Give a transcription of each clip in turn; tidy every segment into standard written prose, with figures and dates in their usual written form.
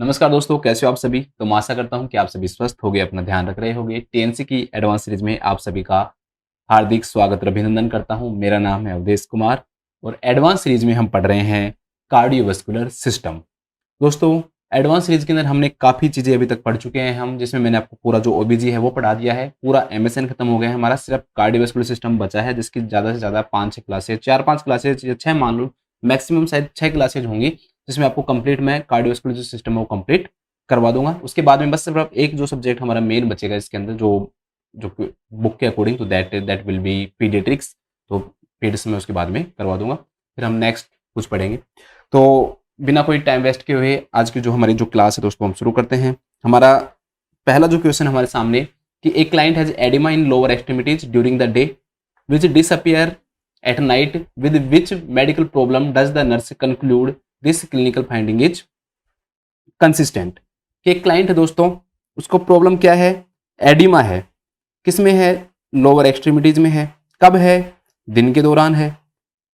नमस्कार दोस्तों, कैसे हो आप सभी। तो मैं आशा करता हूं कि आप सभी स्वस्थ होंगे, अपना ध्यान रख रहे होंगे। टीएनसी की एडवांस सीरीज में आप सभी का हार्दिक स्वागत और अभिनंदन करता हूं। मेरा नाम है अवधेश कुमार और एडवांस सीरीज में हम पढ़ रहे हैं कार्डियोवास्कुलर सिस्टम। दोस्तों, एडवांस सीरीज के अंदर हमने काफ़ी चीज़ें अभी तक पढ़ चुके हैं हम, जिसमें मैंने आपको पूरा जो ओबीजी है वो पढ़ा दिया है। पूरा एमएसएन खत्म हो गया है हमारा, सिर्फ कार्डियोवास्कुलर सिस्टम बचा है, जिसकी ज़्यादा से ज़्यादा 5-6 क्लासेज, 4-5 क्लासेज या 6 मान लो, मैक्सिमम शायद 6 क्लासेज होंगी, जिसमें आपको कंप्लीट मैं कार्डियोवास्कुलर जो सिस्टम है वो कंप्लीट करवा दूंगा। उसके बाद में बस सिर्फ एक जो सब्जेक्ट हमारा मेन बचेगा इसके अंदर, जो जो बुक के अकॉर्डिंग, तो दैट विल बी पीडियाट्रिक्स। तो पीड्स में उसके बाद में करवा दूंगा, फिर हम नेक्स्ट कुछ पढ़ेंगे। तो बिना कोई टाइम वेस्ट किए हुए आज की जो हमारी जो क्लास है दोस्तों, हम शुरू करते हैं। हमारा पहला जो क्वेश्चन हमारे सामने कि एक client has oedema in lower extremities during the day which disappear at night, with which medical problem does the nurse conclude this clinical finding is consistent. कि एक क्लाइंट है दोस्तों, उसको प्रॉब्लम क्या है, एडिमा है। किस में है, लोअर एक्सट्रीमिटीज में है। कब है, दिन के दौरान है।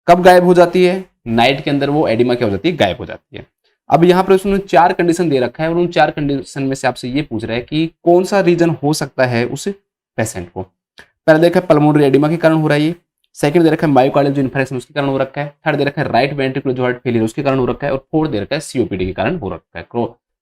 कब गायब हो जाती है, नाइट के अंदर वो एडिमा क्या हो जाती है, गायब हो जाती है। अब यहाँ पर उसने 4 कंडीशन दे रखा है और उन 4 कंडीशन में से आपसे ये पूछ रहा है कि कौन सा रीजन हो सकता है उस पेशेंट को। पहले देखा है पल्मोनरी एडिमा के कारण हो रहा है ये। सेकंड दे रखा है मायोकार्डियल जो इन्फेक्शन उसके कारण हो रखा है। थर्ड दे रखा है राइट वेंट्रिकुलर जो हार्ट फेलियर उसके कारण हो रखा है। और फोर्थ दे रखा है सीओपीडी के कारण हो रखा है,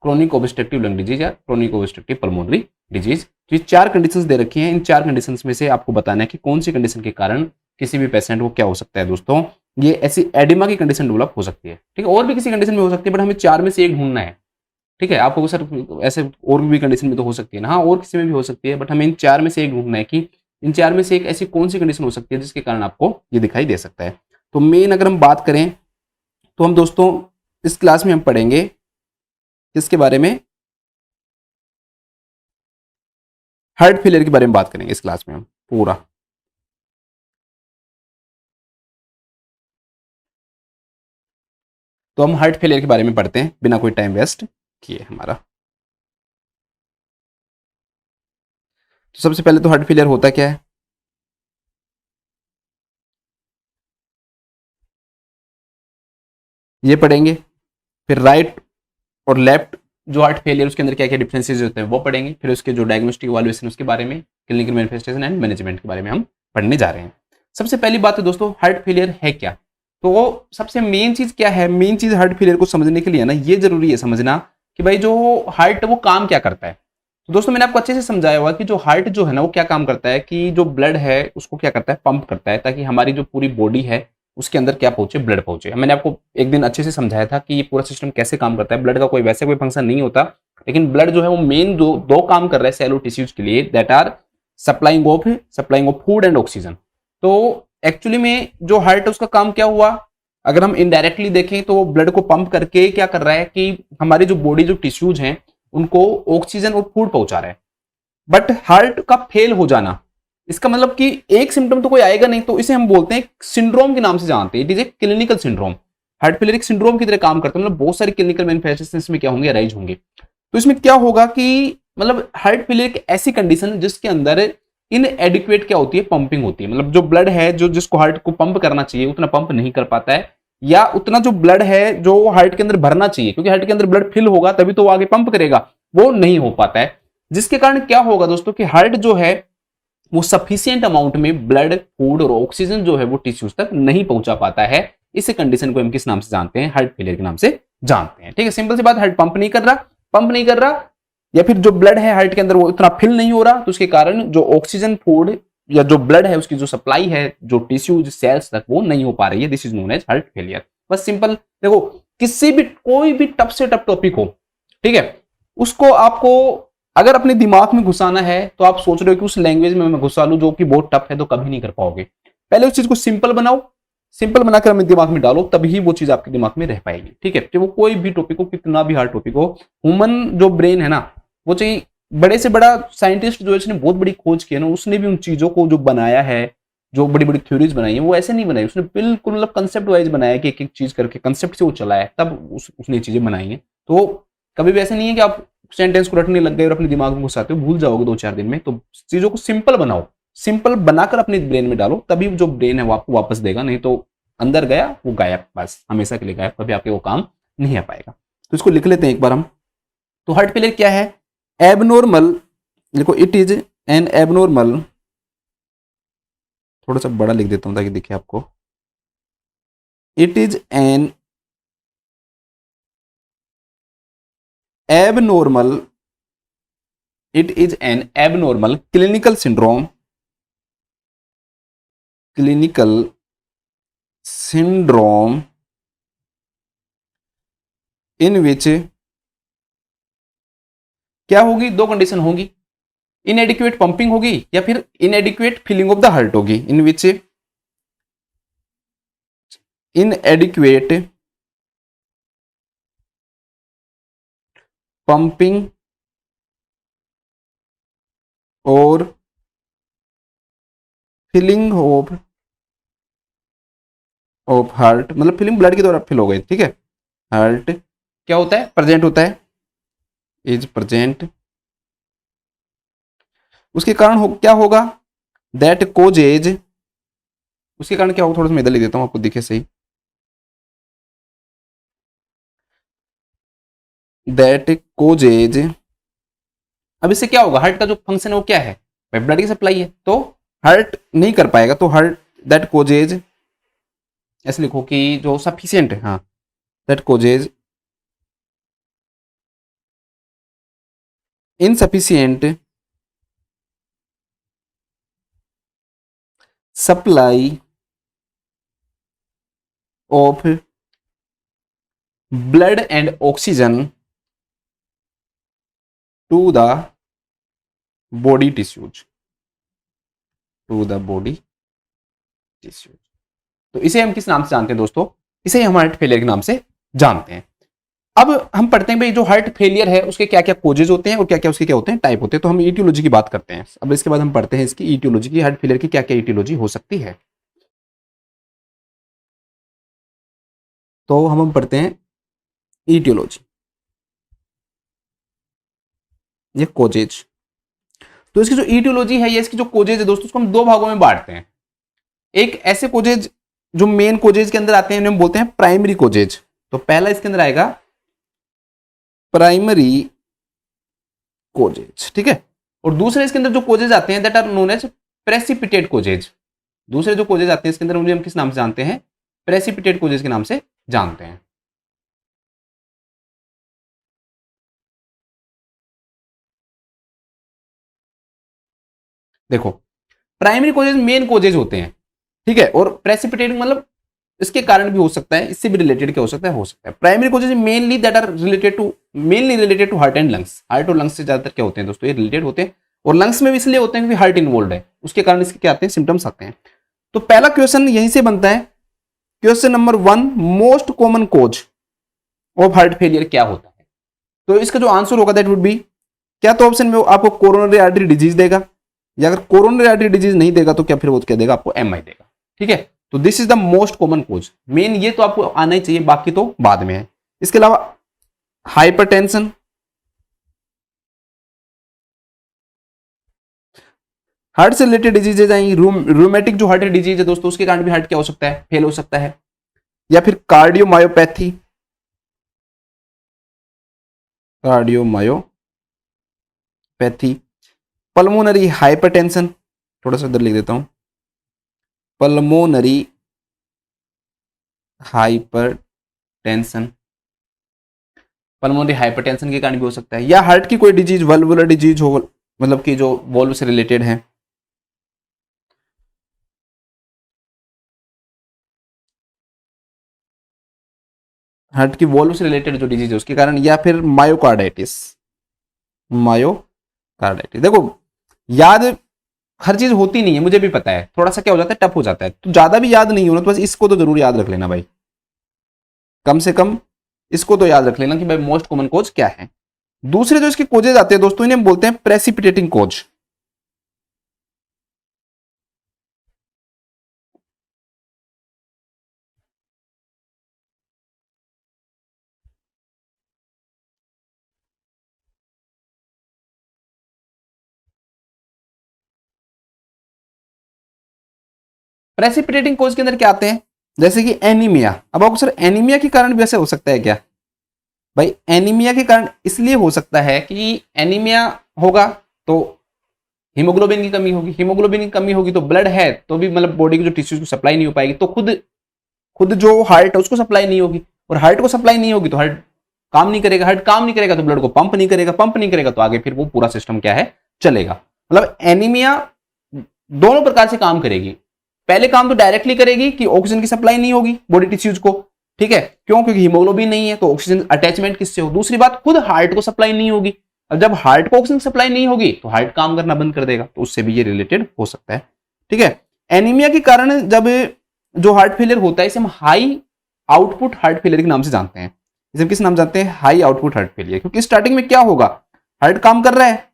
क्रोनिक ऑब्स्ट्रक्टिव लंग डिजीज या क्रोनिक ऑब्स्ट्रक्टिव पल्मोनरी डिजीज। तो ये 4 कंडीशंस दे रखी हैं। इन 4 कंडीशंस में से आपको बताना है कि कौन सी कंडीशन के कारण किसी भी पेशेंट को क्या हो सकता है दोस्तों, ये ऐसी एडिमा की कंडीशन डेवलप हो सकती है। ठीक है, और भी किसी कंडीशन में हो सकती है, बट हमें 4 में से एक ढूंढना है। ठीक है, आपको सर ऐसे और भी कंडीशन में तो हो सकती है ना, हाँ और किसी में भी हो सकती है, बट हमें इन 4 में से एक ढूंढना है कि इन 4 में से एक ऐसी कौन सी कंडीशन हो सकती है जिसके कारण आपको ये दिखाई दे सकता है। तो मेन अगर हम बात करें तो हम दोस्तों इस क्लास में हम पढ़ेंगे इसके बारे में, हार्ट फेलियर के बारे में बात करेंगे इस क्लास में हम पूरा। तो हम हार्ट फेलियर के बारे में पढ़ते हैं बिना कोई टाइम वेस्ट किए हमारा। तो सबसे पहले तो हार्ट फेलियर होता क्या है, ये पढ़ेंगे। फिर राइट और लेफ्ट जो हार्ट फेलियर उसके अंदर क्या क्या डिफरेंसेस होते हैं वो पढ़ेंगे। फिर उसके जो डायग्नोस्टिक इवैल्यूएशन उसके बारे में, क्लिनिकल मैनिफेस्टेशन एंड मैनेजमेंट के बारे में हम पढ़ने जा रहे हैं। सबसे पहली बात है दोस्तों, हार्ट फेलियर है क्या। तो वो सबसे मेन चीज क्या है, मेन चीज हार्ट फेलियर को समझने के लिए ना ये जरूरी है समझना कि भाई जो हार्ट वो काम क्या करता है। तो दोस्तों मैंने आपको अच्छे से समझाया हुआ कि जो हार्ट जो है ना वो क्या काम करता है कि जो ब्लड है उसको क्या करता है, पंप करता है, ताकि हमारी जो पूरी बॉडी है उसके अंदर क्या पहुंचे, ब्लड पहुंचे। मैंने आपको एक दिन अच्छे से समझाया था कि ये पूरा सिस्टम कैसे काम करता है। ब्लड का कोई वैसे कोई फंक्शन नहीं होता, लेकिन ब्लड जो है वो मेन दो काम कर रहा है सेलो टिश्यूज के लिए, that are supplying of food and oxygen. तो एक्चुअली में जो हार्ट है उसका काम क्या हुआ, अगर हम इनडायरेक्टली देखें तो वो ब्लड को पंप करके क्या कर रहा है कि हमारी जो बॉडी जो टिश्यूज हैं उनको ऑक्सीजन और फूड पहुंचा रहा है। बट हार्ट का फेल हो जाना, इसका मतलब कि एक सिम्टम तो कोई आएगा नहीं, तो इसे हम बोलते हैं सिंड्रोम के नाम से जानते हैं। It is a clinical syndrome. Heart failure एक सिंड्रोम की तरह काम करता है, मतलब बहुत सारी क्लिनिकल मैनिफेस्टेशंस में क्या होंगे, अराइज होंगे। तो इसमें क्या होगा कि मतलब हार्ट फेलियर एक ऐसी कंडीशन जिसके अंदर इनएडिक्वेट क्या होती है, पंपिंग होती है। मतलब जो ब्लड है जो जिसको हार्ट को पंप करना चाहिए उतना पंप नहीं कर पाता है, या उतना जो ब्लड है जो हार्ट के अंदर भरना चाहिए, क्योंकि हार्ट के अंदर ब्लड फिल होगा तभी तो वो आगे पंप करेगा, वो नहीं हो पाता है। जिसके कारण क्या होगा दोस्तों कि हार्ट जो है वो सफिशियंट अमाउंट में ब्लड, फूड और ऑक्सीजन जो है वो टिश्यूज तक नहीं पहुंचा पाता है। इस कंडीशन को हम किस नाम से जानते हैं, हार्ट फेलियर के नाम से जानते हैं। ठीक है, सिंपल सी बात, हार्ट पंप नहीं कर रहा, या फिर जो ब्लड है हार्ट के अंदर वो इतना फिल नहीं हो रहा, तो उसके कारण जो ऑक्सीजन, फूड या जो ब्लड है उसकी जो सप्लाई है जो टिश्यूज सेल्स तक वो नहीं हो पा रही है। This is known as heart failure. बस सिंपल देखो, किसी भी कोई भी टफ से टफ टॉपिक हो, ठीक है, उसको आपको अगर अपने दिमाग में घुसाना है तो आप सोच रहे हो कि उस लैंग्वेज में मैं घुसा लूं जो कि बहुत टफ है, तो कभी नहीं कर पाओगे। पहले उस चीज को सिंपल बनाओ, सिंपल बनाकर अपने दिमाग में डालो, तभी वो चीज आपके दिमाग में रह पाएगी। ठीक है, तो वो कोई भी टॉपिक हो, कितना भी हार्ड टॉपिक हो, ह्यूमन जो ब्रेन है ना वो चाहिए, बड़े से बड़ा साइंटिस्ट जो है उसने बहुत बड़ी खोज की है ना, उसने भी उन चीजों को जो बनाया है, जो बड़ी बड़ी थ्योरीज बनाई है, वो ऐसे नहीं बनाई, उसने बिल्कुल मतलब कंसेप्ट वाइज बनाया कि एक एक चीज करके कंसेप्ट से वो चला है, तब उसने चीजें बनाई है। तो कभी भी ऐसा नहीं है कि आप सेंटेंस को रटने लग गए और अपने दिमाग में घुसाते हो, भूल जाओगे 2-4 दिन में। तो चीजों को सिंपल बनाओ, सिंपल बनाकर अपने ब्रेन में डालो, तभी जो ब्रेन है वो आपको वापस देगा, नहीं तो अंदर गया वो गायब, बस हमेशा के लिए गायब, कभी आपके वो काम नहीं आ पाएगा। तो इसको लिख लेते हैं एक बार हम। तो हार्ट फेलियर क्या है? एबनॉर्मल, देखो इट इज एन एबनॉर्मल, थोड़ा सा बड़ा लिख देता हूं ताकि दिखे आपको, it is an abnormal, it is an abnormal clinical syndrome, clinical syndrome in which क्या होगी? दो कंडीशन होगी, इनएडिक्वेट पंपिंग होगी या फिर inadequate filling of the heart होगी, इन विच इनएडिक्वेट पंपिंग और फिलिंग ऑफ हार्ट, मतलब फिलिंग ब्लड के द्वारा फिल हो गई, ठीक है, हार्ट क्या होता है? प्रेजेंट होता है, इज प्रेजेंट, उसके कारण क्या होगा? दैट कोजेज, उसके कारण क्या होगा? थोड़ा सा मैं इधर लिख देता हूं आपको दिखे सही, दैट कोजेज, अब इससे क्या होगा? हार्ट का जो फंक्शन है वो क्या है? ब्लड की सप्लाई है, तो हार्ट नहीं कर पाएगा, तो हार्ट दैट कोजेज, ऐसे लिखो कि जो सफिशियंट है, हाँ, that causes insufficient supply of blood and oxygen to the body tissues, to the body tissues. तो इसे हम किस नाम से जानते हैं दोस्तों? इसे हम हार्ट फेलियर के नाम से जानते हैं। अब हम पढ़ते हैं भाई जो हार्ट फेलियर है उसके क्या क्या कोजेज होते हैं और क्या क्या उसके क्या होते हैं, टाइप होते हैं। तो हम ईटियोलॉजी की बात करते हैं। अब इसके बाद हम पढ़ते हैं इसकी ईटियोलॉजी की, हार्ट फेलियर की क्या क्या ईटियोलॉजी हो सकती है। तो हम पढ़ते हैं ईटियोलॉजी, ये कोजेज। तो इसकी जो ईटियोलॉजी है, ये इसकी जो कोजेज है दोस्तों, उसको हम दो भागों में बांटते हैं। एक ऐसे कोजेज जो मेन कोजेज के अंदर आते हैं, हम बोलते हैं प्राइमरी कोजेज। तो पहला इसके अंदर आएगा प्राइमरी कोजेज, ठीक है। और दूसरे इसके अंदर जो कोजेज आते हैं that are known as precipitate causes. दूसरे जो कोजेज आते हैं इसके अंदर उन्हें हम किस नाम से जानते हैं? प्रेसिपिटेट कोजेज के नाम से जानते हैं। देखो, प्राइमरी कोजेज मेन कोजेज होते हैं, ठीक है, और प्रेसिपिटेटिंग मतलब इसके कारण भी हो सकता है, इससे भी रिलेटेड क्या हो सकता है। Primary causes mainly that are related to heart and lungs. Heart और लंग्स से ज्यादातर क्या होते हैं दोस्तों, ये रिलेटेड होते हैं। और लंग्स में भी इसलिए होते हैं क्योंकि हार्ट इन्वॉल्व है, उसके कारण इसके क्या आते हैं? सिम्टम्स आते हैं। तो पहला क्वेश्चन यहीं से बनता है, question number 1, most common cause of heart failure क्या होता है? तो इसका जो आंसर होगा दैट वुड बी, क्या तो ऑप्शन में आपको कोरोनरी आर्टरी डिजीज देगा, या अगर कोरोनरी आर्टरी डिजीज नहीं देगा तो क्या फिर वो क्या देगा? आपको एमआई देगा, ठीक है। तो this is the most common cause, main ये तो आपको आना ही चाहिए, बाकी तो बाद में है। इसके अलावा हाइपरटेंशन, हार्ट से रिलेटेड डिजीजेज आई, रूमेटिक जो हार्ट डिजीज है दोस्तों, उसके कारण भी हार्ट क्या हो सकता है? फेल हो सकता है। या फिर कार्डियोमायोपैथी, कार्डियोमायोपैथी, पल्मोनरी हाइपरटेंशन, थोड़ा सा इधर लिख देता हूं, पल्मोनरी हाइपरटेंशन, पल्मोनरी हाइपरटेंशन के कारण भी हो सकता है। या हार्ट की कोई डिजीज, वल्वुलर डिजीज हो, मतलब कि जो वॉल्व से रिलेटेड है, हार्ट की वॉल्व से रिलेटेड जो डिजीज है उसके कारण, या फिर मायोकार्डाइटिस, मायोकार्डाइटिस। देखो, याद हर चीज होती नहीं है, मुझे भी पता है, थोड़ा सा क्या हो जाता है, टफ हो जाता है, तो ज्यादा भी याद नहीं होना, तो बस इसको तो जरूर याद रख लेना भाई, कम से कम इसको तो याद रख लेना कि भाई मोस्ट कॉमन कोज क्या है। दूसरे जो इसके कोजेज आते हैं दोस्तों, इन्हें हम बोलते हैं प्रेसिपिटेटिंग कोज। प्रेसिपिटेटिंग कोज के अंदर क्या आते हैं? जैसे कि एनीमिया। अब आपको सर एनीमिया के कारण भी ऐसे हो सकता है क्या? भाई एनीमिया के कारण इसलिए हो सकता है कि एनीमिया होगा तो हीमोग्लोबिन की कमी होगी, हीमोग्लोबिन की कमी होगी तो ब्लड है तो भी मतलब बॉडी की जो टिश्यूज को सप्लाई नहीं हो पाएगी, तो खुद खुद जो हार्ट है उसको सप्लाई नहीं होगी, और हार्ट को सप्लाई नहीं होगी तो हार्ट काम नहीं करेगा, हार्ट काम नहीं करेगा तो ब्लड को पंप नहीं करेगा, पंप नहीं करेगा तो आगे फिर वो पूरा सिस्टम क्या है चलेगा। मतलब एनीमिया दोनों प्रकार से काम करेगी। पहले काम तो डायरेक्टली करेगी कि ऑक्सीजन की सप्लाई नहीं होगी बॉडी टिश्यूज को, ठीक है, क्यों, क्योंकि हीमोग्लोबिन नहीं है तो ऑक्सीजन अटैचमेंट किससे हो। दूसरी बात, खुद हार्ट को सप्लाई नहीं होगी, अब जब हार्ट को ऑक्सीजन सप्लाई नहीं होगी तो हार्ट काम करना बंद कर देगा, तो उससे भी ये रिलेटेड हो सकता है, ठीक है। एनीमिया के कारण जब जो हार्ट फेलियर होता है इसे हम हाई आउटपुट हार्ट फेलियर के नाम से जानते हैं। इसे किस नाम जानते हैं, हाई आउटपुट हार्ट फेलियर, क्योंकि स्टार्टिंग में क्या होगा, हार्ट काम कर रहा है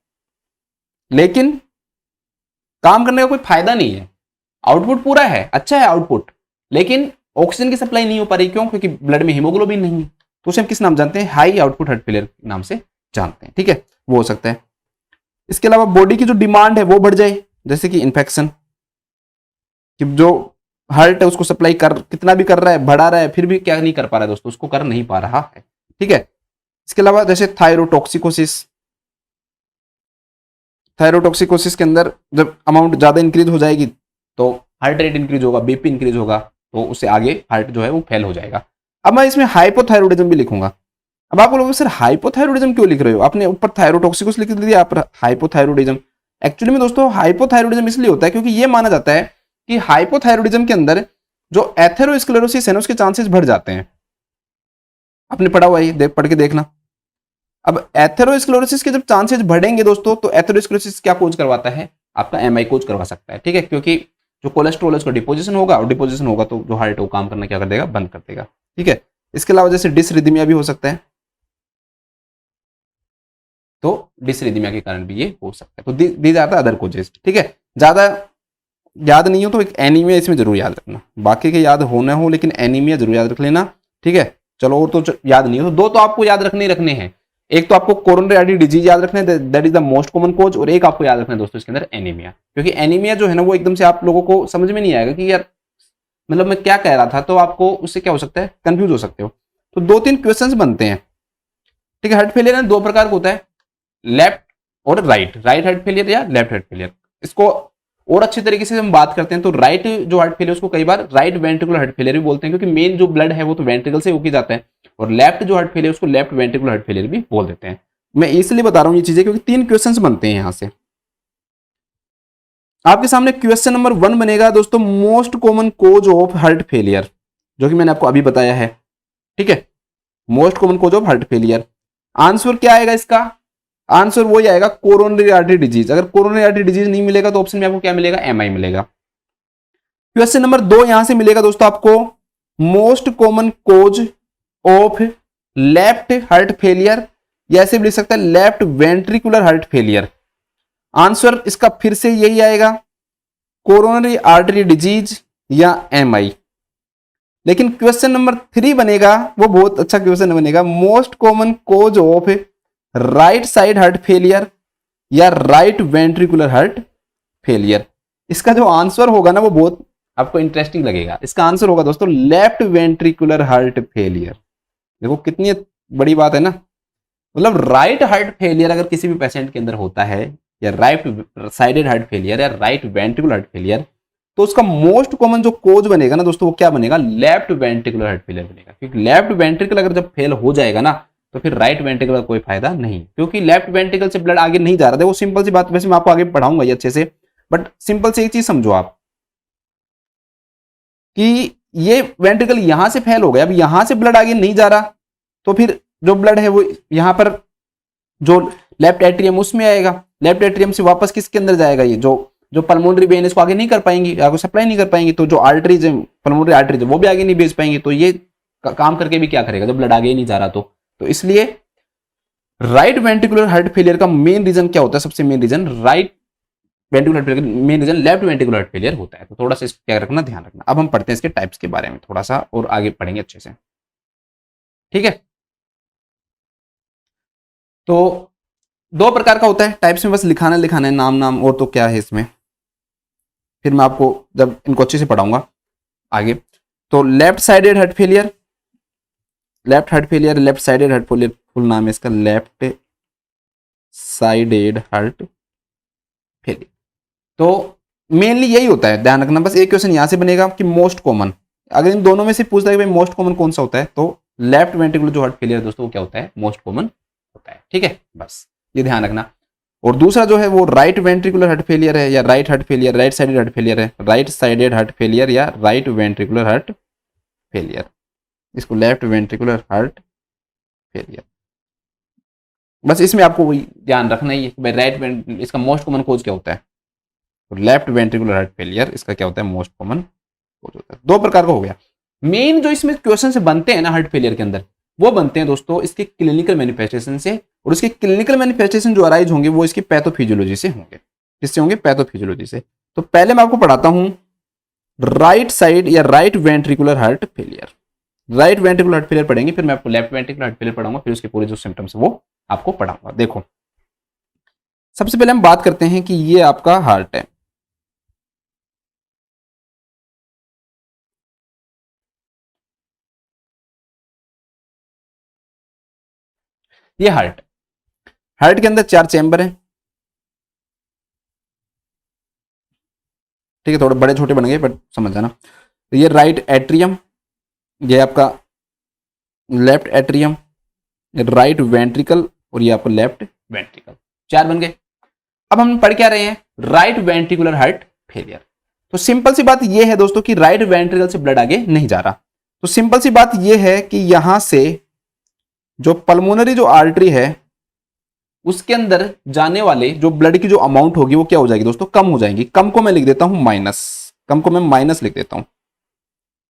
लेकिन काम करने का कोई फायदा नहीं है, आउटपुट पूरा है, अच्छा है आउटपुट, लेकिन ऑक्सीजन की सप्लाई नहीं हो पा रही, क्यों, क्योंकि ब्लड में हीमोग्लोबिन नहीं है, तो उसे हम किस नाम जानते हैं, हाई आउटपुट हार्ट फेलियर के नाम से जानते हैं, ठीक है, वो हो सकता है। इसके अलावा बॉडी की जो डिमांड है वो बढ़ जाए, जैसे कि इन्फेक्शन, कि जो हार्ट है उसको सप्लाई कर कितना भी कर रहा है, बढ़ा रहा है, फिर भी क्या नहीं कर पा रहा है दोस्तों, उसको कर नहीं पा रहा है, ठीक है। इसके अलावा जैसे थायरोटॉक्सिकोसिस, थायरोटॉक्सिकोसिस के अंदर जब अमाउंट ज्यादा इंक्रीज हो जाएगी तो हार्ट रेट इंक्रीज होगा, बीपी इंक्रीज होगा, तो उससे आगे हार्ट जो है वो फेल हो जाएगा। अब मैं इसमें हाइपोथायरोडिज्म भी लिखूंगा। अब आप लोग सर हाइपोथायरोडिज्म क्यों लिख रहे हो, आपने ऊपर थायरोटॉक्सिकोसिस लिख दिया, आप हाइपोथायरोडिज्म। एक्चुअली में दोस्तों हाइपोथायरोडिज्म इसलिए होता है क्योंकि ये माना जाता है कि हाइपोथायरोडिज्म के अंदर जो एथेरोस्क्लेरोसिस है ना उसके चांसेस बढ़ जाते हैं। आपने पढ़ा हुआ है, पढ़ के देखना। अब एथेरोस्क्लेरोसिस के जब चांसेस बढ़ेंगे दोस्तों, तो एथेरोस्क्लेरोसिस क्या कोज करवाता है, आपका एमआई कोज करवा सकता है, ठीक है, क्योंकि जो कोलेस्ट्रॉल है उसका डिपोजिशन होगा, और डिपोजिशन होगा तो जो हार्ट है वो काम करना क्या कर देगा, बंद कर देगा, ठीक है। इसके अलावा जैसे डिसरिदमिया भी हो सकता है, तो डिसरिदमिया के कारण भी ये हो सकता है, तो दी जाता है अदर कोजेस, ठीक है। ज्यादा याद नहीं हो तो एक एनीमिया इसमें जरूर याद रखना, बाकी के याद होना हो लेकिन एनीमिया जरूर याद रख लेना, ठीक है। चलो और तो याद नहीं हो तो दो तो आपको याद रखने ही रखने हैं, एक तो आपको कोरोनरी आर्टरी डिजीज याद रखना है, that is the most common cause, और एक आपको याद रखना है दोस्तों इसके अंदर एनीमिया, क्योंकि एनीमिया जो है ना वो एकदम से आप लोगों को समझ में नहीं आएगा कि यार मतलब मैं क्या कह रहा था, तो आपको उससे क्या हो सकता है, कंफ्यूज हो सकते हो। तो दो तीन क्वेश्चंस बनते हैं, ठीक है। हार्ट फेलियर है दो प्रकार का होता है, लेफ्ट और राइट, राइट हार्ट फेलियर या लेफ्ट हार्ट फेलियर। इसको और अच्छे तरीके से हम बात करते हैं तो राइट जो हार्ट फेलियर उसको कई बार राइट वेंट्रिकुलर हार्ट फेलियर भी बोलते हैं, क्योंकि मेन जो ब्लड है वो तो वेंट्रिकल से होके जाता है, और लेफ्ट जो हार्ट फेलियर उसको लेफ्ट वेंट्रिकुलर हार्ट फेलियर भी बोल देते हैं। मैं इसलिए बता रहा हूं ये चीजें क्योंकि तीन क्वेश्चंस बनते हैं यहां से। आपके सामने क्वेश्चन नंबर 1 बनेगा दोस्तों, most common cause of heart failure, जो कि मैंने आपको अभी बताया है, ठीक है, most common cause of heart failure. Answer क्या आएगा इसका, आंसर वही आएगा कोरोनरी आर्टरी डिजीज। अगर कोरोनरी आर्टरी डिजीज नहीं मिलेगा तो ऑप्शन में आपको क्या मिलेगा, एमआई मिलेगा। क्वेश्चन नंबर 2 यहां से मिलेगा दोस्तों आपको, most common cause of left heart failure, या ऐसे भी लिख सकता है left ventricular heart failure. Answer इसका फिर से यही आएगा, कोरोनरी आर्टरी डिजीज या एमआई। लेकिन क्वेश्चन नंबर 3 बनेगा, वो बहुत अच्छा क्वेश्चन बनेगा, most common cause of right side heart failure या राइट वेंट्रिकुलर हार्ट फेलियर। इसका जो आंसर होगा ना वो बहुत आपको इंटरेस्टिंग लगेगा। इसका आंसर होगा दोस्तों लेफ्ट वेंट्रिकुलर हार्ट फेलियर। देखो कितनी बड़ी बात है ना, मतलब राइट हार्ट फेलियर अगर किसी भी पेशेंट के अंदर होता है, या राइट साइडेड हार्ट फेलियर या राइट वेंट्रिकुलर हार्ट फेलियर, तो उसका मोस्ट कॉमन जो कोज बनेगा ना दोस्तों वो क्या बनेगा, लेफ्ट वेंट्रिकुलर हार्ट फेलियर बनेगा। क्योंकि लेफ्ट वेंट्रिकल अगर जब फेल हो जाएगा ना तो फिर राइट वेंट्रिकल का कोई फायदा नहीं, क्योंकि लेफ्ट वेंट्रिकल से ब्लड आगे नहीं जा रहा था। वो सिंपल सी बात, वैसे मैं आपको आगे पढ़ाऊंगा ये अच्छे से, बट सिंपल से एक चीज समझो आप कि ये वेंट्रिकल यहां से फेल हो गया, अब यहां से ब्लड आगे नहीं जा रहा, तो फिर जो ब्लड है वो यहां पर जो लेफ्ट एट्रियम उसमें आएगा, लेफ्ट एट्रियम से वापस किसके अंदर जाएगा, ये जो पल्मोनरी वेन इसको आगे नहीं कर पाएंगी, आगे सप्लाई नहीं कर पाएंगी, तो जो आर्टरीज है पल्मोनरी आर्टरीज वो भी आगे नहीं भेज पाएंगी, तो ये काम करके भी क्या करेगा जब ब्लड आगे ही नहीं जा रहा। तो इसलिए राइट वेंट्रिकुलर हार्ट फेलियर का मेन रीजन क्या होता है, सबसे main reason right ventricular heart failure, main reason left ventricular heart failure होता है। तो थोड़ा सा क्या रखना, ध्यान रखना। अब हम पढ़ते हैं इसके टाइप्स के बारे में थोड़ा सा और आगे पढ़ेंगे अच्छे से, ठीक है। तो दो प्रकार का होता है टाइप्स में, बस लिखाना है नाम, और तो क्या है इसमें, फिर मैं आपको जब इनको अच्छे से पढ़ाऊंगा आगे। तो left sided heart failure, left heart failure, left sided heart failure, full नाम है इसका लेफ्ट साइडेड हार्ट फेलियर। तो मेनली यही होता है, ध्यान रखना। बस एक क्वेश्चन यहां से बनेगा कि मोस्ट कॉमन, अगर इन दोनों में से पूछता है कि भाई मोस्ट कॉमन कौन सा होता है, तो लेफ्ट वेंट्रिकुलर जो हार्ट फेलियर दोस्तों वो क्या होता है, मोस्ट कॉमन होता है। ठीक है, बस ये ध्यान रखना। और दूसरा जो है वो राइट वेंट्रिकुलर हार्ट फेलियर है या right heart failure, right sided heart failure है, राइट साइडेड हार्ट फेलियर या राइट वेंट्रिकुलर हार्ट फेलियर, इसको लेफ्ट वेंट्रिकुलर हार्ट फेलियर। बस इसमें आपको वही ध्यान रखना ही है कि भाई राइट इसका मोस्ट कॉमन कोज क्या होता है, तो लेफ्ट वेंट्रिकुलर हार्ट फेलियर इसका क्या होता है, मोस्ट कॉमन कोज होता है। दो प्रकार का हो गया। मेन जो इसमें क्वेश्चन से बनते हैं ना हार्ट फेलियर के अंदर, वो बनते हैं दोस्तों इसके क्लिनिकल मैनिफेस्टेशन से, और उसके क्लिनिकल मैनिफेस्टेशन जो अराइज होंगे वो इसकी पैथोफिजियोलॉजी से होंगे। किससे होंगे, पैथोफिजियोलॉजी से। तो पहले मैं आपको पढ़ाता हूं राइट साइड या right ventricular heart failure. Right ventricular heart failure पढ़ेंगे, फिर मैं आपको लेफ्ट वेंट्रिकुलर हार्ट फेलियर पढ़ाऊंगा, फिर उसके पूरे जो सिम्टम्स है वो आपको पढ़ाऊंगा। देखो, सबसे पहले हम बात करते हैं कि ये आपका हार्ट है, ये हार्ट। हार्ट के अंदर 4 चैम्बर है, ठीक है, थोड़े बड़े छोटे बन गए बट समझ जाना। तो ये राइट एट्रियम, ये आपका लेफ्ट एट्रियम, राइट वेंट्रिकल और ये आपका लेफ्ट वेंट्रिकल, 4 बन गए। अब हम पढ़ क्या रहे हैं, राइट वेंट्रिकुलर हार्ट फेलियर। तो सिंपल सी बात यह है दोस्तों कि राइट वेंट्रिकल से ब्लड आगे नहीं जा रहा। तो सिंपल सी बात यह है कि यहां से जो पल्मोनरी जो आर्टरी है उसके अंदर जाने वाले जो ब्लड की जो अमाउंट होगी वो क्या हो जाएगी दोस्तों, कम हो जाएगी। कम को मैं लिख देता हूं माइनस, कम को मैं माइनस लिख देता हूं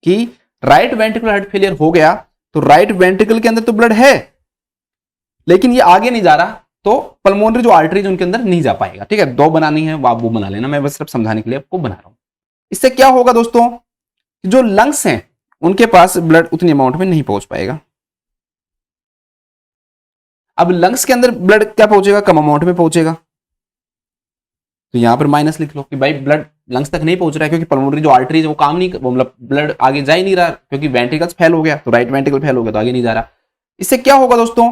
कि राइट वेंट्रिकुलर हार्ट फेलियर हो गया तो राइट वेंट्रिकल के अंदर तो ब्लड है लेकिन ये आगे नहीं जा रहा, तो पल्मोनरी जो आर्टरीज उनके अंदर नहीं जा पाएगा। ठीक है, 2 बनानी है आप वो बना लेना, मैं बस सिर्फ समझाने के लिए आपको बना रहा हूं। इससे क्या होगा दोस्तों, जो लंग्स हैं उनके पास ब्लड उतनी अमाउंट में नहीं पहुंच पाएगा। अब लंग्स के अंदर ब्लड क्या पहुंचेगा, कम अमाउंट में पहुंचेगा। तो यहां पर माइनस लिख लो कि भाई ब्लड लंग्स तक नहीं पहुंच रहा है क्योंकि पल्मोनरी जो आर्टरी है वो काम नहीं, वो मतलब ब्लड आगे जा ही नहीं रहा क्योंकि वेंट्रिकल्स फेल हो गया, तो राइट वेंट्रिकल फेल हो गया तो आगे नहीं जा रहा। इससे क्या होगा दोस्तों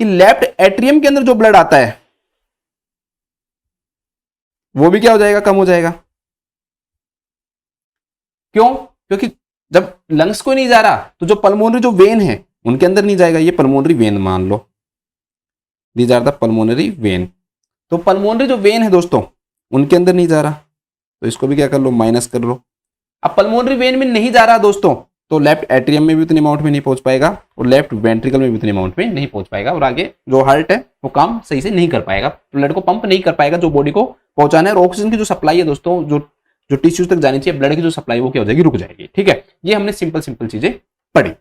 कि लेफ्ट एट्रियम के अंदर जो ब्लड आता है वो भी क्या हो जाएगा, कम हो जाएगा। क्यों, क्योंकि जब लंग्स को नहीं जा रहा तो जो पल्मोनरी जो वेन है उनके अंदर नहीं जाएगा। ये पल्मोनरी वेन मान लो, these are the pulmonary vein. तो पल्मोनरी जो वेन है दोस्तों उनके अंदर नहीं जा रहा, तो इसको भी क्या कर लो, माइनस कर लो। अब पल्मोनरी वेन में नहीं जा रहा दोस्तों तो लेफ्ट एट्रियम में भी उतनी अमाउंट में नहीं पहुंच पाएगा और लेफ्ट वेंट्रिकल में भी उतनी अमाउंट में नहीं पहुंच पाएगा, और आगे जो हार्ट है वो काम सही से नहीं कर पाएगा, ब्लड को पंप नहीं कर पाएगा जो बॉडी को पहुंचाना है। और ऑक्सीजन की जो सप्लाई है दोस्तों, जो जो टिश्यूज तक जानी चाहिए ब्लड की जो सप्लाई वो क्या हो जाएगी, रुक जाएगी। ठीक है, ये हमने सिंपल सिंपल चीजें पढ़ी।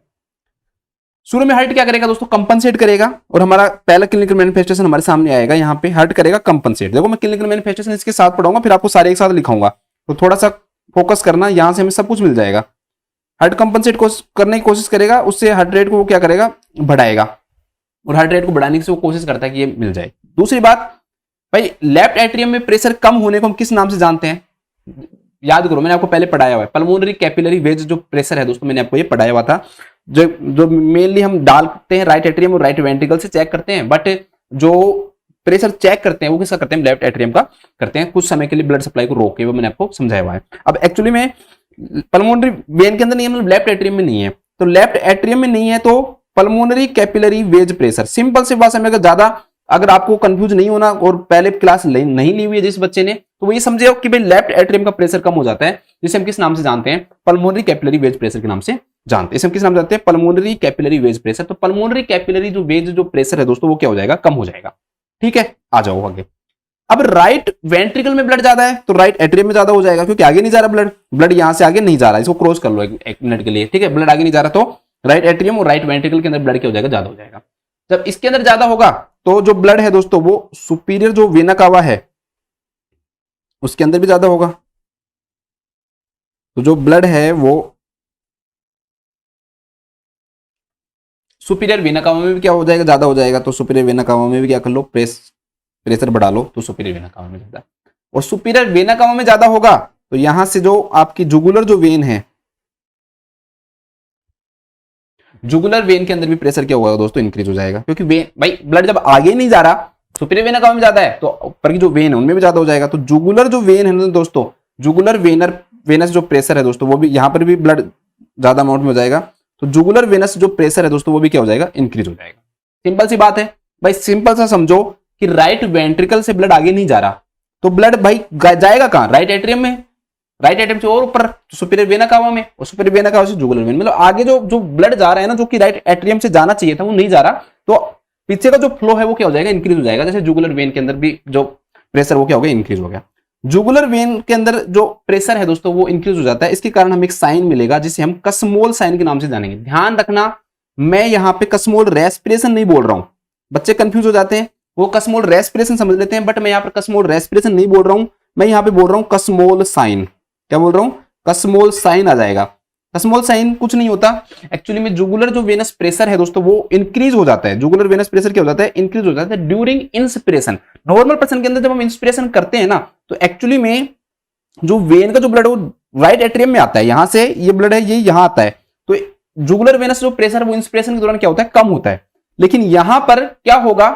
शुरू में हार्ट क्या करेगा दोस्तों, कंपनसेट करेगा, और हमारा पहला क्लिनिकल मैनिफेस्टेशन हमारे सामने आएगा। यहाँ पे हार्ट करेगा कंपनसेट। देखो मैं क्लिनिकल मैनिफेस्टेशन इसके साथ पढ़ाऊंगा, फिर आपको सारे एक साथ लिखाऊंगा, तो थोड़ा सा फोकस करना, यहां से हमें सब कुछ मिल जाएगा। हार्ट कंपनसेट करने की कोशिश करेगा, उससे हार्ट रेट को वो क्या करेगा, बढ़ाएगा, और हार्ट रेट को बढ़ाने की वो कोशिश करता है कि ये मिल जाए। दूसरी बात, भाई लेफ्ट एट्रियम में प्रेशर कम होने को हम किस नाम से जानते हैं, याद करो मैंने आपको पहले पढ़ाया हुआ है, पल्मोनरी कैपिलरी वेज जो प्रेशर है दोस्तों, मैंने आपको ये पढ़ाया हुआ था। जो जो मेनली हम डालते हैं राइट एट्रियम और राइट वेंट्रिकल से चेक करते हैं, बट जो प्रेशर चेक करते हैं वो किसका करते हैं, लेफ्ट एट्रियम का करते हैं, कुछ समय के लिए ब्लड सप्लाई को रोक के, वो मैंने आपको समझाया हुआ है। अब एक्चुअली में पल्मोनरी वेन के अंदर नहीं है, मतलब लेफ्ट एट्रियम में नहीं है, तो लेफ्ट एट्रियम में नहीं है तो pulmonary capillary wedge pressure. Simple सी बात है, ज्यादा अगर आपको कंफ्यूज नहीं होना और पहले क्लास नहीं ली हुई है जिस बच्चे ने, तो वो ये समझे कि भाई लेफ्ट एट्रियम का प्रेशर कम हो जाता है, जिसे हम किस नाम से जानते हैं, पल्मोनरी कैपिलरी वेज प्रेशर के नाम से जानते हैं। इसे हम किस नाम से जानते हैं, पल्मोनरी कैपिलरी वेज प्रेशर। तो पल्मोनरी कैपिलरी जो वेज जो प्रेशर है दोस्तों वो क्या हो जाएगा, कम हो जाएगा। ठीक है, आ जाओ आगे। अब राइट वेंट्रिकल में ब्लड ज्यादा है तो राइट एट्रियम में ज्यादा हो जाएगा, क्योंकि आगे नहीं जा रहा ब्लड यहां से आगे नहीं जा रहा, इसको क्रॉस कर लो एक मिनट के लिए। ठीक है, ब्लड आगे नहीं जा रहा तो राइट एट्रियम और राइट वेंट्रिकल के अंदर ब्लड क्या हो जाएगा, ज्यादा हो जाएगा। जब इसके अंदर ज्यादा होगा तो जो ब्लड है दोस्तों वो सुपीरियर जो वेना कावा है उसके अंदर भी ज्यादा होगा। तो जो ब्लड है वो सुपीरियर वेना कावा में भी क्या हो जाएगा, ज्यादा हो जाएगा। तो सुपीरियर वेना कावा में भी क्या कर लो, प्रेशर बढ़ा लो, तो सुपीरियर वेना कावा में ज्यादा, और सुपीरियर वेना कावा में ज्यादा होगा तो यहां से जो आपकी जुगुलर जो वेन है, जुगुलर वेन के अंदर भी प्रेशर क्या होगा दोस्तों, इंक्रीज हो जाएगा, क्योंकि वेन भाई ब्लड जब आगे नहीं जा रहा, सुपीरियर वेना कावा में ज्यादा है तो ऊपर की जो वेन है उनमें भी ज्यादा हो जाएगा। तो जुगुलर जो वेन है ना दोस्तों, जुगुलर वेनस जो प्रेशर है दोस्तों, वो भी यहाँ पर भी ब्लड ज्यादा अमाउंट में हो जाएगा, तो जुगुलर वेनस जो प्रेशर है दोस्तों वो भी क्या हो जाएगा, इंक्रीज हो जाएगा। सिंपल सी बात है भाई, सिंपल सा समझो कि राइट वेंट्रिकल से ब्लड आगे नहीं जा रहा, तो ब्लड भाई जाएगा कहां, राइट एट्रियम में, राइट एट्रियम से और ऊपर सुपीरियर वेना कावा में, और सुपीरियर वेना कावा से जुगुलर वेन, मतलब आगे जो ब्लड जा रहा है ना, जो कि राइट एट्रियम से जाना चाहिए था वो नहीं जा रहा, तो पीछे का जो फ्लो है वो क्या हो जाएगा, इंक्रीज हो जाएगा। जैसे जुगुलर वेन के अंदर भी जो प्रेशर वो क्या हो गया, इंक्रीज हो गया। जुगुलर वेन के अंदर जो प्रेशर है दोस्तों वो इंक्रीज हो जाता है, इसके कारण हमें एक साइन मिलेगा जिसे हम कसमोल साइन के नाम से जानेंगे। ध्यान रखना, मैं यहाँ पे कसमोल रेस्पिरेशन नहीं बोल रहा हूं, बच्चे कंफ्यूज हो जाते हैं, वो कसमोल रेस्पिरेशन समझ लेते हैं, बट मैं यहाँ पर कसमोल रेस्पिरेशन नहीं बोल रहा हूं, मैं यहाँ पे बोल रहा हूं कसमोल साइन। क्या बोल रहा हूं, कसमोल साइन आ जाएगा। कसमोल साइन कुछ नहीं होता, एक्चुअली में जुगुलर जो वेनस प्रेशर है दोस्तों वो इंक्रीज हो जाता है। जुगुलर वेनस प्रेशर क्या हो जाता है, इंक्रीज हो जाता है ड्यूरिंग इंस्पिरेशन। नॉर्मल पर्सन के अंदर जब हम इंस्पिरेशन करते हैं ना, तो एक्चुअली में जो वेन का जो ब्लड है वो राइट एट्रियम में आता है, यहां से ये ब्लड है ये यहां आता है, तो जुगुलर वेनस जो प्रेशर वो इंस्पिरेशन के दौरान क्या होता है, कम होता है। लेकिन यहां पर क्या होगा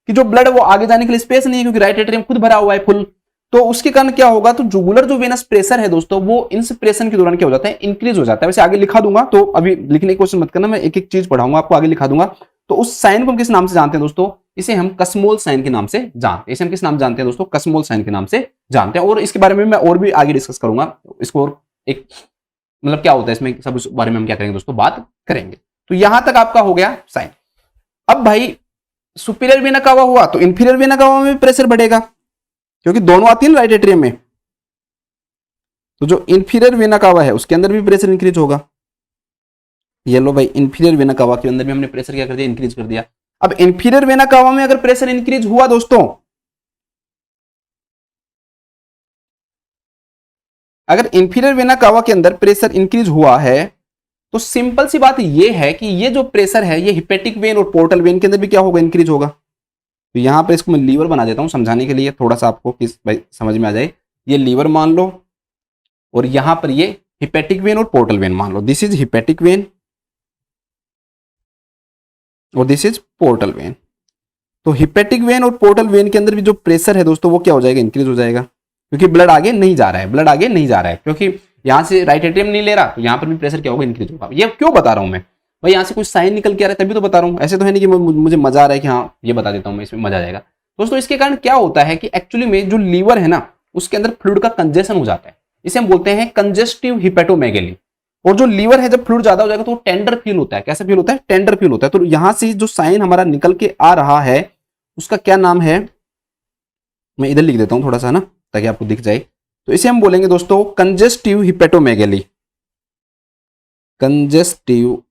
कि जो ब्लड वो आगे जाने के लिए स्पेस नहीं है, क्योंकि राइट एट्रियम खुद भरा हुआ है फुल, तो उसके कारण क्या होगा, तो जुगुलर जो वेनस प्रेशर है दोस्तों वो इंस्पिरेशन के दौरान क्या हो जाता है, इंक्रीज हो जाता है। वैसे आगे लिखा दूंगा, तो अभी लिखने की कोशिश मत करना, मैं एक एक चीज पढ़ाऊंगा आपको, आगे लिखा दूंगा। तो उस साइन को हम किस नाम से जानते हैं दोस्तों, इसे हम कसमोल साइन के नाम से जानते हैं। इसे हम किस नाम जानते हैं दोस्तों, कसमोल साइन के नाम से जानते हैं। और इसके बारे में मैं और भी आगे डिस्कस करूंगा, इसको और एक मतलब क्या होता है इसमें, सब उस बारे में हम क्या करेंगे दोस्तों, बात करेंगे। तो यहां तक आपका हो गया साइन। अब भाई सुपीरियर वेना कावा हुआ तो इंफीरियर वेना कावा में भी प्रेशर बढ़ेगा, क्योंकि दोनों आती है ना राइट एट्रियम में, तो जो इंफीरियर वेना कावा है उसके अंदर भी प्रेशर इंक्रीज होगा। ये लो भाई, इंफीरियर वेना कावा के अंदर भी हमने प्रेशर क्या कर दिया, इंक्रीज कर दिया। अब इंफीरियर वेना कावा में अगर प्रेशर इंक्रीज हुआ दोस्तों, अगर इंफीरियर वेना कावा के अंदर प्रेशर इंक्रीज हुआ है, तो सिंपल सी बात ये है कि ये जो प्रेशर है ये हिपेटिक वेन और पोर्टल वेन के अंदर भी क्या होगा, इंक्रीज होगा। तो यहां पर इसको मैं लीवर बना देता हूं समझाने के लिए, थोड़ा सा आपको किस भाई समझ में आ जाए। ये लीवर मान लो, और यहां पर ये हिपेटिक वेन और पोर्टल वेन मान लो, दिस इज हिपेटिक वेन और दिस इज पोर्टल वेन। तो हिपेटिक वेन और पोर्टल वेन के अंदर भी जो प्रेशर है दोस्तों वो क्या हो जाएगा, इंक्रीज हो जाएगा, क्योंकि ब्लड आगे नहीं जा रहा है, ब्लड आगे नहीं जा रहा है, क्योंकि यहां से राइट एट्रियम नहीं ले रहा, तो यहां पर भी प्रेशर क्या होगा, इंक्रीज होगा। ये क्यों बता रहा हूं मैं भाई, यहां से कुछ साइन निकल के आ रहा है तभी तो बता रहा हूं, ऐसे तो है नहीं कि मुझे मजा आ रहा है कि हाँ ये बता देता हूं मैं, इसमें मजा आ जाएगा दोस्तों। इसके कारण क्या होता है कि एक्चुअली में जो लीवर है ना उसके अंदर फ्लूइड का कंजेशन हो जाता है, इसे हम बोलते हैं कंजेस्टिव हिपेटोमेगेली। और जो लीवर है जब फ्लूइड ज्यादा हो जाएगा तो टेंडर फील होता है। कैसा फील होता है, टेंडर फील होता है। तो यहां से जो साइन हमारा निकल के आ रहा है उसका क्या नाम है, मैं इधर लिख देता हूं थोड़ा सा ना ताकि आपको दिख जाए। तो इसे हम बोलेंगे दोस्तों कंजेस्टिव हिपेटोमेगेली, कंजेस्टिव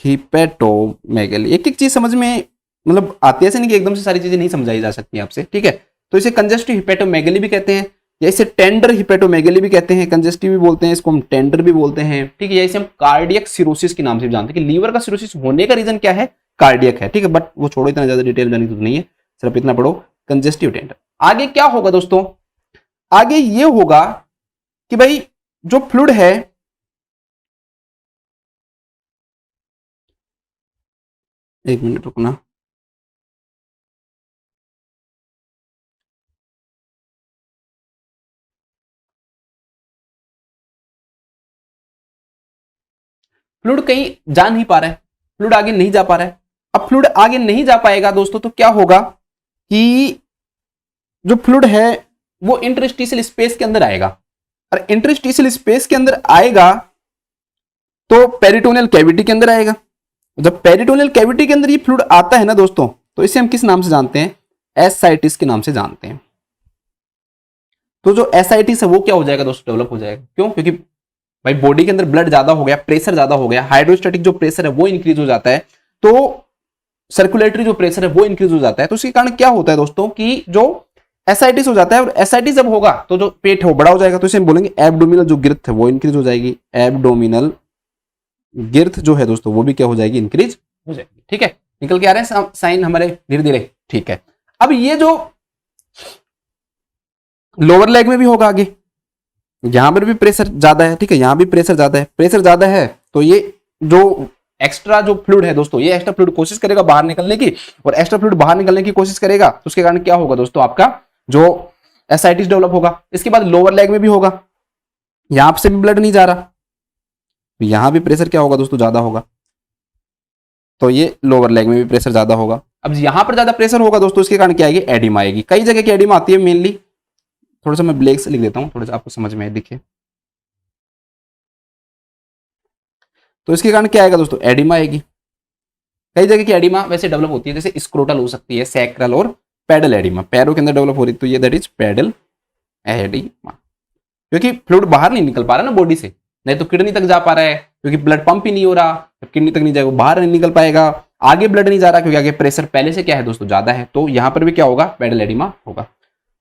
हिपेटोमेगेली। एक एक चीज समझ में मतलब आती है, ऐसे नहीं कि एकदम से सारी चीजें नहीं समझाई जा सकती आपसे, ठीक है। तो इसे कंजेस्टिव हिपेटोमेगेली भी कहते हैं, या इसे टेंडर हिपेटोमेगेली भी कहते हैं, कंजेस्टिव भी बोलते हैं, इसको हम टेंडर भी बोलते हैं, ठीक है। या इसे हम कार्डियक सिरोसिस के नाम से भी जानते हैं कि लीवर का सिरोसिस होने का रीजन क्या है, कार्डियक है, ठीक है। बट वो छोड़ो, इतना ज्यादा डिटेल जाने की तो नहीं है, सिर्फ इतना पढ़ो, कंजेस्टिव टेंडर। आगे क्या होगा दोस्तों, आगे ये होगा कि भाई जो फ्लूइड है, एक मिनट रुकना, फ्लूइड कहीं जा नहीं पा रहा है, फ्लूइड आगे नहीं जा पा रहा है। अब फ्लूइड आगे नहीं जा पाएगा दोस्तों तो क्या होगा कि जो फ्लूइड है वो इंटरस्टिशियल स्पेस के अंदर आएगा, और इंटरस्टिशियल स्पेस के अंदर आएगा तो पेरिटोनियल कैविटी के अंदर आएगा। जब पेरिटोनियल कैविटी के अंदर ये फ्लूइड आता है ना दोस्तों, तो इसे हम किस नाम से जानते हैं, एसाइटिस के नाम से जानते हैं। तो जो एसाइटिस है वो क्या हो जाएगा दोस्तों, डेवलप हो जाएगा। क्यों, क्योंकि भाई बॉडी के अंदर ब्लड ज्यादा हो गया, प्रेशर ज्यादा हो गया, हाइड्रोस्टैटिक जो प्रेशर है वो इंक्रीज हो जाता है, तो सर्कुलेटरी जो प्रेशर है वो इंक्रीज हो जाता है। तो इसके कारण क्या होता है दोस्तों कि जो एसाइटिस हो जाता है, और एसाइटिस जब होगा तो जो पेट है वो बड़ा हो जाएगा, तो इसे हम बोलेंगे एब्डोमिनल जो गिर्थ है वो इंक्रीज हो जाएगी, एब्डोमिनल गिर्थ जो है दोस्तों वो भी क्या हो जाएगी, इंक्रीज हो जाएगी, ठीक है। निकल के आ रहे हैं साइन हमारे धीरे धीरे, ठीक है। अब ये जो लोअर लेग में भी होगा आगे, यहां पर भी प्रेशर ज्यादा है, ठीक है, यहां भी प्रेशर ज्यादा है, प्रेशर ज्यादा है तो ये जो एक्स्ट्रा जो फ्लूइड है दोस्तों, ये एक्स्ट्रा फ्लूइड कोशिश करेगा बाहर निकलने की, और एक्स्ट्रा फ्लूइड बाहर निकलने की कोशिश करेगा, तो उसके कारण क्या होगा दोस्तों, आपका जो एसाइटिस डेवलप होगा। इसके बाद लोअर लेग में भी होगा, यहां से भी ब्लड नहीं जा रहा, तो यहां भी प्रेशर क्या होगा दोस्तों, ज्यादा होगा, तो ये लोअर लेग में भी प्रेशर ज्यादा होगा। अब यहां पर ज्यादा प्रेशर होगा दोस्तों, इसके कारण क्या आएगी, एडिमा आएगी। कई जगह की एडिमा आती है, मेनली थोड़ा सा मैं ब्लैक से लिख देता हूं, थोड़ा सा आपको समझ में दिखे। तो इसके कारण क्या आएगा दोस्तों, एडिमा आएगी। कई जगह की एडिमा वैसे डेवलप होती है, जैसे स्क्रोटल हो सकती है, सैक्रल और पैडल एडिमा, पैरों के अंदर डेवलप हो रही, तो ये दैट इज पैडल एडिमा, क्योंकि फ्लूइड बाहर नहीं निकल पा रहा ना बॉडी से, नहीं तो किडनी तक जा पा रहा है, क्योंकि ब्लड पंप ही नहीं हो रहा, तो किडनी तक नहीं जाएगा, बाहर नहीं निकल पाएगा, आगे ब्लड नहीं जा रहा, क्योंकि आगे प्रेशर पहले से क्या है दोस्तों, ज्यादा है, तो यहां पर भी क्या होगा, पैडल एडिमा होगा।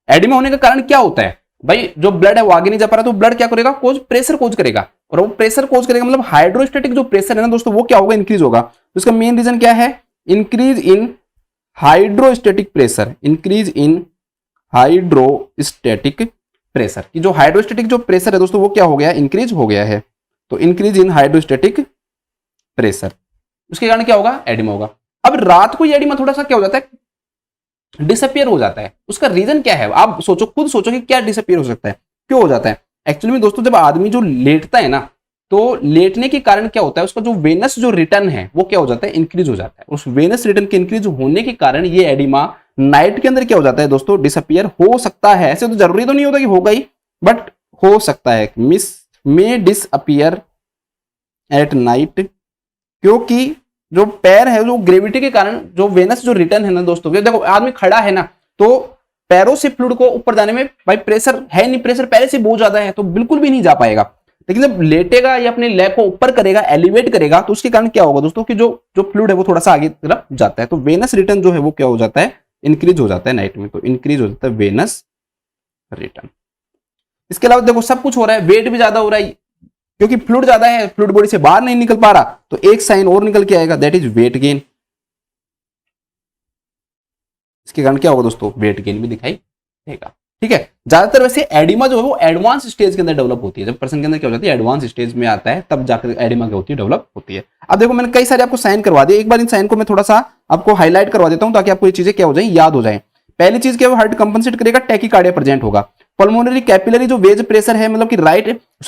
एडिमा होने का कारण क्या होता है भाई, जो ब्लड है वो आगे नहीं जा पा रहा, तो ब्लड क्या करेगा, प्रेशर कोज करेगा, और वो प्रेशर कोज करेगा मतलब हाइड्रोस्टेटिक जो प्रेशर है ना दोस्तों, वो क्या होगा, इंक्रीज होगा। तो इसका मेन रीजन क्या है, increase in hydrostatic pressure, increase in hydrostatic pressure, कि जो हाइड्रोस्टेटिक जो प्रेशर है दोस्तों, वो क्या हो गया, इंक्रीज हो गया है, तो इंक्रीज इन हाइड्रोस्टेटिक प्रेशर, उसके कारण क्या होगा, एडिमा होगा। अब रात को ये एडिमा थोड़ा सा क्या हो जाता है, डिसअपियर हो जाता है। उसका रीजन क्या है, आप सोचो, खुद सोचो कि क्या डिसअपियर हो सकता है, क्यों हो जाता है। एक्चुअली में दोस्तों, जब आदमी जो लेटता है ना, तो लेटने के कारण क्या होता है, उसका जो वेनस जो रिटर्न है वो क्या हो जाता है, इंक्रीज हो जाता है। उस वेनस रिटर्न के इंक्रीज होने के कारण ये एडिमा नाइट के अंदर क्या हो जाता है दोस्तों, डिसअपियर हो सकता है। ऐसे तो जरूरी तो नहीं होता कि होगा ही, बट हो सकता है, miss may disappear at night, क्योंकि जो पैर है, जो ग्रेविटी के कारण जो वेनस जो रिटर्न है ना दोस्तों, देखो आदमी खड़ा है ना, तो पैरों से फ्लूइड को ऊपर जाने में भाई प्रेशर है नहीं, प्रेशर पहले से बहुत ज्यादा है, तो बिल्कुल भी नहीं जा पाएगा। लेकिन जब लेटेगा या अपने लेग को ऊपर करेगा, एलिवेट करेगा, तो उसके कारण क्या होगा दोस्तों, कि जो फ्लूइड है वो थोड़ा सा आगे तरफ जाता है, तो वेनस रिटर्न जो है वो क्या हो जाता है, इंक्रीज हो जाता है नाइट में, तो इंक्रीज हो जाता है वेनस रिटर्न। इसके अलावा देखो सब कुछ हो रहा है, वेट भी ज्यादा हो रहा है, क्योंकि फ्लूइड ज्यादा है, फ्लूइड बॉडी से बाहर नहीं निकल पा रहा, तो एक साइन और निकल के आएगा, दैट इज वेट गेन। इसके कारण क्या होगा दोस्तों, वेट गेन भी दिखाई देगा। ठीक है, ज्यादातर वैसे एडिमा जो है वो एडवांस स्टेज के अंदर डेवलप होती है, जब पर्सन के अंदर क्या हो जाती है, एडवांस स्टेज में आता है, तब जाकर एडिमा क्या होती है, डेवलप होती है। अब देखो मैंने कई सारे आपको साइन करवा दिए, एक बार इन साइन को मैं थोड़ा सा आपको हाईलाइट करवा देता हूं, ताकि आपको ये चीजें क्या हो जाए, याद हो जाए। पहली चीज क्या है, हार्ट कंपनसेट करेगा, टैकीकार्डिया प्रेजेंट होगा। पल्मोनरी कैपिलरी जो वेज प्रेशर है, मतलब कि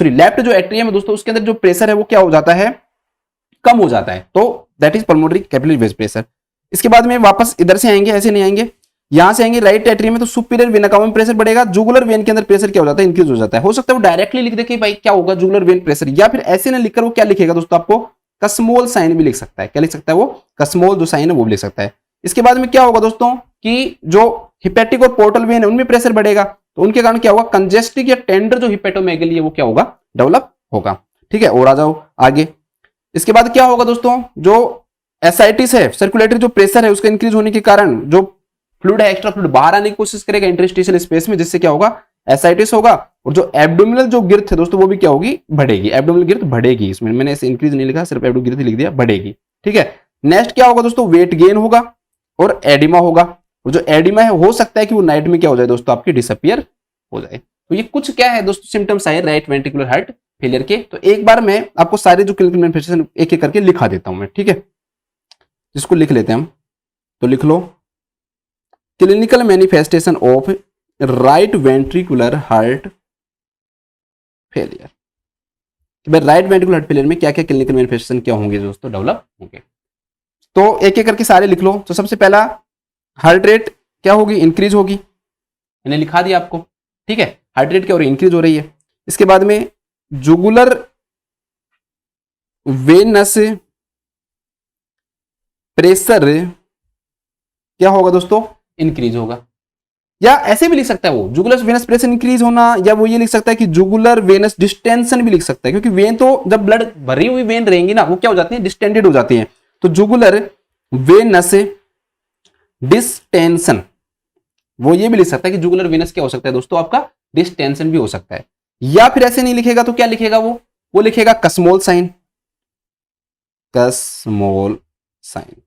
लेफ्ट जो एट्रियम है दोस्तों, उसके अंदर जो प्रेशर है वो क्या हो जाता है, कम हो जाता है, तो that is pulmonary capillary wedge pressure. इसके बाद में वापस इधर से आएंगे, ऐसे नहीं आएंगे, यहां से आएंगे राइट एट्रियम में, तो सुपीरियर वेना कावा में प्रेशर बढ़ेगा, जुगुलर वेन के अंदर प्रेशर क्या हो जाता है, इंक्रीज हो जाता है। हो सकता है वो डायरेक्टली लिख दे कि भाई क्या होगा, जुगुलर वेन प्रेशर, या फिर ऐसे ना लिखकर वो क्या लिखेगा दोस्तों, आपको कसमोल साइन भी लिख सकता है। क्या लिख सकता है वो, कसमोल जो साइन है वो भी लिख सकता है। इसके बाद में क्या होगा दोस्तों, कि जो हिपेटिक और पोर्टल वेन है उनमें प्रेशर बढ़ेगा, तो उनके कारण क्या होगा, कंजेस्टिक या टेंडर जो हिपेटोमेगली है वो क्या होगा, डेवलप होगा। ठीक है, और आ जाओ आगे। इसके बाद क्या होगा दोस्तों, जो एसाइटिस है, सर्कुलेटरी जो प्रेशर है उसका इंक्रीज होने के कारण जो फ्लूइड है, एक्स्ट्रा फ्लूइड बाहर आने की कोशिश करेगा इंटरस्टिशियल स्पेस में, जिससे क्या होगा, एसाइटिस होगा। और जो एब्डोमिनल जो गिर्थ है दोस्तों, वो भी क्या होगी, बढ़ेगी, एब्डोमिनल गिर्थ बढ़ेगी। इसमें मैंने ऐसे इंक्रीज नहीं लिखा, सिर्फ एब्डो गिर्थ लिख दिया, बढ़ेगी। ठीक है, नेक्स्ट क्या होगा दोस्तों, वेट गेन होगा और एडिमा होगा। और जो एडिमा है हो सकता है कि वो नाइट में क्या हो जाए दोस्तों, आपकी डिसअपियर हो जाए। तो ये कुछ क्या है दोस्तों, सिम्टम्स आए राइट वेंट्रिकुलर हार्ट फेलियर के। तो एक बार मैं आपको सारे जो क्लिनिकल मैनिफेस्टेशन एक एक करके लिखा देता हूं मैं, ठीक है, जिसको लिख लेते हैं हम, तो लिख लो, clinical manifestation of right ventricular heart failure. भाई राइट वेंट्रिकुलर हार्ट फेलियर में क्या क्या क्लिनिकल मैनिफेस्टेशन क्या होंगे दोस्तों, डेवलप होंगे। तो एक एक करके सारे लिख लो। तो सबसे पहला, हार्ट रेट क्या होगी, इंक्रीज होगी, मैंने लिखा दिया आपको। ठीक है, हार्ट रेट क्या हो रही है, इंक्रीज हो रही है। इसके बाद में जुगुलर वेनस प्रेशर क्या होगा दोस्तों, इंक्रीज होगा। या ऐसे भी लिख सकता है वो, जुगुलर वेनस प्रेशर इंक्रीज होना, या वो ये लिख सकता है कि जुगुलर वेनस डिस्टेंशन भी लिख सकता है, क्योंकि वेन तो जब ब्लड भरी हुई वेन रहेंगी ना, वो क्या हो जाती है, डिस्टेंडेड हो जाती है। तो जुगुलर वेनस डिस्टेंशन, वो ये भी लिख सकता है कि जुगुलर वेनस क्या हो सकता है दोस्तों, आपका डिस्टेंशन भी हो सकता है। या फिर ऐसे नहीं लिखेगा तो क्या लिखेगा वो लिखेगा कसमोल साइन, कसमोल साइन।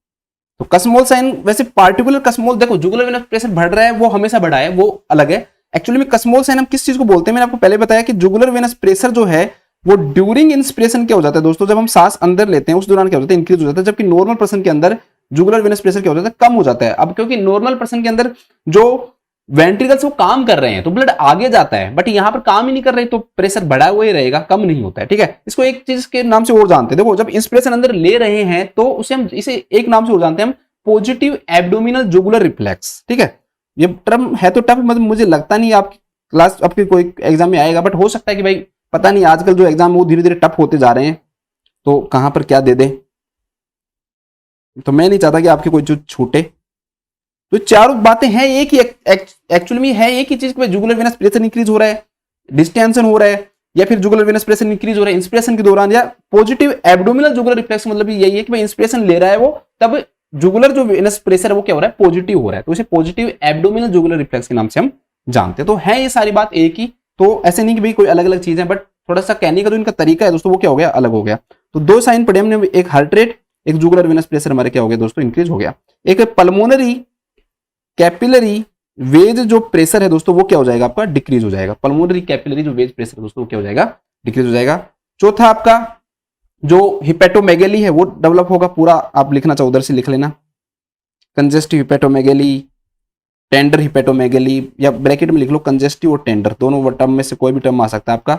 तो कसमोल साइन, वैसे पार्टिकुलर कसमोल, देखो जुगुलर वेनस प्रेशर बढ़ रहा है वो हमेशा बढ़ा है, वो अलग है। एक्चुअली में कसमोल साइन हम किस चीज को बोलते हैं, मैंने आपको पहले बताया कि जुगुलर वेनस प्रेशर जो है वो ड्यूरिंग इंस्पिरेशन क्या हो जाता है दोस्तों, जब हम सांस अंदर लेते हैं उस दौरान क्या हो जाता है, इंक्रीज हो जाता है, जबकि नॉर्मल पर्सन के अंदर जुगुलर वेनस प्रेशर क्या हो जाता है, कम हो जाता है। अब क्योंकि नॉर्मल पर्सन के अंदर जो वेंट्रिकल्स वो काम कर रहे हैं तो ब्लड आगे जाता है, बट यहां पर काम ही नहीं कर रहे तो प्रेशर बढ़ा हुआ ही रहेगा, कम नहीं होता है। ठीक है, इसको एक चीज के नाम से और जानते हैं, देखो जब इंस्पिरेशन अंदर ले रहे हैं तो उसे हम इसे एक नाम से और जानते हैं हम, पॉजिटिव एब्डोमिनल जुगुलर रिफ्लेक्स। ठीक है, ये टर्म है तो टफ, मतलब मुझे लगता नहीं आपकी क्लास आपके कोई एग्जाम में आएगा, बट हो सकता है कि भाई पता नहीं आजकल जो एग्जाम वो धीरे धीरे टफ होते जा रहे हैं तो कहां पर क्या दे दे, तो मैं नहीं चाहता कि आपके कोई जो छूटे। तो चारों बातें हैं एक ही, एक्चुअली में है एक ही चीज कि जुगुलर वेनस प्रेशर इंक्रीज हो रहा है, डिस्टेंशन हो रहा है, या फिर जुगुलर वेनस प्रेशर इंक्रीज हो रहा है इंस्पिरेशन के दौरान, या पॉजिटिव एब्डोमिनल जुगुलर रिफ्लेक्स, मतलब यही है कि भाई इंस्पिरेशन ले रहा है वो, तब जुगुलर जो वेनस प्रेशर है वो क्या हो रहा है, पॉजिटिव हो रहा है, तो इसे पॉजिटिव एब्डोमिनल जुगुलर रिफ्लेक्स के नाम से हम जानते हैं। तो है ये सारी बात एक ही, तो ऐसे नहीं कि भाई कोई अलग अलग चीज है, बट थोड़ा सा कहने का जो इनका तरीका है दोस्तों वो क्या हो गया, अलग हो गया। तो दो साइन पढ़े हमने, एक हार्ट रेट, एक जुगुलर वेनस प्रेशर हमारे क्या हो गया दोस्तों, इंक्रीज हो गया। एक पल्मोनरी कैपिलरी वेज जो प्रेशर है दोस्तों वो क्या हो जाएगा आपका, डिक्रीज हो जाएगा। पल्मोनरी कैपिलरी जो वेज प्रेशर है दोस्तों वो क्या हो जाएगा, डिक्रीज हो जाएगा। चौथा आपका जो हिपेटोमेगेली है वो डेवलप होगा, पूरा आप लिखना चाहो उधर से लिख लेना, कंजेस्टिव हिपेटोमेगेली, टेंडर हिपेटोमेगेली, या ब्रैकेट में लिख लो कंजेस्टिव और टेंडर, दोनों टर्म में से कोई भी टर्म आ सकता है आपका।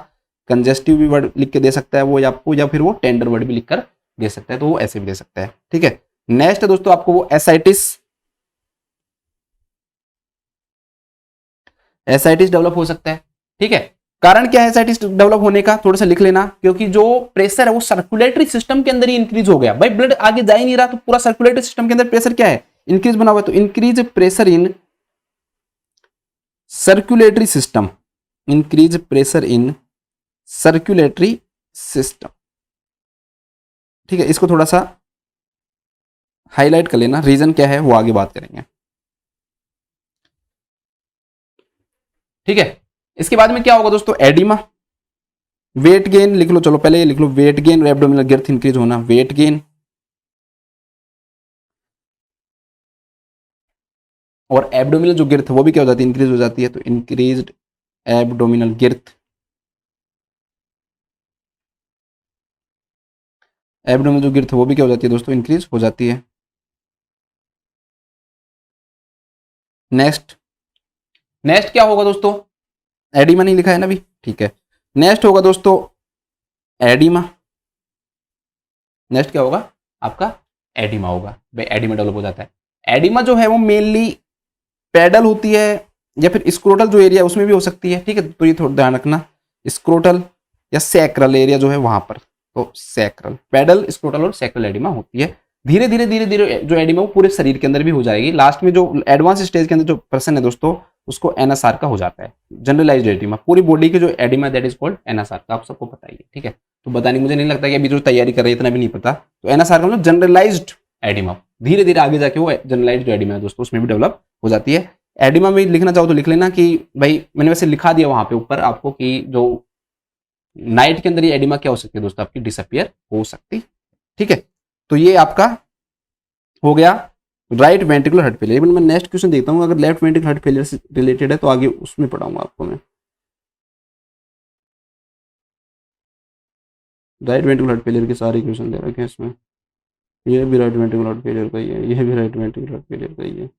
कंजेस्टिव भी वर्ड लिख के दे सकता है वो आपको, या फिर वो टेंडर वर्ड भी लिखकर दे सकता है, तो वो ऐसे भी दे सकता है। ठीक है, नेक्स्ट है दोस्तों आपको वो एसाइटिस, एसाइटिस डेवलप हो सकता है। ठीक है, कारण क्या है एसाइटिस डेवलप होने का, थोड़ा सा लिख लेना, क्योंकि जो प्रेशर है वो सर्कुलेटरी सिस्टम के अंदर ही इंक्रीज हो गया, भाई ब्लड आगे जा ही नहीं रहा, तो पूरा सर्कुलेटरी सिस्टम के अंदर प्रेशर क्या है, इंक्रीज बना हुआ है, तो इंक्रीज प्रेशर इन सर्कुलेटरी सिस्टम, इंक्रीज प्रेशर इन सर्कुलेटरी सिस्टम। ठीक है, इसको थोड़ा सा हाईलाइट कर लेना, रीजन क्या है वो आगे बात करेंगे। ठीक है, इसके बाद में क्या होगा दोस्तों, एडिमा, वेट गेन लिख लो, चलो पहले ये लिख लो, वेट गेन और एब्डोमिनल गर्थ इंक्रीज होना, वेट गेन और एब्डोमिनल जो गिर्थ वो भी क्या हो जाती है, इंक्रीज हो जाती है, तो इंक्रीज्ड एब्डोमिनल गिर्थ, एब्डोमिनल जो गिर्थ वो भी क्या हो जाती है दोस्तों, इंक्रीज हो जाती है। नेक्स्ट, नेक्स्ट क्या होगा दोस्तों, एडिमा नहीं लिखा है ना अभी, ठीक है, नेक्स्ट होगा दोस्तों एडिमा, नेक्स्ट क्या होगा आपका, एडिमा होगा, भाई एडिमा डेवलप हो जाता है। एडिमा जो है वो मेनली पैडल होती है या फिर स्क्रोटल जो एरिया उसमें भी हो सकती है। ठीक है, तो ये थोड़ा ध्यान रखना, स्क्रोटल या सैक्रल एरिया जो है वहां पर, तो सैक्रल, पैडल, स्क्रोटल और सैक्रल एडिमा होती है। धीरे धीरे धीरे धीरे जो एडिमा वो पूरे शरीर के अंदर भी हो जाएगी, लास्ट में जो एडवांस स्टेज के अंदर जो पर्सन है दोस्तों उसको एनएसआर का हो जाता है, जनरलाइज्ड एडिमा, पूरी बॉडी के जो oedema that is called NSR का, आप सबको पता ही है। ठीक है, तो बताने मुझे नहीं लगता कि अभी जो तैयारी कर रहे हैं इतना भी नहीं पता, तो एनएसआर का मतलब जनरलाइज्ड एडिमा, धीरे धीरे आगे जाके वो जनरलाइज्ड एडिमा है दोस्तों उसमें भी डेवलप हो जाती है। एडिमा में लिखना चाहो तो लिख लेना कि भाई मैंने वैसे लिखा दिया वहां पे ऊपर आपको कि जो नाइट के अंदर ये एडिमा क्या हो सकती है दोस्तों, आपकी डिसअपियर हो सकती। ठीक है, तो ये आपका हो गया राइट वेंट्रिकुलर हार्ट फेलियर। मैं नेक्स्ट क्वेश्चन देखता हूँ, अगर लेफ्ट वेंट्रिकुलर हार्ट फेलियर से रिलेटेड है तो आगे उसमें पढ़ाऊंगा आपको मैं। राइट वेंट्रिकुलर हार्ट फेलियर के सारे क्वेश्चन दे रखे हैं इसमें, ये भी राइट वेंट्रिकुलर हार्ट फेलियर का ही है, ये भी राइट वेंट्रिकुलर हार्ट फेलियर का ही है,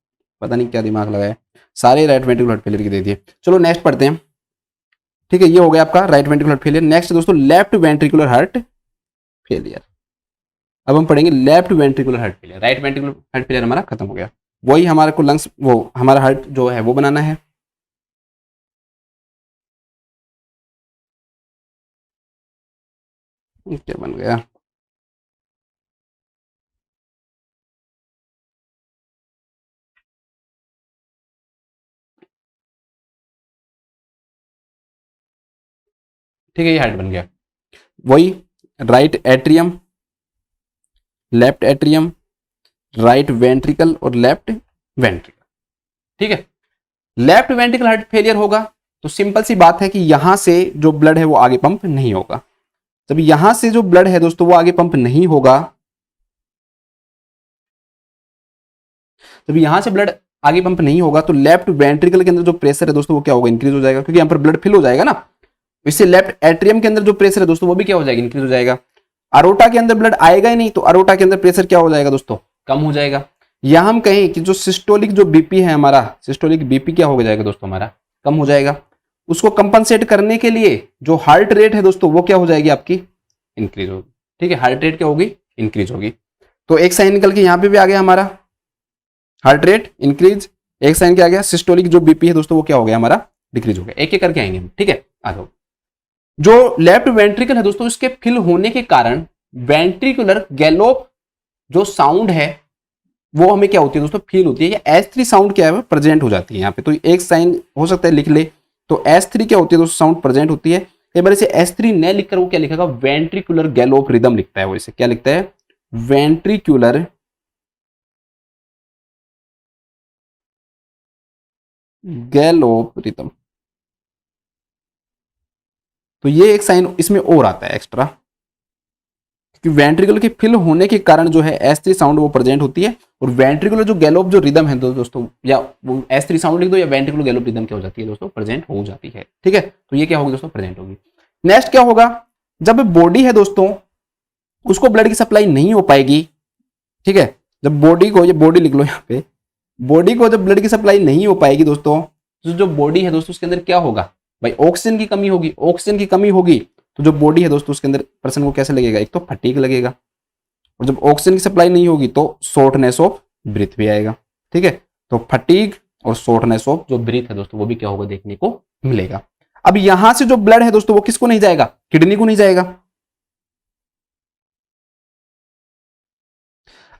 पता नहीं क्या दिमाग लगाया, सारे राइट वेंट्रिकुलर हार्ट फेलियर के दे दिए। चलो नेक्स्ट पढ़ते हैं। ठीक है, ये हो गया आपका right ventricular heart failure. Next दोस्तों लेफ्ट वेंट्रिकुलर हार्ट फेलियर। अब हम पढ़ेंगे left ventricular heart failure, right ventricular heart failure हमारा खत्म हो गया, वही हमारे को लंग्स वो हमारा हार्ट जो है वो बनाना है। क्या बन गया, ठीक है, ये हार्ट बन गया, वही right atrium, left atrium, right ventricle और लेफ्ट वेंट्रिकल। ठीक है, लेफ्ट वेंट्रिकल हार्ट फेलियर होगा तो सिंपल सी बात है कि यहां से जो ब्लड है वो आगे पंप नहीं होगा। जब यहां से जो ब्लड है दोस्तों वो आगे पंप नहीं होगा, जब यहां से ब्लड आगे पंप नहीं होगा तो लेफ्ट वेंट्रिकल के अंदर जो प्रेशर है दोस्तों वो क्या होगा, इंक्रीज हो जाएगा, क्योंकि यहां पर ब्लड फिल हो जाएगा ना, इससे लेफ्ट एट्रियम के अंदर जो प्रेशर है दोस्तों वो भी क्या हो जाएगा, इंक्रीज हो जाएगा। अरोटा के अंदर ब्लड आएगा ही नहीं, तो अरोटा के अंदर प्रेशर क्या हो जाएगा दोस्तों, कम हो जाएगा। या हम कहें कि जो सिस्टोलिक जो बीपी है हमारा, सिस्टोलिक बीपी क्या हो जाएगा दोस्तों, हमारा कम हो जाएगा। उसको कंपनसेट करने के लिए जो हार्ट रेट है दोस्तों वो क्या हो जाएगी, आपकी इंक्रीज होगी। ठीक है, हार्ट रेट क्या होगी, इंक्रीज होगी। तो एक साइन निकल के यहां पे भी आ गया हमारा हार्ट रेट इंक्रीज, एक साइन क्या आ गया, सिस्टोलिक जो बीपी है दोस्तों वो क्या हो गया हमारा, डिक्रीज हो गया। एक एक करके आएंगे हम, ठीक है, आ जाओ। जो लेफ्ट वेंट्रिकल है दोस्तों, इसके फिल होने के कारण वेंट्रिकुलर गैलोप जो साउंड है वो हमें क्या होती है दोस्तों, फील होती है। ये S3 साउंड क्या है, प्रेजेंट हो जाती है यहाँ पे। तो एक साइन हो सकता है लिख ले, तो S3 क्या होती है दोस्तों, साउंड प्रेजेंट होती है। कई बार इसे S3 न लिखकर वो क्या लिखेगा, वेंट्रिकुलर गैलोप रिदम लिखता है। वो इसे क्या लिखता है, वेंट्रिकुलर गैलोप रिदम। तो ये एक साइन इसमें और आता है एक्स्ट्रा, क्योंकि वेंट्रिकुलर के फिल होने के कारण जो है S3 साउंड वो प्रेजेंट होती है। और वेंट्रिकुलर जो गैलोप जो रिदम है दोस्तों, या वो S3 साउंड लिख दो, या वेंट्रिकुलर गैलोप रिदम क्या हो जाती है दोस्तों, प्रेजेंट हो जाती है। ठीक है, तो ये क्या होगी दोस्तों, प्रेजेंट होगी। नेक्स्ट क्या होगा, जब बॉडी है दोस्तों उसको ब्लड की सप्लाई नहीं हो पाएगी। ठीक है, जब बॉडी को, ये बॉडी लिख लो यहाँ पे, बॉडी को जब ब्लड की सप्लाई नहीं हो पाएगी दोस्तों, तो जो बॉडी है दोस्तों उसके अंदर क्या होगा भाई, ऑक्सीजन की कमी होगी। ऑक्सीजन की कमी होगी तो जो बॉडी है दोस्तों उसके अंदर पर्सन को कैसे लगेगा, एक तो फटीग लगेगा, और जब ऑक्सीजन की सप्लाई नहीं होगी तो शॉर्टनेस ऑफ ब्रीथ भी आएगा। ठीक है, तो फटीग और शॉर्टनेस ऑफ जो ब्रीथ है दोस्तों वो भी क्या होगा, देखने को मिलेगा। अब यहां से जो ब्लड है दोस्तों वो किसको नहीं जाएगा, किडनी को नहीं जाएगा।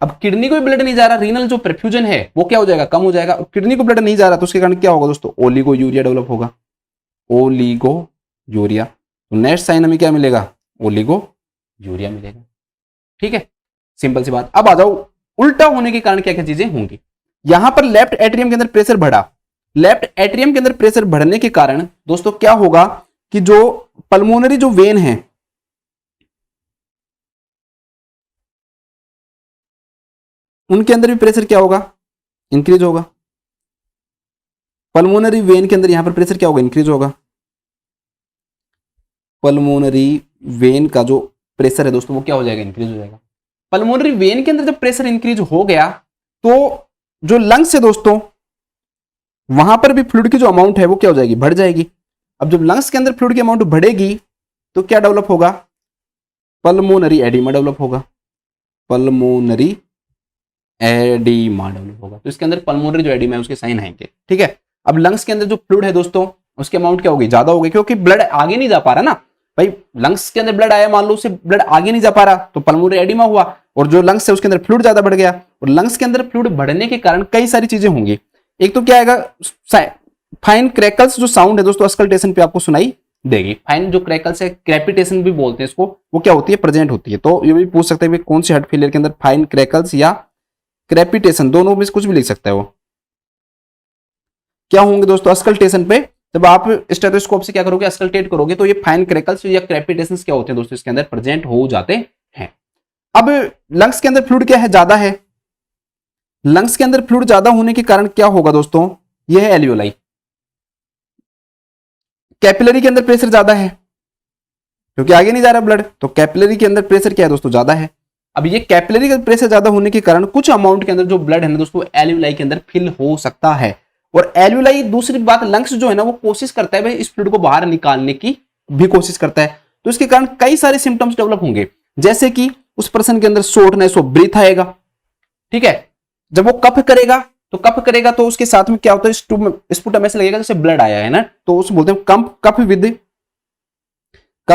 अब किडनी को भी ब्लड नहीं जा रहा, रीनल जो परफ्यूजन है वो क्या हो जाएगा, कम हो जाएगा। और किडनी को ब्लड नहीं जा रहा तो उसके कारण क्या होगा दोस्तों, ओलिगो यूरिया डेवलप होगा, ओलिगो यूरिया। तो नेक्स्ट साइन हमें क्या मिलेगा, ओलिगो यूरिया मिलेगा। ठीक है, सिंपल सी बात। अब आ जाओ, उल्टा होने के कारण क्या क्या चीजें होंगी। यहां पर लेफ्ट एट्रियम के अंदर प्रेशर बढ़ा, लेफ्ट एट्रियम के अंदर प्रेशर बढ़ने के कारण दोस्तों क्या होगा कि जो पल्मोनरी जो वेन है, उनके अंदर भी प्रेशर क्या होगा, इंक्रीज होगा। पल्मोनरी वेन के अंदर यहां पर प्रेशर क्या होगा, इंक्रीज होगा। पल्मोनरी वेन का जो प्रेशर है दोस्तों वो क्या हो जाएगा, इंक्रीज हो जाएगा। पल्मोनरी वेन के अंदर जब प्रेशर इंक्रीज हो गया तो जो लंग्स है दोस्तों वहां पर भी फ्लूइड की जो अमाउंट है वो क्या हो जाएगी, बढ़ जाएगी। अब जब लंग्स के अंदर फ्लूइड की अमाउंट बढ़ेगी तो क्या डेवलप होगा, पल्मोनरी एडिमा डेवलप होगा, पल्मोनरी एडिमा डेवलप होगा। तो इसके अंदर पल्मोनरी जो एडिमा है उसके साइन आएंगे। ठीक है, अब लंग्स के अंदर जो फ्लूइड है दोस्तों उसकी अमाउंट क्या होगी, ज्यादा होगी, क्योंकि ब्लड आगे नहीं जा पा रहा ना भाई। लंग्स के अंदर ब्लड आया, मान लो उससे ब्लड आगे नहीं जा पा रहा तो पल्मोनरी एडिमा हुआ, और जो लंग्स है उसके अंदर फ्लूइड ज्यादा बढ़ गया। और लंग्स के अंदर फ्लूइड बढ़ने के कारण कई सारी चीजें होंगी। एक तो क्या आएगा, फाइन क्रैकल्स जो साउंड है दोस्तों अस्कल्टेशन पे आपको सुनाई देगी। फाइन जो क्रैकल्स है, क्रैपिटेशन भी बोलते हैं इसको, वो क्या होती है, प्रेजेंट होती है। तो ये भी पूछ सकते हैं कौन सी हार्ट फेलियर के अंदर फाइन क्रैकल्स या क्रैपिटेशन, दोनों में से कुछ भी लिख सकता है। वो क्या होंगे दोस्तों, अस्कल्टेशन पे जब आप स्टेथोस्कोप से क्या करोगे, अस्कल्टेट करोगे तो ये फाइन क्रैकल्स या क्रैपिटेशंस क्या होते हैं दोस्तों इसके अंदर प्रेजेंट हो जाते हैं। अब लंग्स के अंदर फ्लूइड क्या है, ज्यादा है। लंग्स के अंदर फ्लूइड ज्यादा होने के कारण क्या होगा दोस्तों, ये है एल्वियोलाई। कैपिलरी के अंदर प्रेशर ज्यादा है क्योंकि आगे नहीं जा रहा ब्लड, तो कैपिलरी के अंदर प्रेशर क्या है दोस्तों, ज्यादा है। अब ये कैपिलरी का प्रेशर ज्यादा होने के कारण कुछ अमाउंट के अंदर जो ब्लड है ना दोस्तों एल्वियोलाई के अंदर फिल हो सकता है। और एल्वियोलाई, दूसरी बात, लंग्स जो है ना वो कोशिश करता है भाई इस फ्लूइड को बाहर निकालने की भी कोशिश करता है। तो इसके कारण कई सारे सिम्टम्स डेवलप होंगे, जैसे कि उस पर्सन के अंदर शॉर्टनेस ऑफ ब्रीथ आएगा। ठीक है, जब वो कफ करेगा तो उसके साथ में क्या होता है, स्पुटम ऐसे लगेगा जैसे ब्लड आया है ना, तो उसे बोलते हैं कफ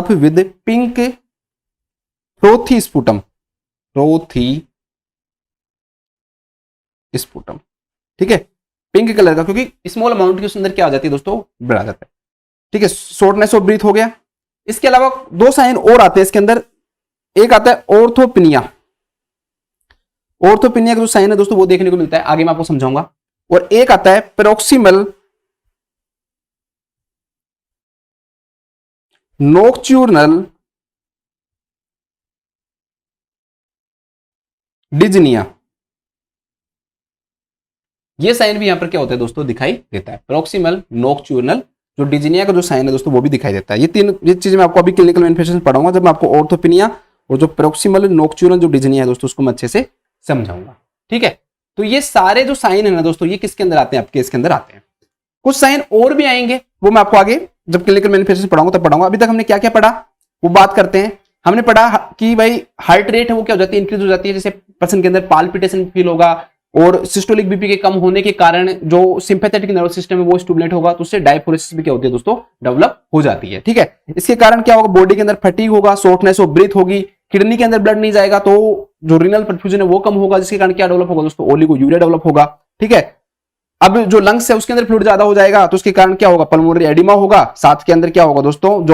विद पिंक प्रोथी स्पुटम, ठीक है, पिंक कलर का, क्योंकि स्मॉल अमाउंट के अंदर क्या आ जाती है दोस्तों, ब्लड आ जाता है। ठीक है, शॉर्टनेस ऑफ ब्रीथ हो गया। इसके अलावा दो साइन और आते हैं इसके अंदर, एक आता है ऑर्थोपिनिया। ऑर्थोपिनिया का जो साइन है दोस्तों वो देखने को मिलता है, आगे मैं आपको समझाऊंगा। और एक आता है पेरोक्सिमल नोक्च्यूर्नल डिजनिया। ये साइन भी यहां पर क्या होता है दोस्तों, दिखाई देता है। प्रोक्सिमल नोक्च्यूर्नल जो डिजीनिया का जो साइन है दोस्तों वो भी दिखाई देता है। ये चीज मैं आपको अभी क्लिनिकल मैनिफेस्टेशन पढ़ाऊंगा जब मैं आपको ऑर्थोपिनिया और जो प्रोक्सिमल नोक्चुरल जो डिजीनिया है दोस्तों उसको मैं अच्छे से समझाऊंगा। ठीक है, तो ये सारे जो साइन है ना दोस्तों ये किसके अंदर आते हैं, आपके इसके अंदर आते हैं। कुछ साइन और भी आएंगे, वो मैं आपको आगे जब क्लिनिकल मैनिफेस्टेशन पढ़ाऊंगा तब पढ़ाऊंगा। अभी तक हमने क्या क्या पढ़ा वो बात करते हैं। हमने पढ़ा कि भाई हार्ट रेट है वो क्या हो जाती है, इंक्रीज हो जाती है, जैसे पर्सन के अंदर पाल्पिटेशन फील होगा और सिस्टोलिक बीपी के कम होने के कारण जो सिंपैथेटिक नर्वस सिस्टम है वो स्टिमुलेट होगा, तो उससे डायफोरेसिस भी क्या होती है दोस्तों, डेवलप हो जाती है। ठीक है, इसके कारण क्या होगा, बॉडी के अंदर फटीग होगा, शॉर्टनेस ऑफ ब्रीथ होगी, किडनी के अंदर ब्लड नहीं जाएगा तो जो रीनल परफ्यूजन है वो कम होगा, जिसके कारण क्या डेवलप होगा दोस्तों, ओलिगोयूरिया डेवलप होगा। ठीक है, अब जो लंग्स है उसके अंदर फ्लूइड ज्यादा हो जाएगा तो उसके कारण क्या होगा, पल्मोनरी एडिमा होगा। साथ के अंदर क्या होगा दोस्तों,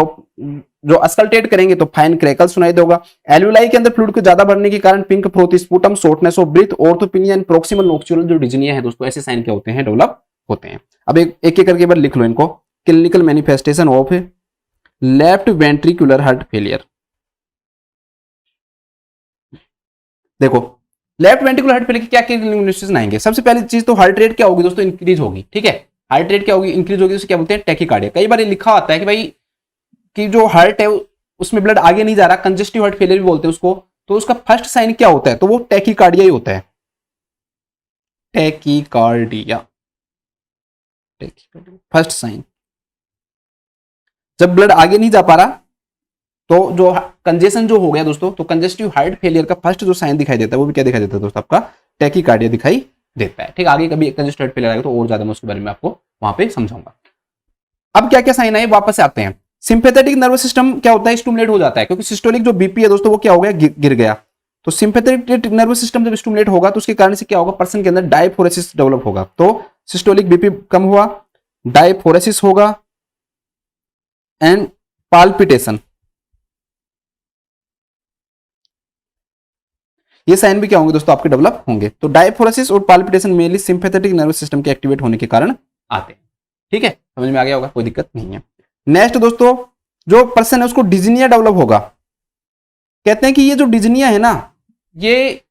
जो अस्कल्टेट करेंगे तो फाइन क्रैकल सुनाई देगा। एल्यूलाई के अंदर फ्लूइड को ज्यादा बढ़ने के कारण pink froth sputum, shortness of breath, orthopnea and proximal nocturnal जो डिजीनिया है दोस्तों, ऐसे साइन क्या होते हैं, डेवलप होते हैं। अब एक एक करके बार लिख लो इनको। Clinical manifestation of left ventricular heart failure. देखो लेफ्ट वेंट्रिकुलर हार्ट फेलियर की क्या क्या आएंगे। सबसे पहली चीज तो हार्ट रेट क्या होगी दोस्तों, इंक्रीज होगी। ठीक है, हार्ट रेट क्या होगी, इंक्रीज होगी, तो क्या बोलते हैं, टैकीकार्डिया। कई बार लिखा होता है कि भाई कि जो हार्ट है उसमें ब्लड आगे नहीं जा रहा, कंजेस्टिव हार्ट फेलियर भी बोलते हैं उसको, तो उसका फर्स्ट साइन क्या होता है, तो वो टैकीकार्डिया ही होता है। टैकीकार्डिया फर्स्ट साइन, जब ब्लड आगे नहीं जा पा रहा तो जो कंजेशन जो हो गया दोस्तों, तो कंजेस्टिव हार्ट फेलियर का फर्स्ट जो साइन दिखाई देता है वो भी क्या दिखाई देता है दोस्तों, आपका टैकीकार्डिया दिखाई देता है। ठीक, आगे कभी कंजेस्टिव हार्ट फेलियर आएगा तो और ज्यादा मैं उसके बारे में आपको वहां पे समझाऊंगा। अब क्या क्या साइन आए वापस आते हैं। सिंपैथेटिक नर्वस सिस्टम क्या होता है, स्टिमुलेट हो जाता है, क्योंकि सिस्टोलिक जो बीपी है दोस्तों वो क्या हो गया, गिर गया। तो सिंपैथेटिक नर्वस सिस्टम जब स्टिमुलेट होगा तो उसके कारण से क्या होगा, पर्सन के अंदर डायफोरेसिस डेवलप होगा। तो सिस्टोलिक बीपी कम हुआ, डायफोरेसिस होगा एंड पाल्पिटेशन, ये साइन भी क्या होंगे दोस्तों, आपके डेवलप होंगे। तो डायफोरेसिस और palpitation mainly sympathetic nervous system के एक्टिवेट होने के कारण आते हैं। ठीक है, समझ में आ गया होगा, कोई दिक्कत नहीं है। नेक्स्ट दोस्तों, जो पर्सन है उसको डिजनिया डेवलप होगा। कहते हैं कि ये जो डिजनिया है ना, ये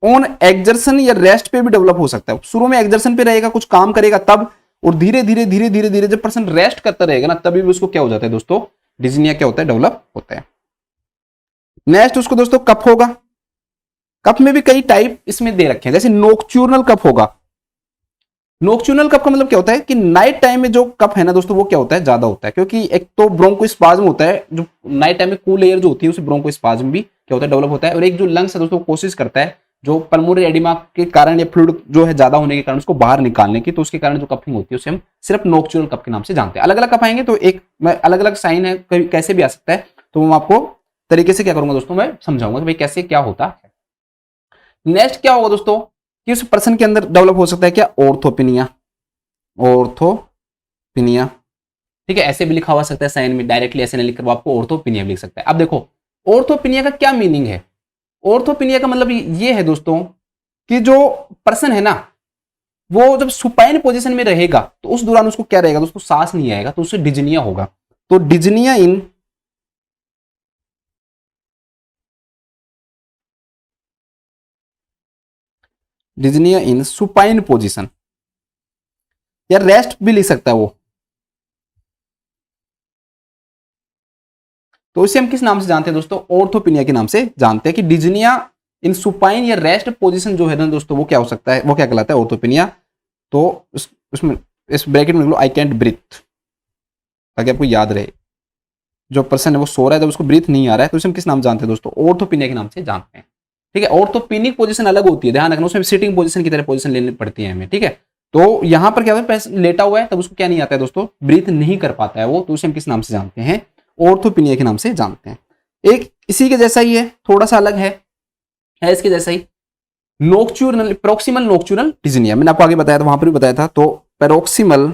ऑन एक्सर्शन या रेस्ट पे भी डेवलप हो सकता है। शुरू में एक्सर्शन पे रहेगा, कुछ काम करेगा तब, और धीरे धीरे धीरे धीरे धीरे जब पर्सन रेस्ट करता रहेगा ना तभी भी उसको क्या हो जाता है दोस्तों, डिजनिया क्या होता है, डेवलप होता है। नेक्स्ट उसको दोस्तों कफ होगा। कफ में भी कई टाइप इसमें दे रखे हैं, जैसे नोक्चूर्नल कफ होगा। नोक्चूर्नल कफ का मतलब क्या होता है कि नाइट टाइम में जो कफ है ना दोस्तों वो क्या होता है, ज्यादा होता है, क्योंकि एक तो ब्रोंकोस्पाज्म होता है, जो नाइट टाइम में कूल एयर जो होती है उसे ब्रोंकोस्पाज्म भी क्या होता है, डेवलप होता है। और एक जो लंग्स है दोस्तों कोशिश करता है जो पल्मोनरी एडिमा के कारण या फ्लूइड जो है ज्यादा होने के कारण उसको बाहर निकालने की, तो उसके कारण जो कफिंग होती है उसे हम सिर्फ नोक्चूर्नल कफ के नाम से जानते हैं। अलग अलग कफ आएंगे तो एक अलग अलग साइन है, कैसे भी आ सकता है, तो मैं आपको तरीके से क्या करूंगा दोस्तों, मैं समझाऊंगा कि भाई कैसे क्या होता है। नेक्स्ट क्या होगा दोस्तों, कि उस पर्सन के अंदर डेवलप हो सकता है क्या, ऑर्थोपिनिया। ऑर्थोपिनिया, ठीक है, ऐसे भी लिखा हुआ सकता है साइन में, डायरेक्टली ऐसे नहीं लिखकर वो आपको ऑर्थोपिनिया भी लिख सकता है। अब देखो ऑर्थोपिनिया का क्या मीनिंग है। ऑर्थोपिनिया का मतलब ये है दोस्तों कि जो पर्सन है ना वो जब सुपाइन पोजीशन में रहेगा तो उस दौरान उसको क्या रहेगा दोस्तों, सांस नहीं आएगा, तो उससे डिजनिया होगा। तो डिजनिया इन सुपाइन पोजीशन, या रेस्ट भी लिख सकता है वो। तो इसे हम किस नाम से जानते हैं दोस्तों, ऑर्थोपिनिया के नाम से जानते हैं कि डिजनिया इन सुपाइन या रेस्ट पोजीशन जो है ना दोस्तों वो क्या हो सकता है, वो क्या कहलाता है, ऑर्थोपिनिया। तो उसमें इस ब्रैकेट में लिख लो आई कैंट ब्रीथ, ताकि आपको याद रहे। जो पर्सन है वो सो रहा है, जब उसको ब्रीथ नहीं आ रहा है तो इसे हम किस नाम जानते हैं दोस्तों, ऑर्थोपिनिया के नाम से जानते हैं। ठीक है, ऑर्थोपिनिक पोजीशन अलग होती है, ध्यान रखना, उसमें सिटिंग पोजीशन की तरह पोजीशन लेनी पड़ती है हमें। ठीक है, तो यहां पर क्या होता है, लेटा हुआ है तब उसको क्या नहीं आता है दोस्तों, ब्रीथ नहीं कर पाता है वो, तो उसे हम किस नाम से जानते हैं, ऑर्थोपिनिया के नाम से जानते हैं। एक इसी के जैसा ही है, थोड़ा सा अलग है इसके जैसा ही, नोक्चूरनल प्रोक्सिमल नोक्चूरल डिजनिया, मैंने आपको आगे बताया था, वहां पर भी बताया था। तो प्रोक्सिमल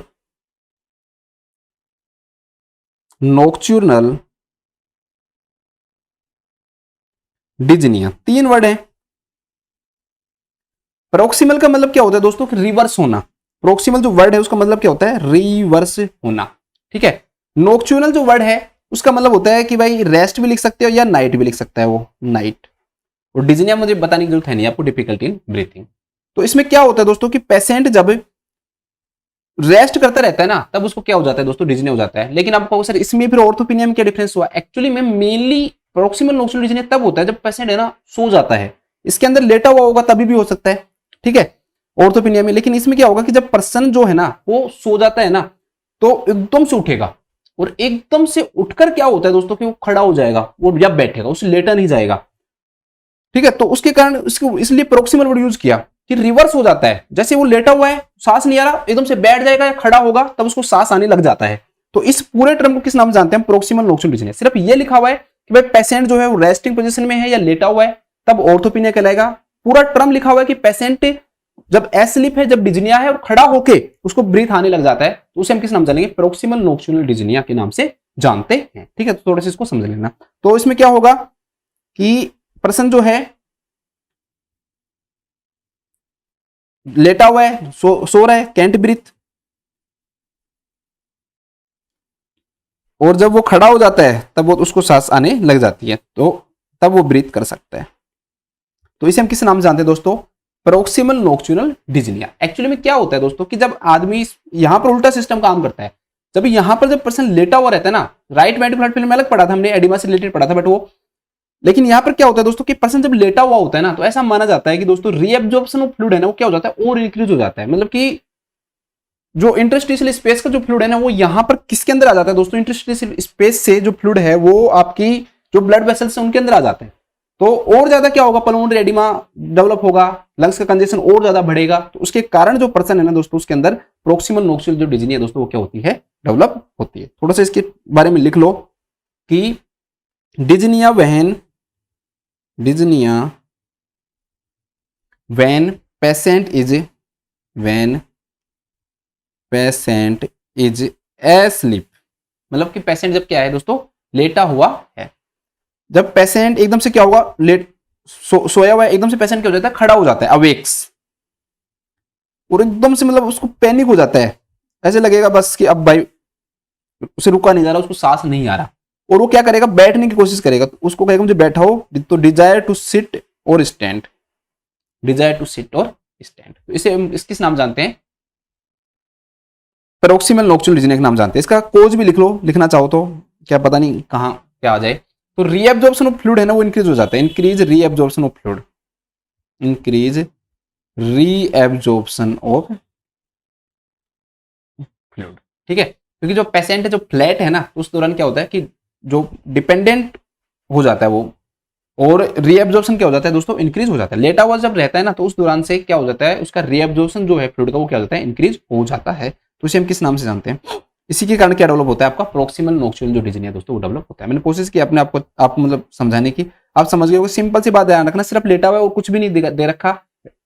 नोक्चूरनल डिजनिया, 3 वर्ड है। प्रोक्सिमल का मतलब क्या होता है दोस्तों, रिवर्स होना। प्रोक्सिमल जो वर्ड है उसका मतलब क्या होता है, रिवर्स होना। ठीक है, नोक्चूरनल जो वर्ड है उसका मतलब होता है कि भाई रेस्ट भी लिख सकते हो या नाइट भी लिख सकता है वो, नाइट। और डिजनिया मुझे बताने की जरूरत है नहीं आपको, डिफिकल्टी इन ब्रीथिंग। तो इसमें क्या होता है दोस्तों कि पेशेंट जब रेस्ट करता रहता है ना, तब उसको क्या हो जाता है दोस्तों, डिजनी हो जाता है। लेकिन आप कहोगे सर इसमें फिर ऑर्थोपेनिया में क्या डिफरेंस हुआ? एक्चुअली में मेनली प्रोक्सिमल नोक्चुलर डिजनी तब होता है जब पेशेंट है ना सो जाता है। इसके अंदर लेटा हुआ होगा तभी भी हो सकता है, ठीक है, ऑर्थोपेनिया में। लेकिन इसमें क्या होगा कि जब पर्सन जो है ना वो सो जाता है ना, तो एकदम से उठेगा, और एकदम से उठकर क्या होता है दोस्तों कि वो खड़ा हो जाएगा, वो जब बैठेगा उसे लेटा नहीं जाएगा, ठीक है। तो उसके कारण इसको इसलिए प्रोक्सिमल वर्ड यूज किया कि रिवर्स हो जाता है। जैसे वो लेटा हुआ है, सांस नहीं आ रहा, एकदम से बैठ जाएगा या खड़ा होगा तब उसको सांस आने लग जाता है। तो इस पूरे टर्म को किस नाम से जानते हैं? Proximal nocturnal disease. सिर्फ ये लिखा हुआ है कि भाई पेशेंट जो है वो रेस्टिंग पोजीशन में है या लेटा हुआ है, तब ऑर्थोपेनिया कहलाएगा। पूरा टर्म लिखा हुआ है कि पेशेंट जब एस्लीप है, जब डिजनिया है और खड़ा होके उसको ब्रीथ आने लग जाता है, तो उसे हम किस नाम जानेंगे? प्रोक्सिमल नोक्चुलर डिजनिया के नाम से जानते हैं, ठीक है। तो थोड़ा सा इसको समझ लेना। तो इसमें क्या होगा कि पर्सन जो है लेटा हुआ है, सो रहा है, कैंट ब्रीथ, और जब वो खड़ा हो जाता है तब वो उसको सांस आने लग जाती है, तो तब वो ब्रीथ कर सकता है। तो इसे हम किस नाम से जानते हैं दोस्तों? प्रोक्सिमल नोक्चुरल डिजनिया। एक्चुअली में क्या होता है दोस्तों कि जब आदमी यहां पर उल्टा सिस्टम काम करता है, जब यहां पर जब पर्सन लेटा हुआ रहता है ना, राइट वेंट्रिकुलर फ्लूइड में अलग पढ़ा था हमने, एडिमा से रिलेटेड पढ़ा था, बट वो, लेकिन यहां पर क्या होता है दोस्तों कि पर्सन जब लेटा हुआ होता है ना, तो ऐसा माना जाता है कि दोस्तों रीएब्जॉर्प्शन ऑफ फ्लूइड है ना वो क्या हो जाता है, और इंक्रीज हो जाता है। मतलब कि जो इंटरस्टिशियल स्पेस का जो फ्लूइड है ना वो यहां पर किसके अंदर आ जाता है दोस्तों? इंटरस्टिशियल स्पेस से जो फ्लूइड है वो आपकी जो ब्लड वेसल्स है उनके अंदर आ जाते हैं। तो और ज्यादा क्या होगा, पल्मोनरी एडिमा डेवलप होगा, लंग्स का कंजेशन और ज्यादा बढ़ेगा। तो उसके कारण जो पर्सन है ना दोस्तों, उसके अंदर प्रोक्सिमल नोक्चुलर जो डिजीज है दोस्तों वो क्या होती है? डेवलप होती है। थोड़ा सा इसके बारे में लिख लो कि डिजनिया व्हेन पेशेंट इज एस्लीप, मतलब कि पेशेंट जब क्या है दोस्तों, लेटा हुआ है। जब पेशेंट एकदम से क्या होगा, सोया हुआ है, एकदम से पेशेंट क्या हो जाता है? खड़ा हो जाता है, अवेक्स, और एकदम से मतलब उसको पैनिक हो जाता है, ऐसे लगेगा बस कि अब भाई उसे रुका नहीं जा रहा, उसको सांस नहीं आ रहा, और वो क्या करेगा? बैठने की कोशिश करेगा। तो उसको कहेगा मुझे बैठाओ, तो डिजायर टू सिट और स्टैंड, डिजायर टू सिट और स्टैंड। तो इसे हम किस नाम जानते हैं? प्रोक्सिमल नोक्चुलर डिजीज का नाम जानते हैं। इसका कोज भी लिख लो, लिखना चाहो तो, क्या पता नहीं कहां क्या आ जाए। तो रीएब्जॉर्प्शन ऑफ फ्लूइड है ना वो इंक्रीज हो जाता है, increase reabsorption of fluid, increase reabsorption of fluid, ठीक है। क्योंकि जो पेशेंट है, जो फ्लैट है ना, उस दौरान क्या होता है कि जो डिपेंडेंट हो जाता है वो, और रीएब्जॉर्प्शन क्या हो जाता है दोस्तों? इंक्रीज हो जाता है। लेटा हुआ जब रहता है ना, तो उस दौरान से क्या हो जाता है, उसका रीएब्जॉर्प्शन जो है फ्लूइड का वो क्या हो जाता है? इंक्रीज हो जाता है। तो इसे हम किस नाम से जानते हैं? इसी के कारण क्या डेवलप होता है? आपका प्रोक्सिमल नोक्चुलर जो डिजीज है दोस्तों वो डेवलप होता है। मैंने कोशिश की अपने आपको आप मतलब समझाने की, आप समझ गए हो। सिंपल सी बात ध्यान रखना, सिर्फ लेटा हुआ है और कुछ भी नहीं दे रखा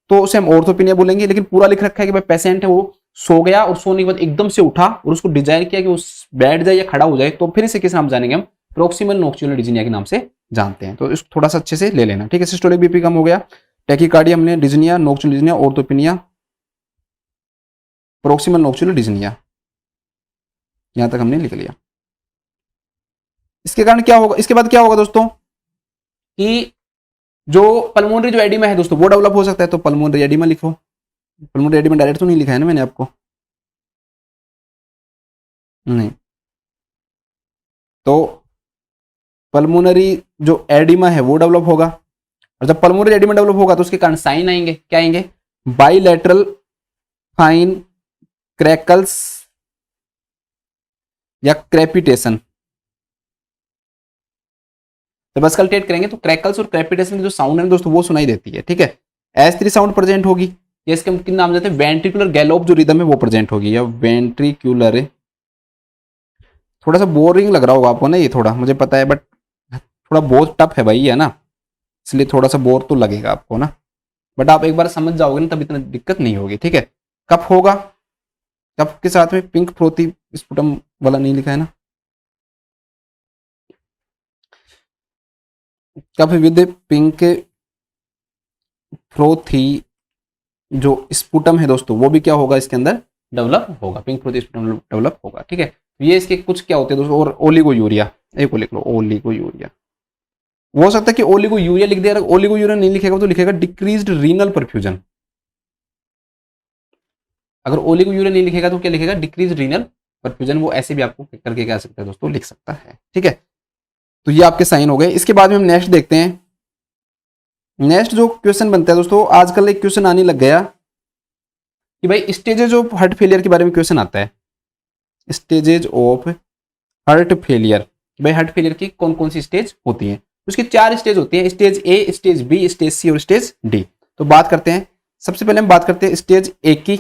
तो उसे हम ऑर्थोपेनिया बोलेंगे। लेकिन पूरा लिख रखा है कि भाई पेशेंट है वो सो गया और सोने के बाद एकदम से उठा और उसको डिजायर किया कि वो बैठ जाए या खड़ा हो जाए, तो फिर इसे किस नाम जानेंगे? हम प्रोक्सिमल नोक्चुलर डिजीनिया के नाम से जानते हैं। तो इसको थोड़ा सा अच्छे से ले लेना, ठीक है। सिस्टोलिक बीपी कम हो गया, टैकीकार्डिया हमने, डिजीनिया, नोक्चुलर डिजीनिया, ऑर्थोपेनिया, प्रोक्सिमल नोक्चुलर डिजीनिया, यहां तक हमने लिख लिया। इसके कारण क्या होगा, इसके बाद क्या होगा दोस्तों कि जो पल्मोनरी जो एडिमा है दोस्तों वो डेवलप हो सकता है। तो पल्मोनरी एडिमा लिखो, पल्मोनरी एडिमा डायरेक्ट तो नहीं लिखा है ना मैंने आपको, नहीं। तो पल्मोनरी जो एडिमा है वो डेवलप होगा, और जब पल्मोनरी एडिमा डेवलप होगा तो उसके कारण साइन आएंगे, क्या आएंगे? बाइलेटरल फाइन क्रैकल्स या क्रेपिटेशन। जब अस्कल्टेट करेंगे तो क्रैकल्स और क्रेपिटेशन की जो साउंड है दोस्तों वो सुनाई देती है, ठीक है। S3 साउंड प्रेजेंट होगी, या इसके हम नाम देते हैं वेंट्रिकुलर गैलोप जो रिदम है वो प्रेजेंट होगी, या वेंट्रिकुलर। थोड़ा सा बोरिंग लग रहा होगा आपको ना ये, थोड़ा मुझे पता है, बट थोड़ा बहुत टफ है भाई, है ना, इसलिए थोड़ा सा बोर तो लगेगा आपको ना, बट आप एक बार समझ जाओगे ना तब इतना दिक्कत नहीं होगी, ठीक है। कफ होगा, कफ के साथ में पिंक फ्रोथी स्पुटम वाला नहीं लिखा है ना, कफ विद पिंक फ्रोथी जो स्पुटम है दोस्तों वो भी क्या होगा इसके अंदर? डेवलप होगा, पिंक फ्रोथी स्पुटम डेवलप होगा, ठीक है। ये इसके कुछ क्या होते हैं दोस्तों, और ओलिगो यूरिया, एक को लिख लो, ओलिगो यूरिया। हो सकता है कि ओलिगो यूरिया लिख दिया, ओलिगो यूरिया नहीं लिखेगा तो लिखेगा डिक्रीज्ड रीनल परफ्यूजन, अगर ओलिगोयूरिया नहीं लिखेगा तो क्या लिखेगा, डिक्रीज रीनल परफ्यूजन, वो ऐसे भी आपको करके क्या सकता है दोस्तों, लिख सकता है। ठीक है, तो ये आपके साइन हो गए। इसके बाद में हम नेक्स्ट देखते हैं। नेक्स्ट जो क्वेश्चन बनता है दोस्तों, आजकल एक क्वेश्चन आने लग गया कि भाई स्टेजेज ऑफ हार्ट फेलियर के बारे में क्वेश्चन आता है। स्टेजेज ऑफ हार्ट फेलियर, भाई हार्ट फेलियर की कौन कौन सी स्टेज होती है। उसकी 4 स्टेज होती है, स्टेज ए, स्टेज बी, स्टेज सी और स्टेज डी। तो बात करते हैं, सबसे पहले हम बात करते हैं स्टेज ए की।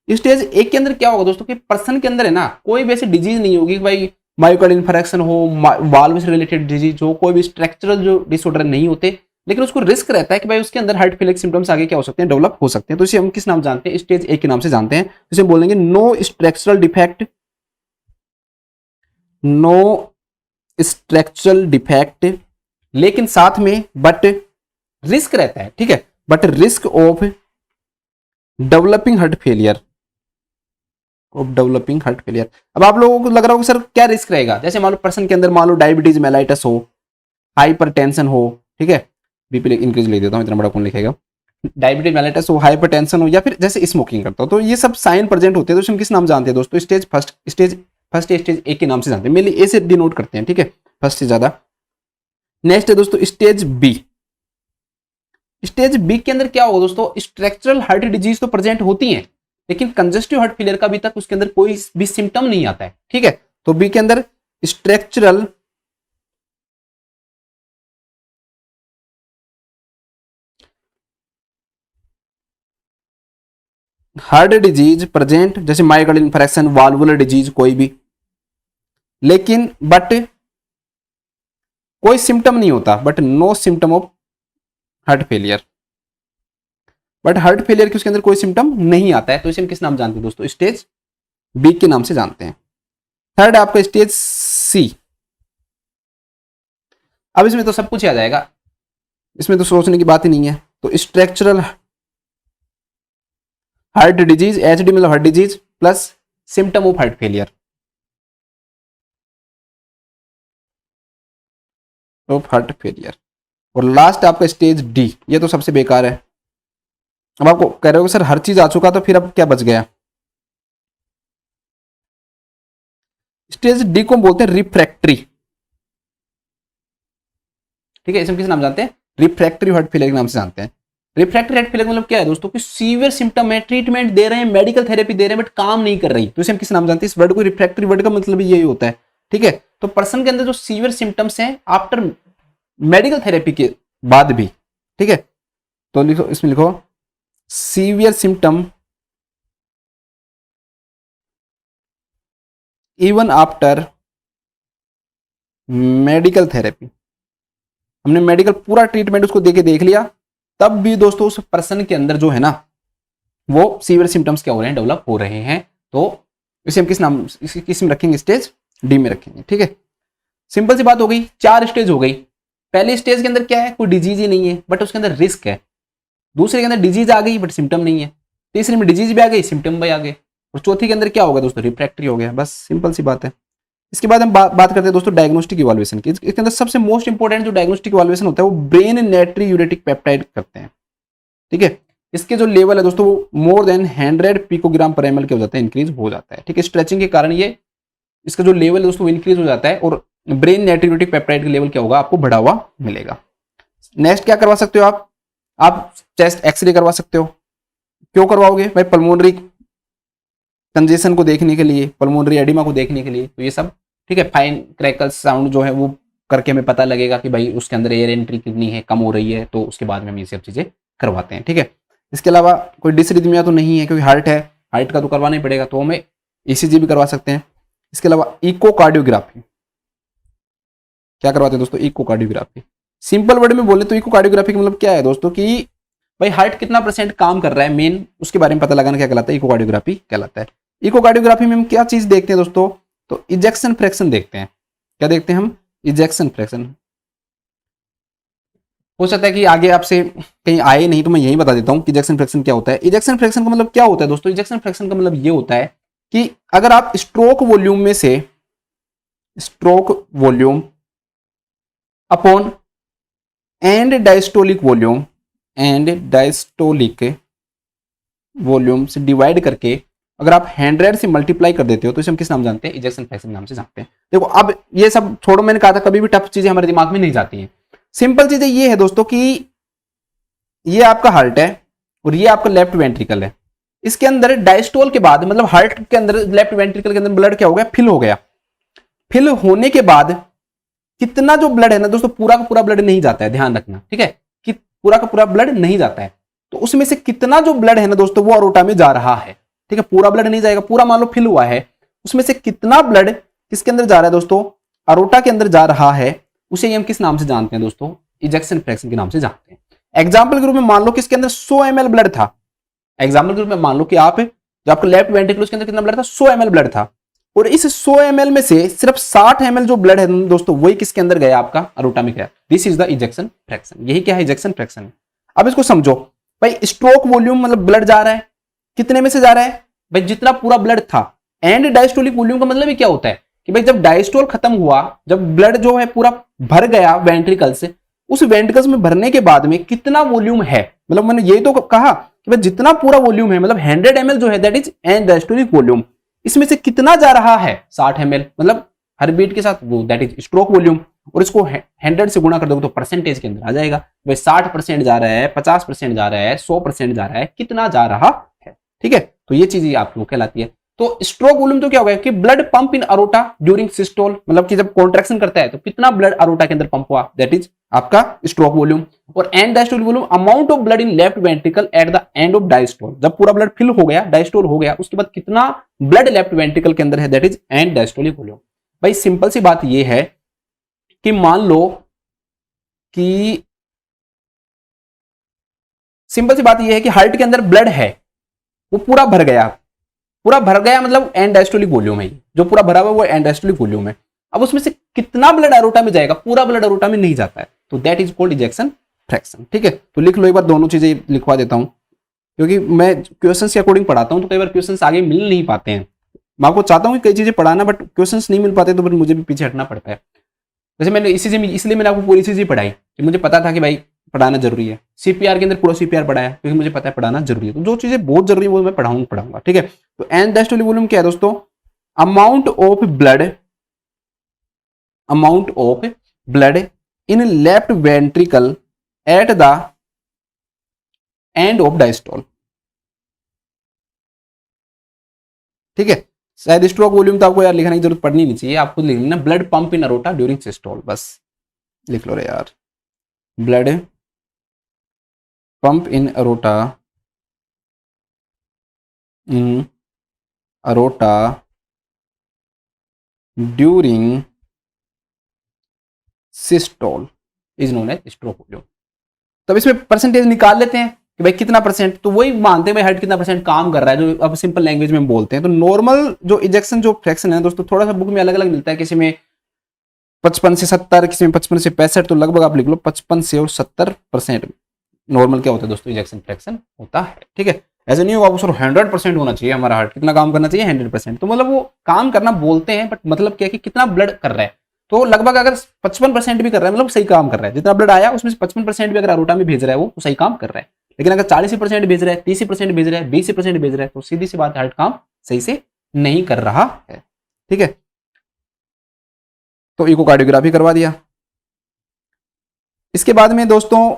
स्टेज ए के अंदर क्या होगा दोस्तों कि पर्सन के अंदर है ना कोई भी ऐसी डिजीज नहीं होगी कि भाई मायोकार्डियल इन्फार्क्शन हो, वाल्व से रिलेटेड डिजीज हो, कोई भी स्ट्रक्चरल जो डिसऑर्डर नहीं होते, लेकिन उसको रिस्क रहता है कि भाई उसके अंदर हार्ट फेलियर सिम्टम्स आगे क्या हो सकते हैं, डेवलप हो सकते हैं। तो इसे हम किस नाम जानते हैं, स्टेज ए के नाम से जानते हैं। इसे बोलेंगे no structural defect, no structural defect, लेकिन साथ में बट रिस्क रहता है। ठीक है, but risk of developing heart failure, of developing heart failure. अब आप लोगों को लग रहा होगा सर क्या रिस्क रहेगा, जैसे मान लो पर्सन के अंदर मान लो डायबिटीज मेलाइटस हो, हाइपरटेंशन हो, ठीक है, बीपी इंक्रीज लिख देता हूं, इतना बड़ा कौन लिखेगा, डायबिटीज मेलाइटस हो, हाइपरटेंशन हो, या फिर जैसे स्मोकिंग करता हो, तो ये सब साइन प्रेजेंट होते हैं। तो हम किस नाम जानते हैं दोस्तों, स्टेज फर्स्ट, स्टेज ए के नाम से जानते हैं, मेनली ए से डिनोट करते हैं। ठीक है, फर्स्ट से ज्यादा। नेक्स्ट है दोस्तों स्टेज बी। स्टेज बी के अंदर क्या होगा दोस्तों, स्ट्रक्चरल हार्ट डिजीज तो प्रेजेंट होती हैं, लेकिन कंजेस्टिव हार्ट फेलियर का अभी तक उसके अंदर कोई भी सिम्टम नहीं आता है। ठीक है, तो बी के अंदर स्ट्रक्चरल हार्ट डिजीज प्रेजेंट, जैसे मायोकार्डियल इन्फार्क्शन, वाल्वुलर डिजीज कोई भी, लेकिन बट कोई सिम्टम नहीं होता, but no symptom of heart failure, but heart failure के उसके अंदर कोई सिम्टम नहीं आता है। तो इसे हम किस नाम जानते हैं दोस्तों, स्टेज बी के नाम से जानते हैं। थर्ड आपका स्टेज सी। अब इसमें तो सब कुछ आ जाएगा, इसमें तो सोचने की बात ही नहीं है। तो स्ट्रक्चरल हार्ट डिजीज, एचडी मतलब heart disease plus symptom of heart failure, of heart failure. और लास्ट आपका स्टेज डी, ये तो सबसे बेकार है। अब आपको कह रहे हो सर हर चीज आ चुका तो फिर अब क्या बच गया। स्टेज डी को बोलते हैं रिफ्रैक्टरी। ठीक है, इसे हम किस नाम जानते हैं, रिफ्रैक्टरी हार्ट फेलियर के नाम से जानते हैं। रिफ्रैक्टरी हार्ट फेलियर मतलब क्या है दोस्तों कि सीवियर सिम्टम है, ट्रीटमेंट दे रहे हैं, मेडिकल थेरेपी दे रहे हैं, बट काम नहीं कर रही, तो इसे हम किस नाम जानते हैं, इस वर्ड को, रिफ्रैक्टरी वर्ड का मतलब यही होता है। ठीक है, तो पर्सन के अंदर जो सीवियर सिम्टम्स हैं आफ्टर मेडिकल थेरेपी के बाद भी, ठीक है, तो लिखो, इसमें लिखो severe symptom even after medical therapy. हमने मेडिकल पूरा ट्रीटमेंट उसको देके देख लिया, तब भी दोस्तों उस पर्सन के अंदर जो है ना वो सीवियर सिम्टम्स क्या हो रहे हैं, डेवलप हो रहे हैं। तो इसे हम किस में रखेंगे, स्टेज डी में रखेंगे। ठीक है, सिंपल सी बात हो गई, 4 स्टेज हो गई। पहले स्टेज के अंदर क्या है, कोई डिजीज ही नहीं है बट उसके अंदर रिस्क है। दूसरे के अंदर डिजीज आ गई बट सिम्टम नहीं है। तीसरे में डिजीज भी आ गई, सिम्टम भी आ गए। और चौथी के अंदर क्या होगा दोस्तों, रिफ्रैक्टरी हो गया। बस सिंपल सी बात है। इसके बाद हम बात करते हैं दोस्तों डायग्नोस्टिक इवैल्यूएशन की। इसके अंदर सबसे मोस्ट इंपॉर्टेंट जो डायग्नोस्टिक इवैल्यूएशन होता है वो ब्रेन नाइट्रियूरेटिक पेप्टाइड करते हैं। ठीक है, इसके जो लेवल है दोस्तों वो मोर देन 100 पिकोग्राम पर एमएल के हो जाता है, इंक्रीज हो जाता है। ठीक है, स्ट्रेचिंग के कारण ये इसका जो लेवल है दोस्तों इंक्रीज हो जाता है और ब्रेन नाइट्रियूरेटिक पेप्टाइड का लेवल क्या होगा, आपको बढ़ा हुआ मिलेगा। नेक्स्ट क्या करवा सकते हो आप चेस्ट एक्सरे करवा सकते हो। क्यों करवाओगे भाई, पल्मोनरी कंजेशन को देखने के लिए, पल्मोनरी एडिमा को देखने के लिए। तो ये सब ठीक है, फाइन क्रैकल्स साउंड जो है वो करके हमें पता लगेगा कि भाई उसके अंदर एयर एंट्री कितनी है, कम हो रही है, तो उसके बाद में हम ये सब चीजें करवाते हैं। ठीक है, इसके अलावा कोई डिसरिथमिया तो नहीं है क्योंकि हार्ट है, हार्ट का तो करवाना ही पड़ेगा, तो हमें ईसीजी भी करवा सकते हैं। इसके अलावा इकोकार्डियोग्राफी, क्या करवाते हैं दोस्तों, इकोकार्डियोग्राफी। सिंपल वर्ड में बोले तो इकोकार्डियोग्राफी का मतलब क्या है दोस्तों कि भाई हार्ट कितना % काम कर रहा है मेन, उसके बारे में पता लगाना क्या कहलाता है, इकोकार्डियोग्राफी कहलाता है। इकोकार्डियोग्राफी में हम क्या चीज देखते हैं दोस्तों, तो इजेक्शन फ्रैक्शन देखते हैं। क्या देखते हैं हम, इजेक्शन फ्रैक्शन। हो सकता है कि आगे आपसे कहीं आए नहीं तो मैं यही बता देता हूं कि इजेक्शन फ्रैक्शन क्या होता है। इजेक्शन फ्रैक्शन का मतलब क्या होता है दोस्तों, इजेक्शन फ्रैक्शन का मतलब ये होता है कि अगर आप स्ट्रोक वॉल्यूम में से stroke volume upon and diastolic volume volume से डिवाइड करके अगर आप 100 से मल्टीप्लाई कर देते हो तो इसे हम किस नाम जानते हैं, इजेक्शन फ्रैक्शन नाम से जानते हैं। देखो अब ये सब छोड़ो, मैंने कहा था कभी भी टफ चीजें हमारे दिमाग में नहीं जाती हैं। सिंपल चीजें ये है दोस्तों कि ये आपका हार्ट है और ये आपका लेफ्ट वेंट्रिकल है। इसके अंदर डायस्टोल के बाद मतलब हार्ट के अंदर लेफ्ट वेंट्रिकल के अंदर ब्लड क्या हो गया, फिल हो गया। फिल होने के बाद कितना जो ब्लड है ना दोस्तों, पूरा का पूरा ब्लड नहीं जाता है, ध्यान रखना, ठीक है, कि पूरा का पूरा ब्लड नहीं जाता है। तो उसमें से कितना जो ब्लड है ना दोस्तों वो अरोटा में जा रहा है, ठीक है, पूरा ब्लड नहीं जाएगा, पूरा मान लो फिल हुआ है, उसमें से कितना ब्लड किसके अंदर जा रहा है दोस्तों, अरोटा के अंदर जा रहा है, उसे हम किस नाम से जानते हैं दोस्तों, इजेक्शन फ्रैक्शन के नाम से जानते हैं। एग्जाम्पल के रूप में मान लो किसके अंदर 100 ml ब्लड था, एग्जाम्पल के रूप में मान लो कि आप जो आपका लेफ्ट वेंट्रिकल उसके अंदर कितना ब्लड था, 100 ml ब्लड था, और इस 100 ml में से सिर्फ 60 ml जो ब्लड है दोस्तों वही किसके अंदर गया, आपका अरोटा में गया। This is the ejection fraction. यही क्या है, इजेक्शन फ्रैक्शन। अब इसको समझो भाई, स्ट्रोक वॉल्यूम मतलब ब्लड जा रहा है, कितने में से जा रहा है भाई, जितना पूरा ब्लड था। एंड डायस्टोलिक वॉल्यूम का मतलब क्या होता है कि भाई जब डायस्टोल खत्म हुआ, जब ब्लड जो है पूरा भर गया वेंट्रिकल से, उस वेंट्रिकल्स में भरने के बाद में कितना वॉल्यूम है, मतलब मैंने ये तो कहा कि भाई जितना पूरा वॉल्यूम है, मतलब 100 ml जो है that is and diastolic volume, इसमें से कितना जा रहा है 60 ml, मतलब हर बीट के साथ वो दैट इज स्ट्रोक वॉल्यूम, और इसको 100 से गुणा कर दोगे तो परसेंटेज के अंदर आ जाएगा भाई 60% जा रहा है, 50% जा रहा है, 100% जा रहा है, कितना जा रहा है, ठीक है। तो ये चीज आपको कहलाती है। तो स्ट्रोक वॉल्यूम तो क्या होगा कि blood pump in aorta during systole, मतलब कि जब कॉन्ट्रैक्शन करता है तो कितना ब्लड अरोटा के अंदर पंप हुआ, दैट इज आपका स्ट्रोक वॉल्यूम। और and diastolic volume, amount of blood in left ventricle at the end of diastole, जब पूरा ब्लड फिल हो गया, डायस्टोल हो गया, उसके बाद कितना ब्लड लेफ्ट वेंट्रिकल के अंदर है, that is and diastolic volume. भाई सिंपल सी बात ये है कि मान लो कि सिंपल सी बात ये है कि हार्ट के अंदर ब्लड है, वो पूरा भर गया, पूरा भर गया मतलब एंड डायस्टोलिक वॉल्यूम है, जो पूरा भरा हुआ वो एंड डायस्टोलिक वॉल्यूम है। अब उसमें से कितना ब्लड अरोटा में जाएगा, पूरा ब्लड अरोटा में नहीं जाता है, तो that is called ejection fraction, ठीक है। तो लिख लो एक बार, दोनों चीजें लिखवा देता हूं, क्योंकि मैं क्वेश्चन के अकॉर्डिंग पढ़ाता हूं तो कई बार क्वेश्चन आगे मिल नहीं पाते हैं। मैं आपको चाहता हूं कि कई चीजें पढ़ाना, बट क्वेश्चन नहीं मिल पाते तो फिर मुझे भी पीछे हटना पड़ता है। जैसे मैंने इसलिए मैंने आपको पूरी चीजें पढ़ाई कि मुझे पता था कि भाई पढ़ाना जरूरी है। सीपीआर के अंदर पूरा सीपीआर पढ़ाया क्योंकि मुझे पता है पढ़ाना जरूरी है, तो जो चीजें बहुत जरूरी है वो मैं पढ़ाऊंगा, ठीक है। तो एंड डायस्टोलिक वॉल्यूम क्या है दोस्तों, amount of blood in left ventricle at the end of diastole, ठीक है। शायद स्ट्रोक वॉल्यूम तो आपको यार लिखने की जरूरत पड़नी नहीं चाहिए, आपको लिख लेना blood pump in aorta during systole, बस लिख लो रे यार, blood pump in aorta during systole is known as stroke volume. तब इसमें परसेंटेज निकाल लेते हैं कि भाई कितना परसेंट, तो वही मानते हैं भाई हार्ट कितना परसेंट काम कर रहा है, जो अब सिंपल लैंग्वेज में हम बोलते हैं। तो नॉर्मल जो इजेक्शन जो फ्रैक्शन है दोस्तों, थोड़ा सा बुक में अलग अलग मिलता है, किसी में 55 से 70, किसी में 55 से 65, तो लगभग आप लिख लो 55 से और 70% नॉर्मल क्या होता है दोस्तों, इजेक्शन फ्रैक्शन होता है, ठीक है। ऐसे नहीं होगा आप सर 100% होना चाहिए हमारा हार्ट, कितना काम करना चाहिए 100%, तो मतलब वो काम करना बोलते हैं, बट मतलब क्या है कि कितना ब्लड कर रहा है, तो लगभग अगर 55% भी कर रहा है मतलब सही काम कर रहा है, जितना ब्लड आया उसमें से 55% भी अगर अरोटा में भेज रहा है वो तो सही काम कर रहा है। लेकिन अगर 40% भेज रहा है, 30% भेज रहा है, 20% भेज रहा है, तो सीधी सी बात हार्ट काम सही से नहीं कर रहा है, ठीक है। तो इकोकार्डियोग्राफी करवा दिया। इसके बाद में दोस्तों,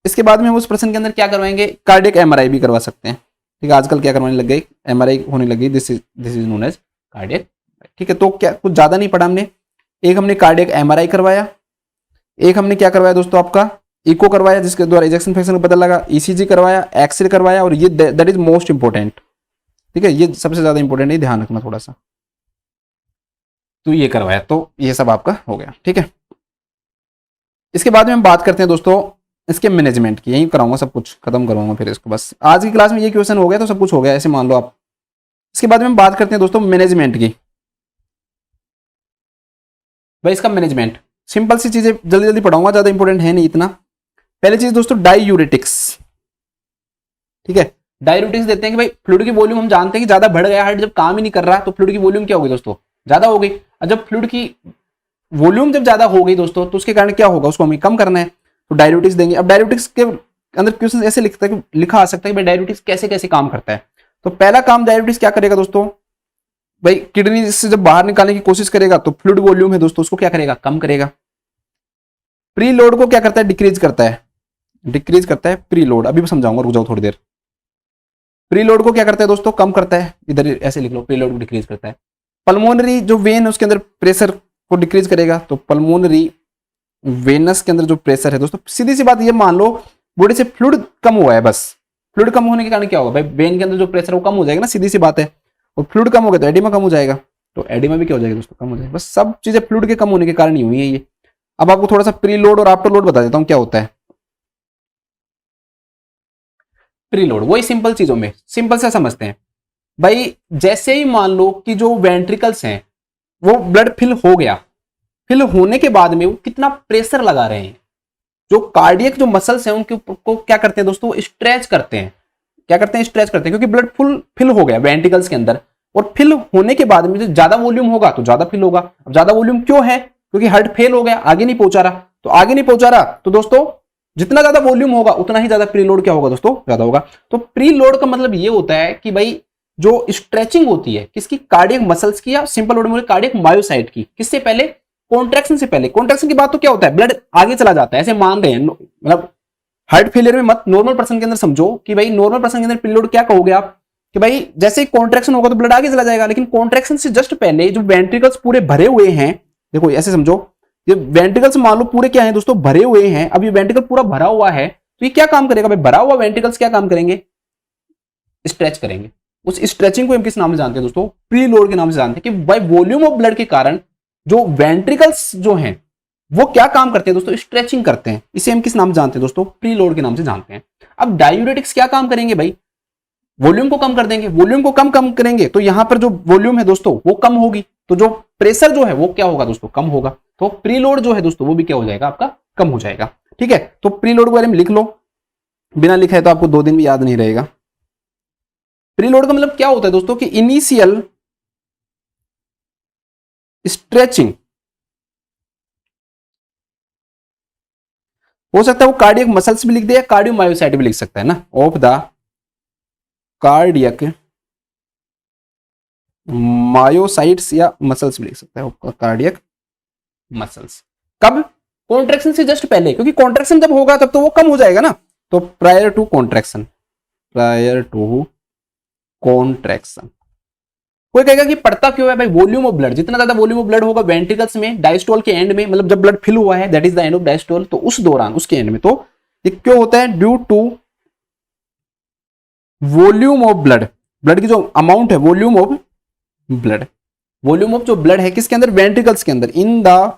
इसके बाद में उस पर्सन के अंदर क्या करवाएंगे, कार्डियक एमआरआई भी करवा सकते हैं, ठीक है। आजकल क्या करवाने लग गई, एमआरआई होने लगी, this is known as cardiac, ठीक है। तो क्या कुछ ज्यादा नहीं पढ़ा हमने, एक हमने कार्डियक एमआरआई करवाया, एक हमने क्या करवाया दोस्तों आपका इको करवाया जिसके द्वारा इजेक्शन फ्रैक्शन का पता लगा, ईसीजी करवाया, एक्सरे करवाया, और ये दैट इज मोस्ट इंपोर्टेंट, ठीक है, ये सबसे ज्यादा इंपोर्टेंट है, ध्यान रखना थोड़ा सा। तो ये करवाया, तो ये सब आपका हो गया, ठीक है। इसके बाद में हम बात करते हैं दोस्तों इसके मैनेजमेंट की, यही कराऊंगा, सब कुछ खत्म करूंगा फिर इसको, बस आज की क्लास में ये क्वेश्चन हो गया तो सब कुछ हो गया, ऐसे मान लो आप। इसके बाद में हम बात करते हैं दोस्तों मैनेजमेंट की। भाई इसका मैनेजमेंट सिंपल सी चीजें जल्दी जल्दी पढ़ाऊंगा, ज्यादा इंपॉर्टेंट है नहीं इतना। पहली चीज दोस्तों डायूरेटिक्स, ठीक है। डायूरेटिक्स देते हैं कि भाई फ्लूइड की वॉल्यूम हम जानते हैं कि ज्यादा बढ़ गया, हार्ट जब काम ही नहीं कर रहा तो फ्लूइड की वॉल्यूम क्या होगी दोस्तों, ज्यादा हो गई। और जब फ्लूइड की वॉल्यूम जब ज्यादा हो गई दोस्तों तो उसके कारण क्या होगा, उसको हमें कम करना है, तो डायूरेटिक्स देंगे। अब डायूरेटिक्स के अंदर क्वेश्चन ऐसे लिखा आ सकता है कि भाई डायबिटीज कैसे कैसे काम करता है। तो पहला काम डायबिटीज क्या करेगा दोस्तों, भाई किडनी से जब बाहर निकालने की कोशिश करेगा तो फ्लूइड वॉल्यूम है दोस्तों उसको क्या करेगा, कम करेगा। प्री लोड को क्या करता है, डिक्रीज करता है, डिक्रीज करता है प्री लोड, अभी मैं समझाऊंगा, रुक जाओ थोड़ी देर। प्री लोड को क्या करता है दोस्तों, कम करता है, इधर ऐसे लिख लो, प्री लोड को डिक्रीज करता है। पल्मोनरी जो वेन है उसके अंदर प्रेशर को डिक्रीज करेगा, तो पल्मोनरी वेनस के अंदर जो प्रेशर है दोस्तों, सीधी सी बात ये मान लो बॉडी से फ्लूइड कम हुआ है, बस फ्लूइड कम होने के कारण क्या होगा भाई, वेन के अंदर जो प्रेशर है वो कम हो जाएगा ना, सीधी सी बात है। और फ्लूइड कम हो गया तो एडिमा कम हो जाएगा, तो एडिमा भी क्या हो जाएगा दोस्तों, कम हो जाएगा। बस सब चीजें फ्लूइड के कम होने के कारण ही हुई है ये। अब आपको थोड़ा सा प्री लोड और आफ्टर लोड बता देता हूं क्या होता है। प्री लोड वही सिंपल चीजों में सिंपल से समझते हैं भाई, जैसे ही मान लो कि जो वेंट्रिकल्स हैं वो ब्लड फिल हो गया, फिल होने के बाद में वो कितना प्रेशर लगा रहे हैं, जो कार्डियक जो मसल्स हैं उनके ऊपर को क्या करते हैं दोस्तों, स्ट्रेच करते हैं। क्या करते हैं, स्ट्रेच करते हैं, क्योंकि ब्लड फुल फिल हो गया वेंट्रिकल्स के अंदर, और फिल होने के बाद में जो ज्यादा वॉल्यूम होगा तो ज्यादा फिल होगा। अब ज्यादा वॉल्यूम क्यों है, क्योंकि हार्ट फेल हो गया, आगे नहीं पहुंचा रहा, तो आगे नहीं पहुंचा रहा तो दोस्तों जितना ज्यादा वॉल्यूम होगा उतना ही ज्यादा प्री लोड क्या होगा दोस्तों, ज्यादा होगा। तो प्री लोड का मतलब ये होता है कि भाई जो स्ट्रेचिंग होती है किसकी, कार्डियक मसल्स की, या सिंपल वर्ड में कार्डियक मायोसाइट की, किससे पहले, कॉन्ट्रैक्शन से पहले। कॉन्ट्रैक्शन के बाद तो क्या होता है, ब्लड आगे चला जाता है, ऐसे मान रहे हैं, मतलब हार्ट फेलियर में मत, नॉर्मल पर्सन के अंदर समझो कि भाई नॉर्मल पर्सन के अंदर प्री लोड क्या कहोगे आप, कि भाई जैसे ही कॉन्ट्रैक्शन होगा तो ब्लड आगे चला जाएगा, लेकिन कॉन्ट्रैक्शन से जस्ट पहले जो वेंट्रिकल्स पूरे भरे हुए हैं, देखो ऐसे समझो, ये वेंट्रिकल्स मान लो पूरे क्या है दोस्तों, भरे हुए हैं। अब ये वेंट्रिकल पूरा भरा हुआ है तो ये क्या काम करेगा भाई, भरा हुआ वेंट्रिकल्स क्या काम करेंगे, स्ट्रेच करेंगे। उस स्ट्रेचिंग को हम किस नाम से जानते हैं दोस्तों, प्री लोड के नाम से जानते हैं, कि भाई वॉल्यूम ऑफ ब्लड के कारण जो वेंट्रिकल्स जो हैं वो क्या काम करते हैं दोस्तों, स्ट्रेचिंग करते हैं। इसे हम किस नाम से जानते हैं दोस्तों, प्री लोड के नाम से जानते हैं। अब डायूरेटिक्स क्या काम करेंगे भाई, वॉल्यूम को कम कर देंगे, वॉल्यूम को कम करेंगे तो यहां पर जो वॉल्यूम है दोस्तों वो कम होगी, तो जो प्रेशर जो है वो क्या होगा दोस्तों, कम होगा। तो प्री लोड जो है दोस्तों वो भी क्या हो जाएगा, आपका कम हो जाएगा। ठीक है, तो प्री लोड के बारे में लिख लो, बिना लिखा है तो आपको 2 दिन भी याद नहीं रहेगा। प्री लोड का मतलब क्या होता है दोस्तों, कि इनिशियल स्ट्रेचिंग, हो सकता है वो कार्डियक मसल्स भी लिख दे या कार्डियोमायोसाइट भी लिख सकता है ना, ऑफ द कार्डियक मायोसाइट्स या मसल्स भी लिख सकता है, कार्डियक मसल्स। कब, कॉन्ट्रैक्शन से जस्ट पहले, क्योंकि कॉन्ट्रैक्शन जब होगा तब तो वो कम हो जाएगा ना, तो prior to contraction, prior to contraction. कोई कहेगा कि पड़ता क्यों है भाई, वॉल्यूम ऑफ ब्लड, जितना ज्यादा वॉल्यूम ऑफ ब्लड होगा वेंट्रिकल्स में डायस्टोल के एंड में, मतलब जब ब्लड फिल हुआ है that is the end of diastole, तो उस दौरान उसके एंड में तो ये क्यों होता है, due to volume of blood, blood की जो अमाउंट है, volume of blood, volume of जो ब्लड है किसके अंदर, वेंट्रिकल्स के अंदर, इन द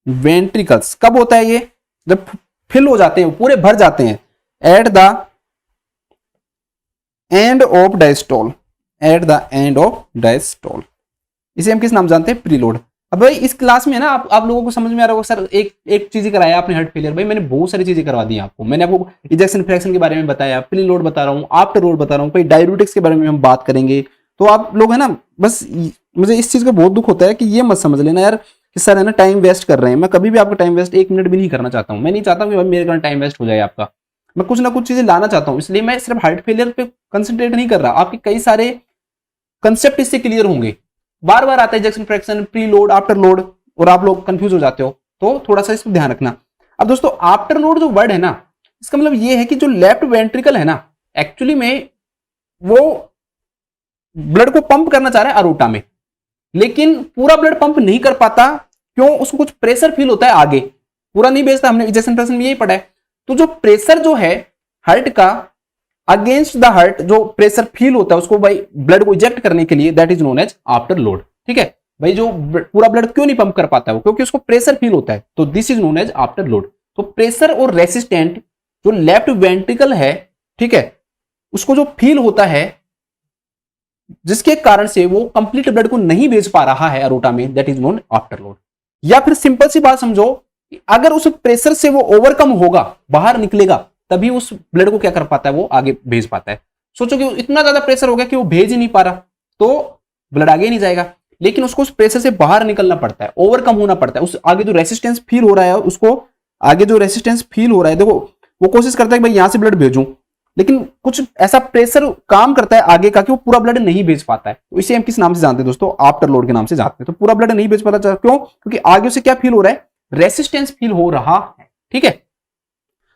वेंट्रिकल्स। कब होता है ये, जब फिल हो जाते हैं, पूरे भर जाते हैं, at the end of diastole, at the end of diastole. इसे हम किस नाम जानते हैं, प्रीलोड। अब भाई इस क्लास में ना आप लोगों को समझ में आ रहा होगा सर एक चीज ही कराया आपने हार्ट फेलियर, भाई मैंने बहुत सारी चीजें करवा दी आपको, मैंने आपको इजेक्शन फ्रैक्शन के बारे में बताया, प्रीलोड बता रहा हूँ, आफ्टर लोड बता रहा हूँ, भाई डाययूरेटिक्स के बारे में हम बात करेंगे। तो आप लोग है ना, बस मुझे इस चीज का बहुत दुख होता है कि ये मत समझ लेना यार कि सर है ना टाइम वेस्ट कर रहे हैं। मैं कभी भी आपका टाइम वेस्ट 1 मिनट भी नहीं करना चाहता हूँ, मैं नहीं चाहता हूँ कि भाई मेरे कारण टाइम वेस्ट हो जाए आपका, मैं कुछ ना कुछ चीजें लाना चाहता हूँ, इसलिए मैं सिर्फ हार्ट फेलियर पे कंसंट्रेट नहीं कर रहा, आपके कई सारे कंसेप्ट इससे क्लियर होंगे। बार बार आता है ejection fraction, pre load, after load, और आप लोग कंफ्यूज हो जाते हो, तो थोड़ा सा इसको ध्यान रखना। अब दोस्तों आफ्टर लोड जो वर्ड है ना, इसका मतलब ये है कि जो लेफ्ट वेंट्रिकल है ना, एक्चुअली में वो ब्लड को पंप करना चाह रहा है अरोटा में, लेकिन पूरा ब्लड पंप नहीं कर पाता, क्यों, उसको कुछ प्रेशर फील होता है आगे, पूरा नहीं भेजता, हमने इजेक्शन फ्रैक्शन में यही पढ़ा है। तो जो प्रेशर जो है हार्ट का अगेंस्ट द हार्ट, जो प्रेशर फील होता है उसको भाई ब्लड को इजेक्ट करने के लिए, that is known as afterload. ठीक है भाई, जो पूरा ब्लड क्यों नहीं पंप कर पाता है वो, क्योंकि उसको प्रेशर फील होता है, तो this is known as afterload. तो प्रेशर और रेसिस्टेंट जो लेफ्ट वेंट्रिकल है, ठीक है, उसको जो फील होता है जिसके कारण से वो कंप्लीट ब्लड को नहीं भेज पा रहा है अरोटा में, that is known after load. या फिर सिंपल सी बात समझो, अगर उस प्रेशर से वो ओवरकम होगा, बाहर निकलेगा, तभी उस ब्लड को क्या कर पाता है, वो आगे भेज पाता है। सोचो कि इतना ज्यादा प्रेशर हो गया कि वो भेज ही नहीं पा रहा, तो ब्लड आगे नहीं जाएगा, लेकिन उसको उस प्रेशर से बाहर निकलना पड़ता है, ओवरकम होना पड़ता है, उस आगे जो रेसिस्टेंस फील हो रहा है, उसको आगे जो रेसिस्टेंस फील हो रहा है, देखो वो कोशिश करता है कि भाई यहां से ब्लड भेजूं, लेकिन कुछ ऐसा प्रेशर काम करता है आगे का कि वो पूरा ब्लड नहीं भेज पाता है। तो इसे हम किस नाम से जानते हैं दोस्तों? आफ्टर लोड के नाम से जानते हैं। तो पूरा ब्लड नहीं भेज पाता, क्यों? क्योंकि आगे उसे क्या फील हो रहा है? रेसिस्टेंस फील हो रहा है। ठीक है,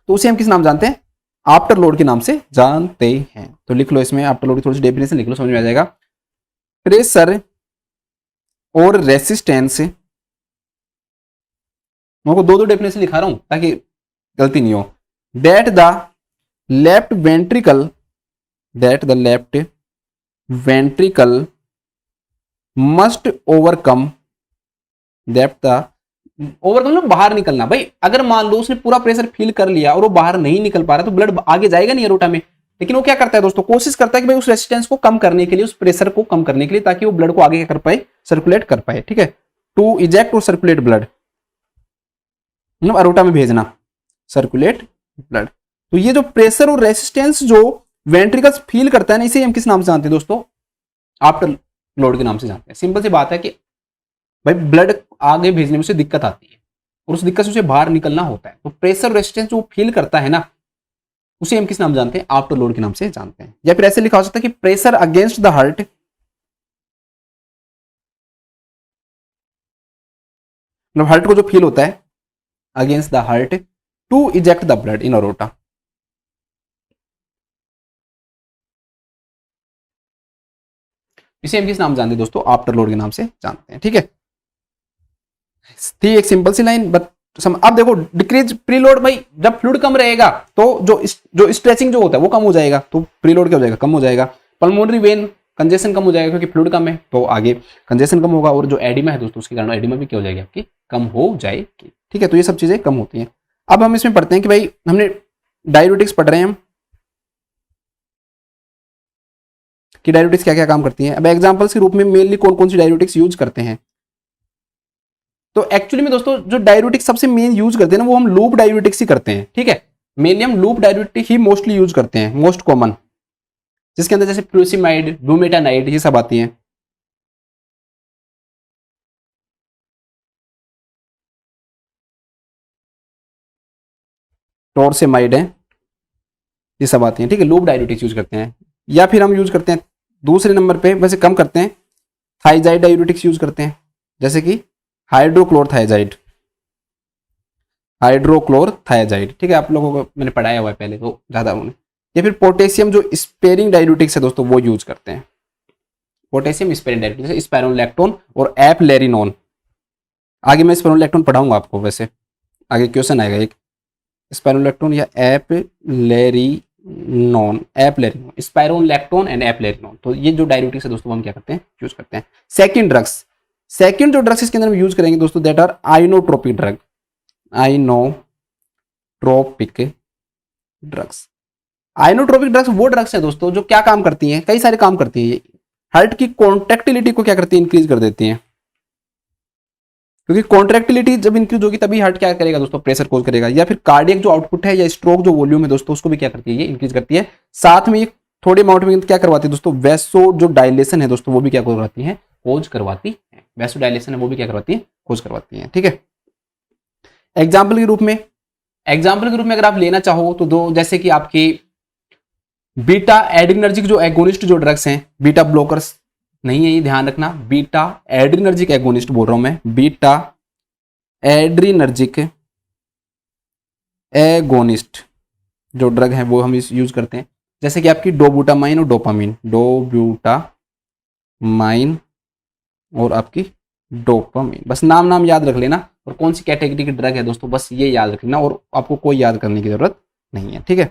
तो उसे हम किस नाम जानते हैं? आफ्टर लोड के नाम से जानते हैं। तो लिख लो इसमें आफ्टर लोड की थोड़ी सी डेफिनेशन लिख लो, समझ में आ जाएगा। प्रेशर और रेसिस्टेंस, मैं को दो डेफिनेशन लिखा रहा हूं ताकि गलती नहीं हो। That the left ventricle must overcome, that the overcome मतलब बाहर निकलना। भाई अगर मान लो उसने पूरा प्रेशर फील कर लिया और वो बाहर नहीं निकल पा रहा, तो ब्लड आगे जाएगा नहीं एरोटा में। लेकिन वो क्या करता है दोस्तों? कोशिश करता है कि भाई उस रेजिस्टेंस को कम करने के लिए, उस प्रेशर को कम करने के लिए, ताकि वो ब्लड को आगे क्या कर पाए? सर्कुलेट कर पाए। ठीक है, टू इजेक्ट और सर्कुलेट ब्लड, मतलब अरोटा में भेजना, सर्कुलेट ब्लड। तो ये जो प्रेशर और रेसिस्टेंस जो वेंट्रिकल्स फील करता है ना, इसे हम किस नाम से जानते हैं दोस्तों? आफ्टर लोड के नाम से जानते हैं। सिंपल सी बात है कि भाई ब्लड आगे भेजने में उसे दिक्कत आती है और उस दिक्कत से उसे बाहर निकलना होता है। तो प्रेशर रेसिस्टेंस जो फील करता है ना, उसे हम किस नाम जानते हैं? आफ्टर लोड के नाम से जानते हैं। या फिर ऐसे लिखा हो सकता है कि प्रेशर अगेंस्ट द हार्ट, मतलब हार्ट को जो फील होता है against the heart to eject the blood in aorta. इसे हम किस नाम जानते हैं दोस्तों? आफ्टर लोड के नाम से जानते हैं। ठीक है, थी एक सिंपल सी लाइन। बट अब देखो, डिक्रीज प्रीलोड, भाई जब फ्लूइड कम रहेगा तो जो स्ट्रेचिंग जो होता है वो कम हो जाएगा, तो प्रीलोड क्या हो जाएगा? कम हो जाएगा। पल्मोनरी वेन कंजेशन कम हो जाएगा क्योंकि फ्लूइड कम है, तो आगे कंजेशन कम होगा। और जो एडिमा है दोस्तों, उसके कारण एडिमा भी क्या हो जाएगी? आपकी कम हो जाएगी। ठीक है, तो ये सब चीजें कम होती हैं। अब हम इसमें पढ़ते हैं कि भाई हमने डाययूरेटिक्स पढ़ रहे हैं हम, कि डाययूरेटिक्स क्या क्या काम करती हैं। अब एग्जांपल्स के रूप में मेनली कौन कौन सी डाययूरेटिक्स यूज करते हैं? तो एक्चुअली में दोस्तों जो डाययूरेटिक्स सबसे मेन यूज करते हैं ना, वो हम लूप डाययूरेटिक्स ही करते हैं। ठीक है, मेनली हम लूप डाययूरेटिक ही मोस्टली यूज करते हैं, मोस्ट कॉमन, जिसके अंदर जैसे फ्यूसिमाइड, ब्यूमेटानाइड, ये सब आती हैं। टॉर्सेमाइड है, ये सब आती हैं। ठीक है, लूप डाययूरेटिक्स यूज करते हैं। या फिर हम यूज करते हैं दूसरे नंबर पे, वैसे कम करते हैं, थाइजाइड डाययूरेटिक्स यूज करते हैं, जैसे कि हाइड्रोक्लोरथाइजाइड, हाइड्रोक्लोरथाइजाइड। ठीक है, आप लोगों को मैंने पढ़ाया हुआ है पहले, तो ज्यादा होने। या फिर पोटेशियम जो स्पेरिंग डाययूरेटिक्स है दोस्तों, वो यूज करते हैं। पोटेशियम स्पेरिंग डाययूरेटिक्स, जैसे स्पाइरोलैक्टोन और एपलेरिनोन। आगे मैं स्पाइरोलैक्टोन पढ़ाऊंगा आपको, वैसे आगे क्वेश्चन आएगा एक, स्पाइरोलैक्टोन या एपलेरिनोन, स्पाइरोलैक्टोन एंड एपलेरिनोन। तो ये जो डाययूरेटिक्स है दोस्तों, हम क्या करते हैं? यूज करते हैं। सेकंड ड्रग्स, सेकंड जो ड्रग्स इसके अंदर हम यूज करेंगे दोस्तों, that are inotropic drug, inotropic drugs. Inotropic drugs वो ड्रग्स है दोस्तों जो क्या काम करती हैं? कई सारे काम करती हैं। हार्ट की कॉन्ट्रैक्टिलिटी को क्या करती है? इंक्रीज कर देती हैं, क्योंकि कॉन्ट्रैक्टिलिटी जब इंक्रीज होगी तभी हार्ट क्या करेगा दोस्तों? प्रेशर कोज करेगा। या फिर कार्डियक जो आउटपुट है या स्ट्रोक जो वॉल्यूम है दोस्तों, उसको भी क्या करती है? ये इंक्रीज करती है। साथ में ये थोड़े अमाउंट में क्या करवाती है दोस्तों? वैसो जो डायलेशन है दोस्तों, वो भी क्या करवाती है? कोज करवाती है। वैसो डायलेशन है वो भी क्या करवाती है? कोज करवाती है। ठीक है, एग्जाम्पल के रूप में अगर आप लेना चाहो तो दो, जैसे कि आपकी बीटा एड्रिनर्जिक जो एगोनिस्ट जो ड्रग्स हैं, बीटा ब्लॉकर्स नहीं है, ये ध्यान रखना, बीटा एड्रिनर्जिक एगोनिस्ट बोल रहा हूं मैं, बीटा एड्रिनर्जिक एगोनिस्ट जो ड्रग है वो हम इस यूज करते हैं। जैसे कि आपकी डोबूटामाइन और डोपामिन, डोब्यूटामाइन और आपकी डोपामिन। बस नाम याद रख लेना, और कौन सी कैटेगरी की ड्रग है दोस्तों, बस ये याद रख लेना, और आपको कोई याद करने की जरूरत नहीं है। ठीक है,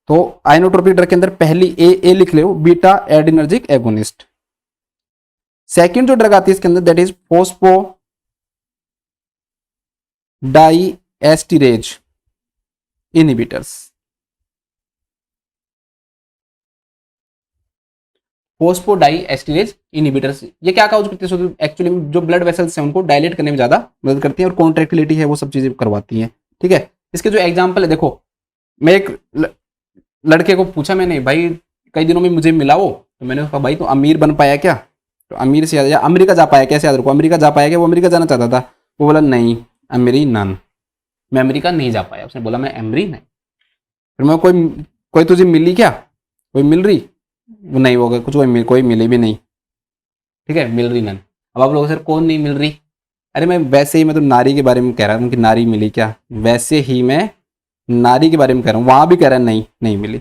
तो आइनोट्रोपिक ड्रग के अंदर पहली ए लिख लो, बीटा एड्रिनर्जिक एगोनिस्ट। सेकंड जो ड्रग आती है इसके अंदर, दैट इज फोस्फोडाइएस्टिरेज इनहिबिटर्स। फोस्फोडाइएस्टिरेज इनहिबिटर्स, ये क्या काउज करती है? एक्चुअली जो ब्लड वेसल्स हैं उनको डायलेट करने में ज्यादा मदद करती हैं, और कॉन्ट्रैक्टिलिटी है वो सब चीजें करवाती हैं। ठीक है, इसके जो एग्जांपल है, देखो मैं एक लड़के को पूछा, मैंने भाई कई दिनों में मुझे मिला वो, तो मैंने कहा भाई तो अमीर बन पाया क्या? तो अमीर से या अमेरिका जा पाया, कैसे याद रखो, अमेरिका जा पाया क्या? वो अमेरिका जाना चाहता था, वो बोला नहीं अमेरी नन, मैं अमेरिका नहीं जा पाया। उसने बोला मैं अमेरी नहीं। फिर मैं कोई तुझे मिली क्या, कोई मिल रही, वो नहीं होगा कुछ, कोई मिली भी नहीं, ठीक है, मिल रही नन। अब आप लोगों से कौन नहीं मिल रही, अरे मैं वैसे ही, मैं तो नारी के बारे में कह रहा हूँ कि नारी मिली क्या, वैसे ही मैं नारी के बारे में कह रहा हूँ, वहां भी कह रहा है नहीं नहीं मिली।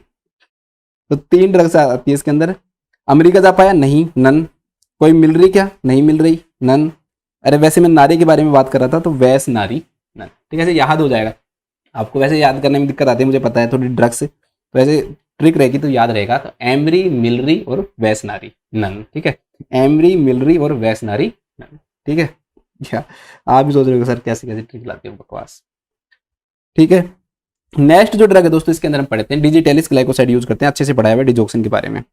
तो 3 ड्रग्स आती है इसके अंदर। अमेरिका जा पाया, नहीं, नन। कोई मिल रही क्या, नहीं मिल रही, नन। अरे वैसे मैं नारी के बारे में बात कर रहा था, तो वैस नारी, नन। ठीक है, ऐसे याद हो जाएगा आपको। वैसे याद करने में दिक्कत आती है, मुझे पता है, थोड़ी ड्रग्स तो ऐसे ट्रिक रहेगी तो याद रहेगा। तो एमरी, मिलरी और वैसनारी, नन। ठीक है, एमरी, मिलरी और वैसनारी, नन। ठीक है, क्या आप भी सोच रहे हो सर कैसे कैसे ट्रिक लाते हो, बकवास। ठीक है, नेक्स्ट जो ड्रग है दोस्तों इसके अंदर हम पढ़ते हैं, डिजिटेलिस ग्लाइकोसाइड यूज करते हैं, अच्छे से पढ़ाया हुआ डिजोक्सिन के बारे में।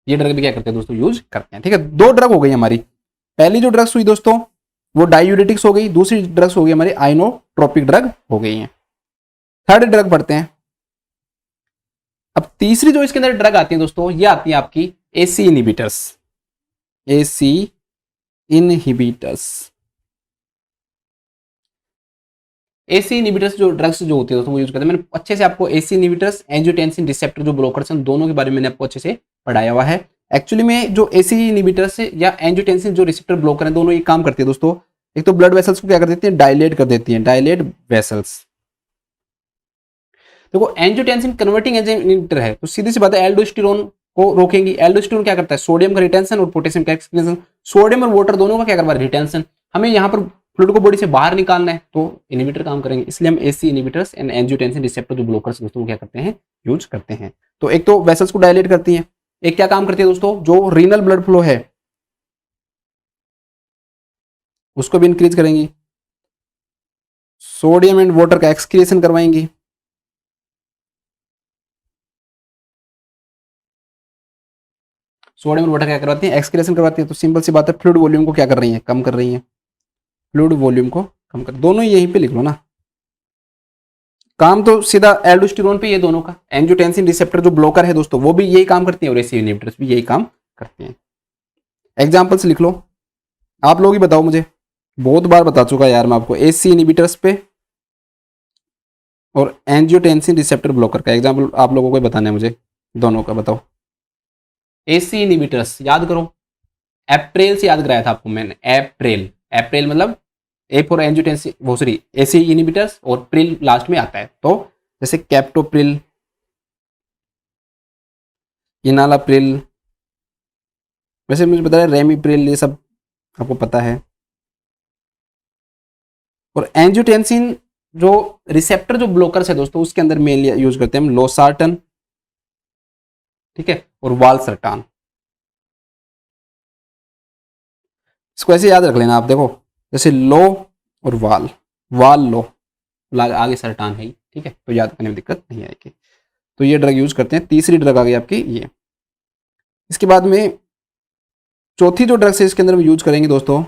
ये ड्रग भी क्या करते हैं दोस्तों, यूज करते हैं। ठीक है, 2 ड्रग हो गई हमारी। पहली जो ड्रग्स हुई दोस्तों वो डायूरेटिक्स हो गई, दूसरी ड्रग्स हो गई हमारी आइनोट्रोपिक ड्रग हो गई हैं। थर्ड ड्रग पढ़ते हैं। अब तीसरी जो इसके अंदर ड्रग आती है दोस्तों, ये आती है आपकी AC inhibitors, AC inhibitors. AC inhibitors जो ड्रग्स जो होती है दोस्तों वो यूज करते हैं। मैंने अच्छे से आपको एसी इनहिबिटर्स, एंजियोटेंसिन रिसेप्टर जो ब्लॉकर्स हैं, दोनों के बारे में मैंने आपको अच्छे से पढ़ाया हुआ है। एक्चुअली में जो एसी इनहिबिटर्स या एंजियोटेंसिन जो रिसेप्टर ब्लॉकर हैं, दोनों ये काम करती है दोस्तों। एक तो ब्लड वेसल्स को क्या कर देती है, डायलेट कर देती है, डायलेट वेसल्स। देखो एंजियोटेंसिन कन्वर्टिंग एंजाइम इनहिबिटर है, तो सीधी सी बात है एल्डोस्टेरोन को रोकेंगी। एल्डोस्टेरोन क्या करता है, सोडियम का रिटेंशन और पोटेशियम का एक्सक्रीशन, सोडियम और वाटर दोनों का क्या करवा है, रिटेंशन। हमें यहाँ पर फ्लूइड को बॉडी से बाहर निकालना है, तो इनहिबिटर काम करेंगे। इसलिए हम AC inhibitors and angiotensin receptor जो ब्लॉकर्स दोस्तों वो क्या करते हैं, यूज करते हैं। तो एक तो वेसल्स को डायलेट करती है, एक क्या काम करती है दोस्तों, जो रीनल ब्लड फ्लो है उसको भी इंक्रीज करेंगी, सोडियम एंड वाटर का एक्सक्रीशन करवाएंगी। सोडियम और वाटर क्या करवाती है, एक्सक्रेशन करवाती है। तो सिंपल सी बात है, फ्लूइड वॉल्यूम को क्या कर रही है, कम कर रही है, फ्लूइड वॉल्यूम को कम कर, दोनों यहीं पे लिख लो ना। काम तो सीधा एल्डोस्टेरोन पे ये दोनों का। एंजियोटेंसिन रिसेप्टर जो ब्लॉकर है दोस्तों वो भी यही काम करती है और एसी इनहिबिटर्स भी यही काम करते हैं। एग्जांपल्स लिख लो, आप लोग ही बताओ मुझे, बहुत बार बता चुका यार मैं आपको, एसी इनहिबिटर्स पे और एंजियोटेंसिन रिसेप्टर ब्लॉकर का एग्जांपल आप लोगों को बताना है मुझे, दोनों का बताओ। एसी इनहिबिटर्स याद करो, अप्रैल से याद कराया था आपको मैंने, अप्रैल, अप्रैल मतलब ए फॉर एंजियोटेंसिन, वो सॉरी एसी इनहिबिटर्स और प्रिल लास्ट में आता है। तो जैसे कैप्टोप्रिल, इनालाप्रिल, वैसे मुझे पता है रेमिप्रिल, ये सब आपको पता है। और एंजियोटेंसिन जो रिसेप्टर जो ब्लॉकर्स है दोस्तों उसके अंदर मेनली यूज करते हैं हम लोसार्टन, ठीक है, और वालसर्टान। इसको ऐसे याद रख लेना आप, देखो जैसे लो और वाल, वाल लो, आगे सर्टान है, ठीक है, तो याद करने में दिक्कत नहीं आएगी। तो ये ड्रग यूज करते हैं। तीसरी ड्रग आ गई आपकी ये। इसके बाद में चौथी जो ड्रग्स है इसके अंदर हम यूज करेंगे दोस्तों,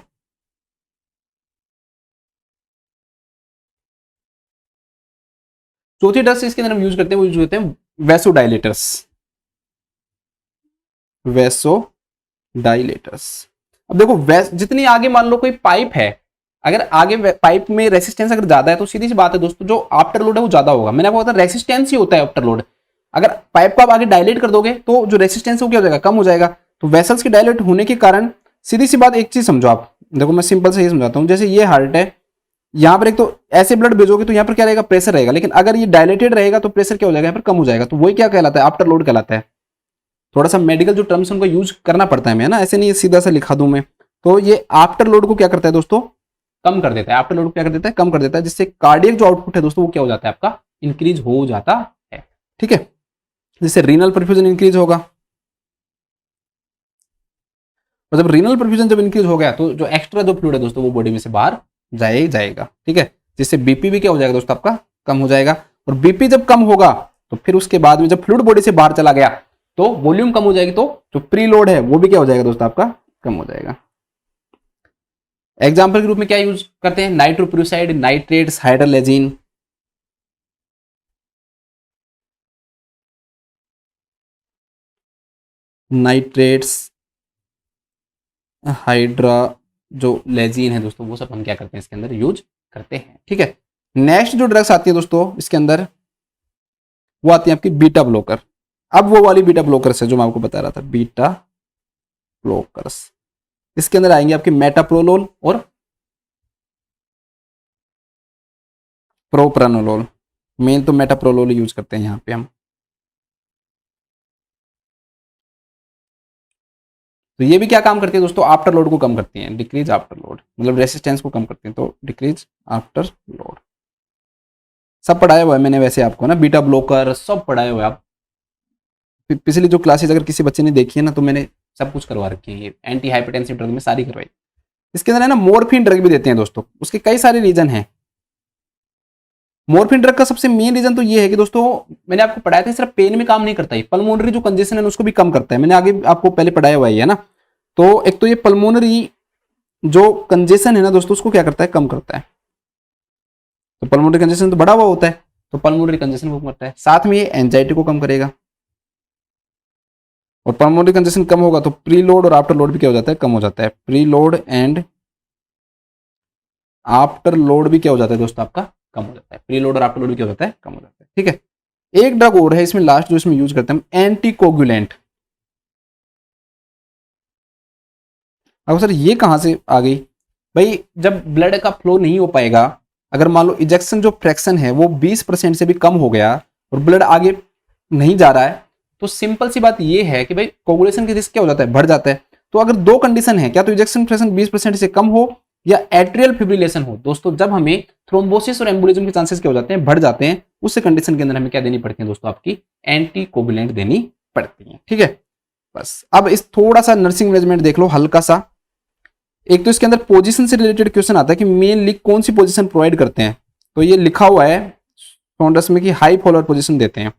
चौथी ड्रग्स इसके अंदर हम यूज करते हैं, वो यूज करते हैं वैसोडाइलेटर्स, वैसोडाइलेटर्स। अब देखो जितनी आगे मान लो कोई पाइप है, अगर आगे पाइप में रेसिस्टेंस अगर ज्यादा है तो सीधी सी बात है दोस्तों जो आफ्टर लोड है वो ज्यादा होगा। मैंने आपको बताया रेसिस्टेंस ही होता है आफ्टर लोड। अगर पाइप को आप आगे डायलेट कर दोगे तो जो रेसिस्टेंस है वो क्या हो जाएगा, कम हो जाएगा। तो वेसल्स के डायलेट होने के कारण सीधी सी बात, एक चीज समझो आप, देखो मैं सिंपल से ये समझाता हूँ, जैसे ये हार्ट है, यहाँ पर एक तो ऐसे ब्लड भेजोगे तो यहाँ पर क्या रहेगा, प्रेशर रहेगा, लेकिन अगर ये डायलेटेड रहेगा तो प्रेशर क्या हो जाएगा, यहाँ पर कम हो जाएगा। तो वही क्या कहलाता है, आफ्टर लोड कहलाता है। थोड़ा सा मेडिकल जो टर्म्स उनको यूज करना पड़ता है, मैं ना ऐसे नहीं सीधा सा लिखा दूं मैं। तो ये आफ्टर लोड को क्या करता है दोस्तों, कम कर देता है। आफ्टर लोड को क्या कर देता है, कम कर देता है, जिससे कार्डियक जो आउटपुट है दोस्तों वो क्या हो जाता है, आपका इंक्रीज हो जाता है। ठीक है, जिससे रीनल परफ्यूजन इंक्रीज होगा। और जब रीनल परफ्यूजन जब इंक्रीज हो गया तो जो एक्स्ट्रा जो फ्लूइड है दोस्तों वो बॉडी में से बाहर जाएगा। ठीक है, जिससे बीपी भी क्या हो जाएगा दोस्तों, आपका कम हो जाएगा। और बीपी जब कम होगा तो फिर उसके बाद में जब फ्लूइड बॉडी से बाहर चला गया तो वॉल्यूम कम हो जाएगी, तो जो प्री लोड है वो भी क्या हो जाएगा दोस्तों, आपका कम हो जाएगा। एग्जाम्पल के रूप में क्या यूज करते हैं, नाइट्रोप्यूरिसाइड, नाइट्रेट्स, हाइड्रोलेजिन, नाइट्रेट्स, हाइड्रा जो लेजीन है दोस्तों, वो सब हम क्या करते हैं इसके अंदर यूज करते हैं। ठीक है, नेक्स्ट जो ड्रग्स आती है दोस्तों इसके अंदर, वो आती है आपकी बीटा ब्लॉकर। अब वो वाली बीटा ब्लॉकर्स है जो मैं आपको बता रहा था, बीटा ब्लॉकर्स। इसके अंदर आएंगे आपके मेटाप्रोलोल और प्रोप्रानोलोल। मेन तो मेटाप्रोलोल यूज करते हैं यहाँ पे हम। तो ये भी क्या काम करती है दोस्तों, आफ्टर लोड को कम करती हैं, डिक्रीज आफ्टर लोड, मतलब रेसिस्टेंस को कम करती हैं, तो डिक्रीज आफ्टर लोड। सब पढ़ाया हुआ है मैंने वैसे आपको ना, बीटा ब्लॉकर सब पढ़ाया हुआ है। आप पिछली जो क्लासेस अगर किसी बच्चे ने देखी है ना, तो मैंने सब कुछ करवा रखी है, ये एंटी हाइपरटेंसिव ड्रग में सारी करवाई। इसके अंदर है ना मोरफिन ड्रग भी देते हैं दोस्तों, उसके कई सारे रीजन हैं। मोरफिन ड्रग का सबसे मेन रीजन तो ये है कि दोस्तों, मैंने आपको पढ़ाया था, सिर्फ पेन में काम नहीं करता है, पल्मोनरी जो कंजेशन है उसको भी कम करता है। मैंने आगे आपको पहले पढ़ाया हुआ है ना। तो एक तो ये पल्मोनरी जो कंजेशन है ना दोस्तों, उसको क्या करता है, कम करता है। तो पल्मोनरी कंजेशन तो बढ़ा हुआ होता है, तो पल्मोनरी कंजेशन को कम करता है। साथ में ये एंजाइटी को कम करेगा, और पल्मोनरी कंजेशन कम होगा तो प्री लोड और आफ्टर लोड भी क्या हो जाता है, कम हो जाता है। Pre load and after load भी क्या हो जाता है दोस्तों, आपका कम हो जाता है। प्री लोड और आफ्टर लोड भी क्या हो जाता है, कम हो जाता है। ठीक है, एक ड्रग और है इसमें लास्ट जो इसमें यूज करते हैं हम, एंटीकोगुलेंट। अब सर ये कहां से आ गई भाई, जब ब्लड का फ्लो नहीं हो पाएगा, अगर मान लो इजेक्शन जो फ्रैक्शन है वो 20% से भी कम हो गया और ब्लड आगे नहीं जा रहा है, तो सिंपल सी बात ये है कि भाई कोगुलेशन की रिस्क क्या हो जाता है, बढ़ जाता है। तो अगर दो कंडीशन है, क्या तो इजेक्शन फ्रैक्शन 20% से कम हो या एट्रियल फिब्रिलेशन हो दोस्तों, जब हमें थ्रोम्बोसिस और एम्बोलिज्म के चांसेस क्या हो जाते हैं, बढ़ जाते हैं, उस कंडीशन के अंदर हमें क्या देनी पड़ती है दोस्तों, आपकी एंटीकोगुलेंट देनी पड़ती है। ठीक है, बस अब इस थोड़ा सा नर्सिंग मैनेजमेंट देख लो हल्का सा। एक तो इसके अंदर पोजीशन से रिलेटेड क्वेश्चन आता है कि मेनली कौन सी पोजीशन प्रोवाइड करते हैं। तो ये लिखा हुआ है सॉन्डर्स में कि हाई फॉलोअर पोजीशन देते हैं।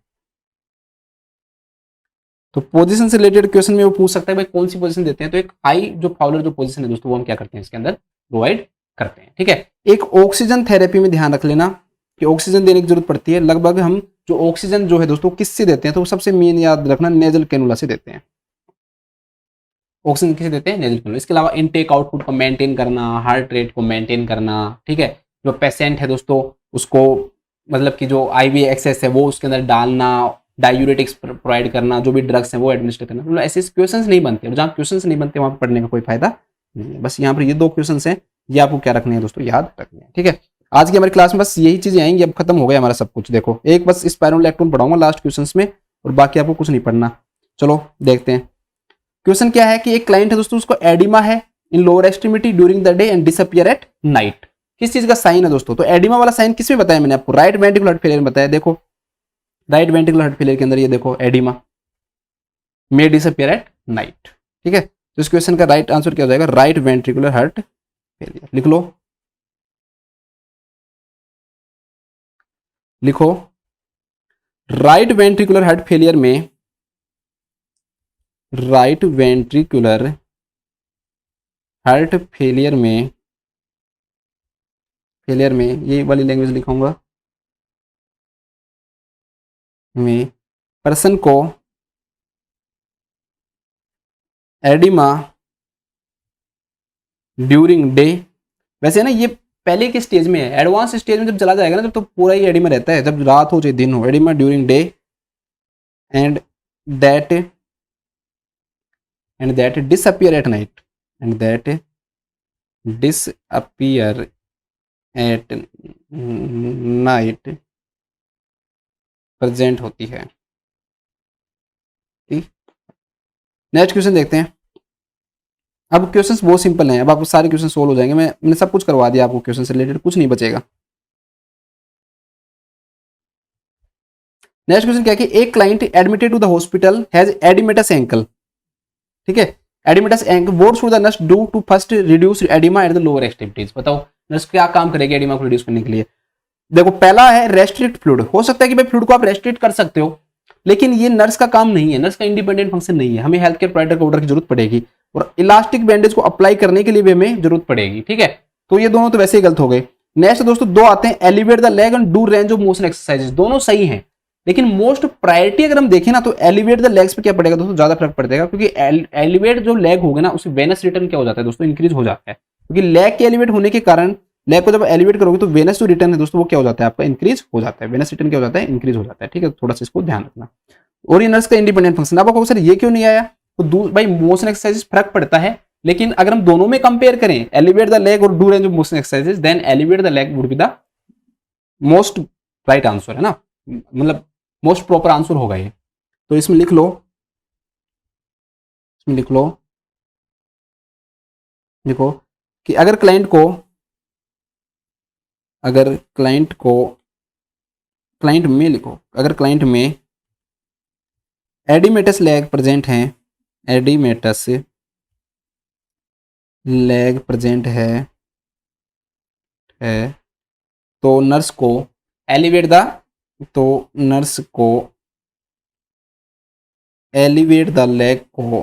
तो पोजीशन से रिलेटेड क्वेश्चन में वो पूछ सकता है भाई कौन सी पोजीशन देते हैं, तो एक हाई जो फॉलोअर जो पोजीशन है दोस्तों, वो हम क्या करते हैं इसके अंदर प्रोवाइड करते हैं। ठीक है, एक ऑक्सीजन थेरेपी में ध्यान रख लेना कि ऑक्सीजन देने की जरूरत पड़ती है। लगभग हम जो ऑक्सीजन जो है दोस्तों किससे देते हैं, तो सबसे मेन याद रखना नेजल कैनुला से देते हैं। ऑक्सीजन किसे देते हैं, नेजल कैनुला। इसके अलावा इनटेक आउटपुट को मेंटेन करना, हार्ट रेट को मेंटेन करना। ठीक है, जो पेशेंट है दोस्तों उसको मतलब कि जो आईवी एक्सेस है वो उसके अंदर डालना, डायूरेटिक्स प्रोवाइड करना, जो भी ड्रग्स हैं वो एडमिनिस्टर करना। मतलब ऐसे क्वेश्चंस नहीं बनते, जहाँ क्वेश्चंस नहीं बनते वहां पर पढ़ने का कोई फायदा नहीं है। बस यहाँ पर ये दो क्वेश्चंस हैं, ये आपको क्या रखने हैं दोस्तों, याद रखने हैं। ठीक है, आज की हमारी क्लास में बस यही चीजें आएंगी। अब खत्म हो गया हमारा सब कुछ। देखो एक बस स्पाइरोलैक्टोन पढ़ाऊंगा लास्ट क्वेश्चंस में, और बाकी आपको कुछ नहीं पढ़ना। चलो देखते हैं क्वेश्चन क्या है कि एक क्लाइंट है दोस्तों, उसको एडिमा है इन lower extremity during the day and disappear at night. किस चीज का साइन है दोस्तों, तो एडिमा वाला साइन किसमें बताया मैंने आपको, राइट वेंट्रिकुलर हार्ट फेलियर में बताया। देखो राइट वेंट्रिकुलर हार्ट फेलियर के अंदर ये देखो oedema may disappear at night. ठीक है, तो इस क्वेश्चन का राइट आंसर क्या हो जाएगा, राइट वेंट्रिकुलर हार्ट फेलियर। लिख लो, लिखो राइट वेंट्रिकुलर हार्ट फेलियर में, राइट वेंट्रिकुलर हार्ट फेलियर में, ये वाली लैंग्वेज लिखूंगा, में पर्सन को एडिमा ड्यूरिंग डे, वैसे ना ये पहले के स्टेज में है, एडवांस स्टेज में जब चला जाएगा ना जब, तो पूरा ही एडिमा रहता है, जब रात हो चाहे दिन हो, oedema during day and that disappear at night, and that disappear at night present होती है। ठीक, नेक्स्ट क्वेश्चन देखते हैं। अब क्वेश्चंस बहुत सिंपल हैं, अब आपको सारे क्वेश्चन सोल्व हो जाएंगे। मैंने सब कुछ करवा दिया आपको, क्वेश्चन से रिलेटेड कुछ नहीं बचेगा। नेक्स्ट क्वेश्चन क्या है कि एक client admitted to the hospital has edematous ankle. ठीक है, edematous ankle, what should the nurse do to first reduce edema at the lower extremities. बताओ नर्स क्या काम करेगी एडिमा को रिड्यूस करने के लिए। देखो पहला है रेस्ट्रिक्ट फ्लूइड। हो सकता है कि भाई फ्लूइड को आप रेस्ट्रिक्ट कर सकते हो, लेकिन ये नर्स का काम नहीं है, नर्स का इंडिपेंडेंट फंक्शन नहीं है। हमें हेल्थ केयर प्रोवाइडर के ऑर्डर की जरूरत पड़ेगी, और इलास्टिक बैंडेज को अप्लाई करने के लिए भी हमें जरूरत पड़ेगी। ठीक है, तो ये दोनों तो वैसे ही गलत हो गए। नेक्स्ट दोस्तों दो आते हैं, elevate the leg and do range of motion exercises. दोनों सही हैं, लेकिन मोस्ट प्रायोरिटी अगर हम देखें ना तो एलिवेट द लेग्स पे क्या पड़ेगा दोस्तों, ज्यादा फर्क पड़ेगा, क्योंकि एलिवेट जो लेग होगा ना उससे वेनस रिटर्न क्या हो जाता है दोस्तों, इंक्रीज हो जाता है, क्योंकि लेग के एलिवेट होने के कारण लेग को जब एलिवेट करोगे तो वेनस जो रिटर्न है दोस्तों वो क्या हो जाता है आपका, इंक्रीज हो जाता है, वेनस रिटर्न क्या हो जाता है, इंक्रीज हो जाता है। ठीक है, थोड़ा सा इसको ध्यान रखना। और ये नर्स का इंडिपेंडेंट फंक्शन, आपको सर ये क्यों नहीं आया, तो भाई मोशन एक्सरसाइजेस फर्क पड़ता है, लेकिन अगर हम दोनों में कंपेयर करें एलिवेट द लेग और do range of motion exercises, then elevate the leg would be the most right answer, है ना, मतलब मोस्ट प्रॉपर आंसर होगा ये। तो इसमें लिख लो, इसमें लिख लो, देखो कि अगर क्लाइंट में लिखो, अगर क्लाइंट में एडिमेटस लेग प्रेजेंट हैं, एडिमेटस लेग प्रेजेंट है तो नर्स को एलिवेट द, तो नर्स को एलिवेट द लेग को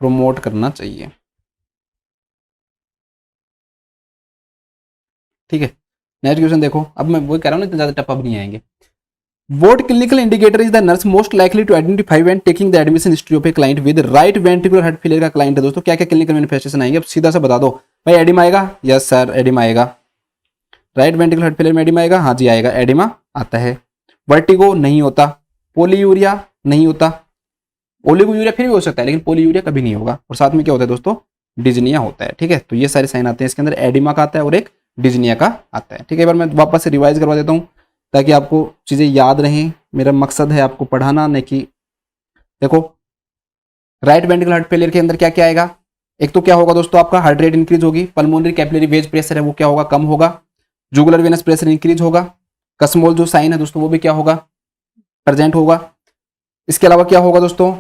प्रमोट करना चाहिए। ठीक है, नेक्स्ट क्वेश्चन देखो, अब मैं वो कह रहा हूँ ना इतने ज्यादा टफ अब नहीं आएंगे। What clinical indicator is the nurse most likely to identify when taking the admission history of a client with right ventricular heart failure का client है दोस्तों, क्या क्या क्लिनिकल मैनिफेस्टेशन आएंगे, अब सीधा सा बता दो भाई, एडिमा आएगा, यस सर एडिमा आएगा, राइट वेंट्रिकुलर हार्ट फेलियर में एडिमा आएगा, हाँ जी आएगा, एडिमा आता है, वर्टिगो नहीं होता, पोलीयूरिया नहीं होता, ओलिगोयूरिया फिर भी हो सकता है लेकिन पोलीयूरिया कभी नहीं होगा, और साथ में क्या होता है दोस्तों, डिजनिया होता है। ठीक है, तो ये सारे साइन आते हैं इसके अंदर, एडिमा का आता है और एक डिजनिया का आता है। ठीक है, एक बार मैं वापस से रिवाइज करवा देता हूँ ताकि आपको चीज़ें याद रहें, मेरा मकसद है आपको पढ़ाना, नहीं कि देखो राइट वेंट्रिकुलर हार्ट फेलियर के अंदर क्या क्या आएगा, एक तो क्या होगा दोस्तों आपका हार्ट रेट इंक्रीज होगी, पल्मोनरी कैपिलरी वेज प्रेशर है वो क्या होगा, कम होगा, जुगुलर वेनस प्रेशर इंक्रीज होगा, कसमोल जो साइन है दोस्तों वो भी क्या होगा, प्रेजेंट होगा। इसके अलावा क्या होगा दोस्तों,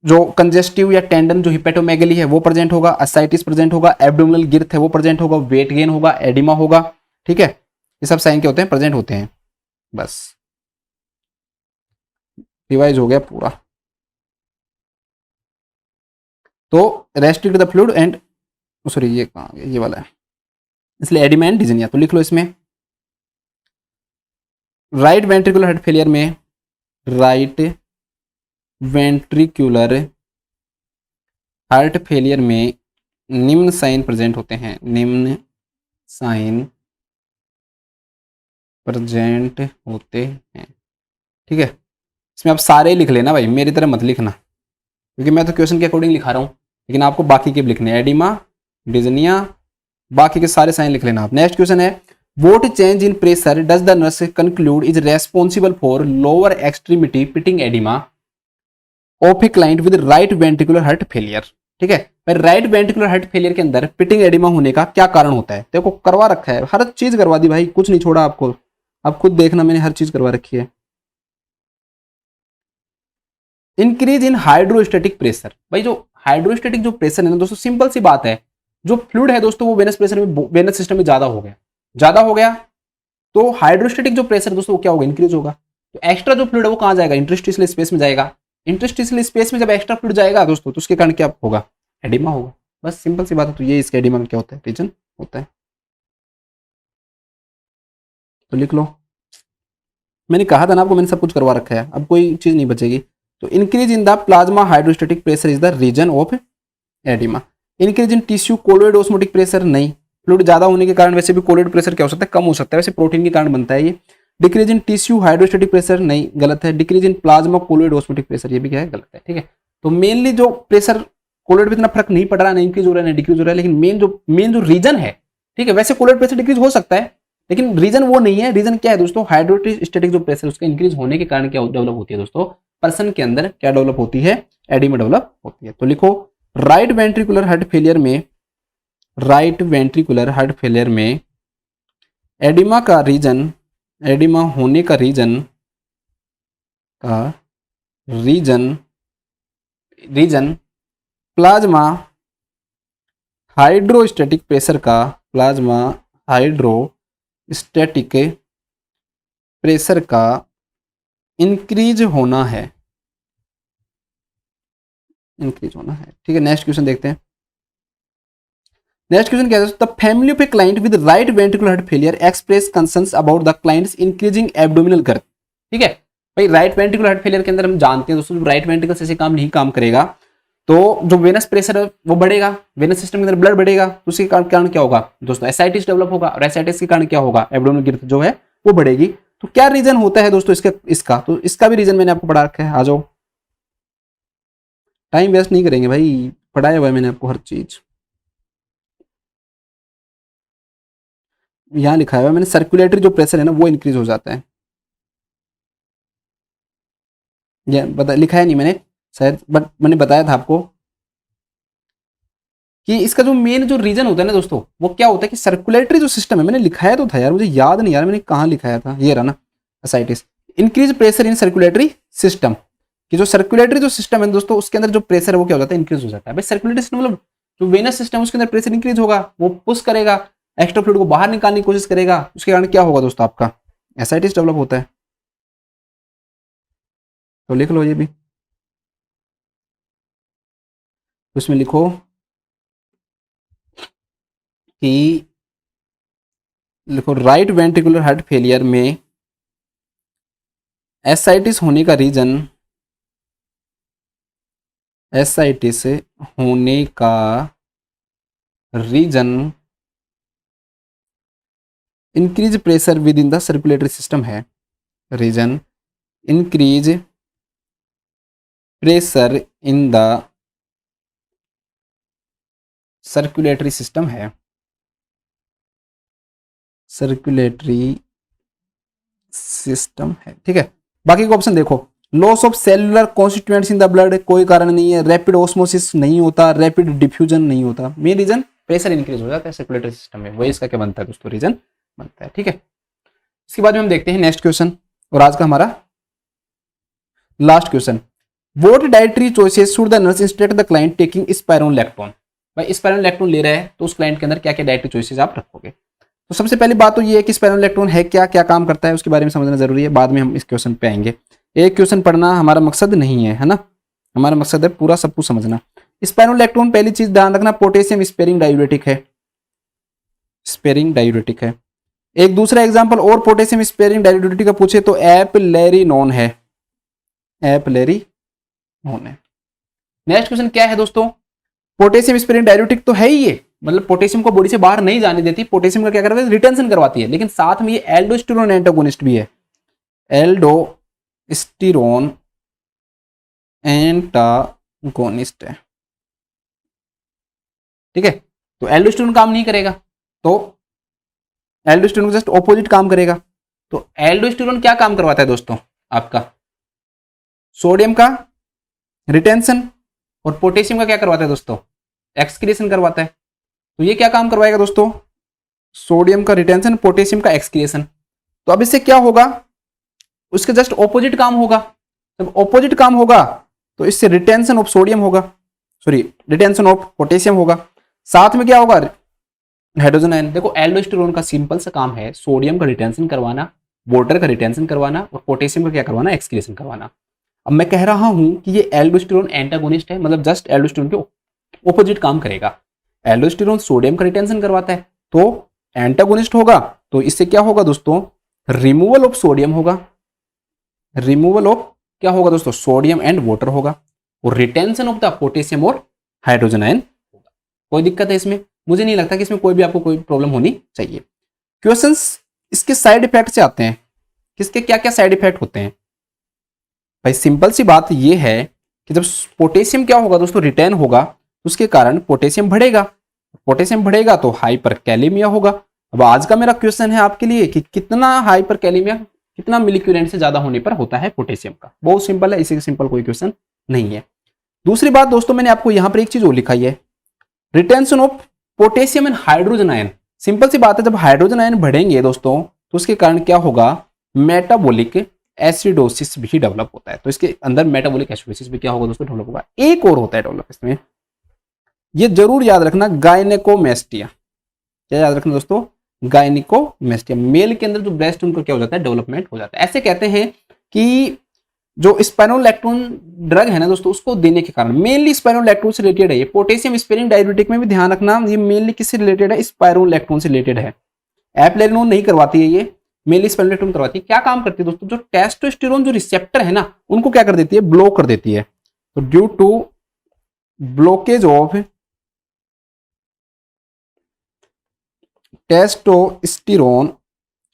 जो कंजेस्टिव या टेंडन जो हिपेटोमेगली है वो प्रेजेंट होगा, असाइटिस प्रेजेंट होगा, एब्डोमिनल गिर्थ है वो प्रेजेंट होगा, वेट गेन होगा, एडिमा होगा। ठीक है, ये सब साइन क्या होते हैं, प्रेजेंट होते हैं। बस रिवाइज हो गया पूरा। तो restrict the fluid and, sorry ये कहाँ गया, ये वाला है, इसलिए एडिमा एंड डिजनिया, तो लिख लो इसमें राइट वेंट्रिकुलर हार्ट फेलियर में, राइट वेंट्रिकुलर हार्ट फेलियर में निम्न साइन प्रेजेंट होते हैं, निम्न साइन प्रेजेंट होते हैं। ठीक है, इसमें आप सारे लिख लेना भाई, मेरी तरह मत लिखना, क्योंकि मैं तो क्वेश्चन के अकॉर्डिंग लिखा रहा हूँ, लेकिन आपको बाकी के भी लिखने हैं, एडिमा, डिजनिया, बाकी के सारे साइन लिख लेना आप। नेक्स्ट क्वेश्चन है, what change in pressure does the nurse conclude is responsible for lower extremity pitting oedema of a client with right ventricular heart failure. ठीक है, राइट वेंट्रिकुलर हार्ट फेलियर के अंदर पिटिंग एडिमा होने का क्या कारण होता है, देखो करवा रखा है, हर चीज करवा दी भाई, कुछ नहीं छोड़ा आपको, आप खुद देखना, मैंने हर चीज करवा रखी है। इंक्रीज इन हाइड्रोस्टेटिक प्रेशर, भाई जो हाइड्रोस्टेटिक जो प्रेशर है ना दोस्तों, सिंपल सी बात है, जो फ्लूइड है दोस्तों वो वेनस प्रेशर में, वेनस सिस्टम में ज्यादा हो गया, तो हाइड्रोस्टेटिक जो प्रेशर दोस्तों वो क्या होगा, इंक्रीज होगा, तो एक्स्ट्रा जो फ्लूइड है वो कहां जाएगा, इंटरस्टिशियल स्पेस में जाएगा, इंटरस्टिशियल स्पेस में जब एक्स्ट्रा फ्लूइड जाएगा दोस्तों तो उसके कारण क्या होगा, एडिमा होगा। बस सिंपल सी बात है, तो ये इसका एडिमा का क्या होता है, रीजन होता है। तो लिख लो, मैंने कहा था ना आपको, मैंने सब कुछ करवा रखा है, अब कोई चीज नहीं बचेगी। तो increase in the plasma hydrostatic pressure is the reason of edema. Increase in tissue colloid osmotic pressure नहीं, फ्लूइड ज्यादा होने के कारण वैसे भी कोलोइड प्रेशर क्या हो सकता है, कम हो सकता है, वैसे प्रोटीन के कारण बनता है ये। Decrease in tissue hydrostatic pressure नहीं, गलत है। Decrease in plasma colloid osmotic pressure, ये भी क्या है, गलत है। ठीक है, तो मेनली जो प्रेशर कोलोइड में इतना फर्क नहीं पड़ रहा, नहीं इंक्रीज हो रहा है, नहीं डिक्रीज हो रहा है, लेकिन मेन जो रीजन है, ठीक है, वैसे कोलोइड प्रेशर डिक्रीज हो सकता है लेकिन रीजन वो नहीं है। रीजन क्या है दोस्तों, हाइड्रोस्टेटिक जो प्रेशर उसका इंक्रीज होने के कारण क्या डेवलप होती है दोस्तों, पर्सन के अंदर क्या डेवलप होती है, एडिमा डेवलप होती है। तो लिखो राइट वेंट्रिकुलर हार्ट फेलियर में, राइट वेंट्रिकुलर हार्ट फेलियर में एडिमा का रीजन, एडिमा होने का रीजन प्लाज्मा हाइड्रोस्टैटिक प्रेशर का, प्लाज्मा हाइड्रोस्टैटिक प्रेशर का इंक्रीज होना है, इंक्रीज होना है। ठीक है, नेक्स्ट क्वेश्चन देखते हैं। नेक्स्ट क्वेश्चन क्या है, the family of a client with right ventricular heart failure express concerns about the client's increasing abdominal girth. ठीक है भाई, राइट वेंट्रिकुलर हार्ट फेलियर के अंदर हम जानते हैं दोस्तों, जब राइट वेंट्रिकल से काम नहीं काम करेगा तो जो वेनस प्रेशर है वो बढ़ेगा, वेनस सिस्टम के अंदर ब्लड बढ़ेगा, तो उसके कारण क्या होगा दोस्तों, एसाइटिस डेवलप होगा, और एसाइटिस के कारण क्या होगा, एब्डोमिनल गर्थ जो है वो बढ़ेगी। तो क्या रीजन होता है दोस्तों इसका तो इसका भी रीजन मैंने आपको पढ़ा रखा है। आ जाओ, टाइम वेस्ट नहीं करेंगे भाई, पढ़ाया हुआ है मैंने आपको हर चीज। यहाँ लिखा हुआ है मैंने, सर्कुलेटरी जो प्रेशर है ना वो इंक्रीज हो जाता है। ये लिखा है नहीं मैंने शायद, बट मैंने बताया था आपको कि इसका जो मेन जो रीजन होता है ना दोस्तों, वो क्या होता है कि सर्कुलेटरी जो सिस्टम है, मैंने लिखाया तो था यार, मुझे याद नहीं यार मैंने कहाँ लिखाया था, ये रहा ना, एसाइटिस, इंक्रीज प्रेशर इन सर्कुलेटरी सिस्टम, कि जो सर्कुलेटरी जो सिस्टम है दोस्तों उसके अंदर जो प्रेशर है वो क्या हो जाता है, इंक्रीज हो जाता है। भाई सर्कुलेटरी सिस्टम मतलब जो वेनस सिस्टम है उसके अंदर प्रेशर इंक्रीज होगा, वो पुश करेगा, एक्स्ट्रा फ्लूइड को बाहर निकालने की कोशिश करेगा, उसके कारण क्या होगा दोस्तों, आपका एसाइटिस डेवलप होता है। तो लिख लो ये भी, उसमें लिखो कि लिखो राइट वेंट्रिकुलर हार्ट फेलियर में एसाइटिस होने का रीजन, एसाइटिस होने का reason increase pressure within the circulatory system है, reason increase pressure in the circulatory system है, सर्कुलेटरी सिस्टम है। ठीक है, बाकी का ऑप्शन देखो, loss of cellular constituents in the blood कोई कारण नहीं है, रैपिड ऑस्मोसिस नहीं होता, रैपिड डिफ्यूजन नहीं होता, मेन रीजन प्रेशर इंक्रीज हो जाता है सर्कुलेटरी सिस्टम में, वही इसका क्या बनता है दोस्तों, रीजन बनता है। ठीक है, इसके बाद में हम देखते हैं नेक्स्ट क्वेश्चन, और आज का हमारा last question, what dietary choices should the nurse instruct the client taking स्पाइरोलेक्टोन। भाई स्पाइरोलेक्टोन ले रहा है तो उस क्लाइंट के अंदर क्या क्या डाइटरी चॉइसेस आप रखोगे। तो सबसे पहली बात तो ये है कि स्पाइरोलेक्टोन है क्या, क्या काम करता है, उसके बारे में समझना जरूरी है, बाद में हम इस क्वेश्चन पे आएंगे। एक क्वेश्चन पढ़ना हमारा मकसद नहीं है, है ना, हमारा मकसद है पूरा सब कुछ समझना। स्पाइरोलेक्टोन पहली चीज ध्यान रखना, पोटेशियम स्पेयरिंग डायूरेटिक है, स्पेयरिंग डायूरेटिक है। एक दूसरा एग्जांपल और पोटेशियम स्पेयरिंग डायूरेटिक का पूछे तो एपलेरिनोन है, एपलेरिनोन है। नेक्स्ट क्वेश्चन क्या है दोस्तों, पोटेशियम स्पेयरिंग डायूरेटिक तो है ही ये, मतलब पोटेशियम को बॉडी से बाहर नहीं जाने देती, पोटेशियम का क्या करती है, रिटेंशन करवाती है, लेकिन साथ में ये एल्डोस्टेरोन एंटागोनिस्ट भी है, एल्डोस्टेरोन एंटागोनिस्ट है। ठीक है, तो एल्डोस्टेरोन काम नहीं करेगा, तो एल्डोस्टेरोन जस्ट ऑपोजिट काम करेगा। तो एल्डोस्टेरोन क्या काम करवाता है दोस्तों, आपका सोडियम का रिटेंशन, और पोटेशियम का क्या करवाता है दोस्तों, एक्सक्रीशन करवाता है। तो ये क्या काम करवाएगा दोस्तों, सोडियम का रिटेंशन, पोटेशियम का एक्सक्रीशन। तो अब इससे क्या होगा, उसके जस्ट ऑपोजिट काम होगा, जब ऑपोजिट काम होगा तो इससे रिटेंशन ऑफ सोडियम होगा, सॉरी रिटेंशन ऑफ पोटेशियम होगा, साथ में क्या होगा, हाइड्रोजन आयन। देखो एल्डोस्टेरोन का सिंपल सा काम है सोडियम का रिटेंशन करवाना, वाटर का रिटेंशन करवाना, और पोटेशियम का क्या करवाना, एक्सक्रीशन करवाना। अब मैं कह रहा हूं कि ये एल्डोस्टेरोन एंटागोनिस्ट है, मतलब जस्ट एल्डोस्टेरोन के ऑपोजिट काम करेगा। एल्डोस्टेरोन सोडियम का रिटेंशन करवाता है तो एंटागोनिस्ट होगा, तो इससे क्या होगा दोस्तों, रिमूवल ऑफ सोडियम होगा, रिमूवल ऑफ क्या होगा दोस्तों, सोडियम एंड वाटर होगा, और रिटेंशन ऑफ द पोटेशियम और हाइड्रोजन आयन होगा। कोई दिक्कत है इसमें, मुझे नहीं लगता कि इसमें कोई भी आपको कोई प्रॉब्लम होनी चाहिए। क्वेश्चंस इसके साइड इफेक्ट से आते हैं, किसके क्या क्या साइड इफेक्ट होते हैं। भाई सिंपल सी बात ये है कि जब पोटेशियम क्या होगा दोस्तों, रिटेन होगा, उसके कारण पोटेशियम बढ़ेगा, पोटेशियम बढ़ेगा तो हाइपरकैलेमिया होगा। अब आज का मेरा क्वेश्चन है आपके लिए कि कितना हाइपरकैलेमिया, कितना मिलीक्यूरेंट से ज्यादा होने पर होता है पोटेशियम का, बहुत सिंपल है, इसी से सिंपल कोई क्वेश्चन नहीं है। दूसरी बात दोस्तों, मैंने आपको यहां पर एक चीज और लिखाई है, retention of potassium and hydrogen ion. Simple सी बात है, जब हाइड्रोजन आयन बढ़ेंगे दोस्तों तो उसके कारण क्या होगा, मेटाबॉलिक एसिडोसिस भी डेवलप होता है। तो इसके अंदर मेटाबॉलिक एसिडोसिस भी क्या होगा दोस्तों, डेवलप होगा। एक और होता है डेवलप इसमें, ये जरूर याद रखना, गायनेकोमेस्टिया। क्या याद रखना दोस्तों, गायनिकोमेस्टिया। मेल के अंदर जो ब्रेस्ट उनका क्या हो जाता है, डेवलपमेंट हो जाता है। ऐसे कहते हैं कि जो स्पाइरोलैक्टोन ड्रग है ना दोस्तों, उसको देने के कारण मेनली स्पाइरोलैक्टोन से रिलेटेड है ये। पोटेशियम स्पेरिंग डायबिटिक में भी ध्यान रखना, ये मेनली किससे रिलेटेड है, स्पाइरोलैक्टोन से रिलेटेड है। एप्लेरिनोन नहीं करवाती है ये, मेनली स्पाइरोलैक्टोन करवाती है। क्या काम करती है दोस्तों, जो टेस्टोस्टेरोन जो रिसेप्टर है ना, उनको क्या कर देती है, ब्लॉक कर देती है। तो due to blockage of testosterone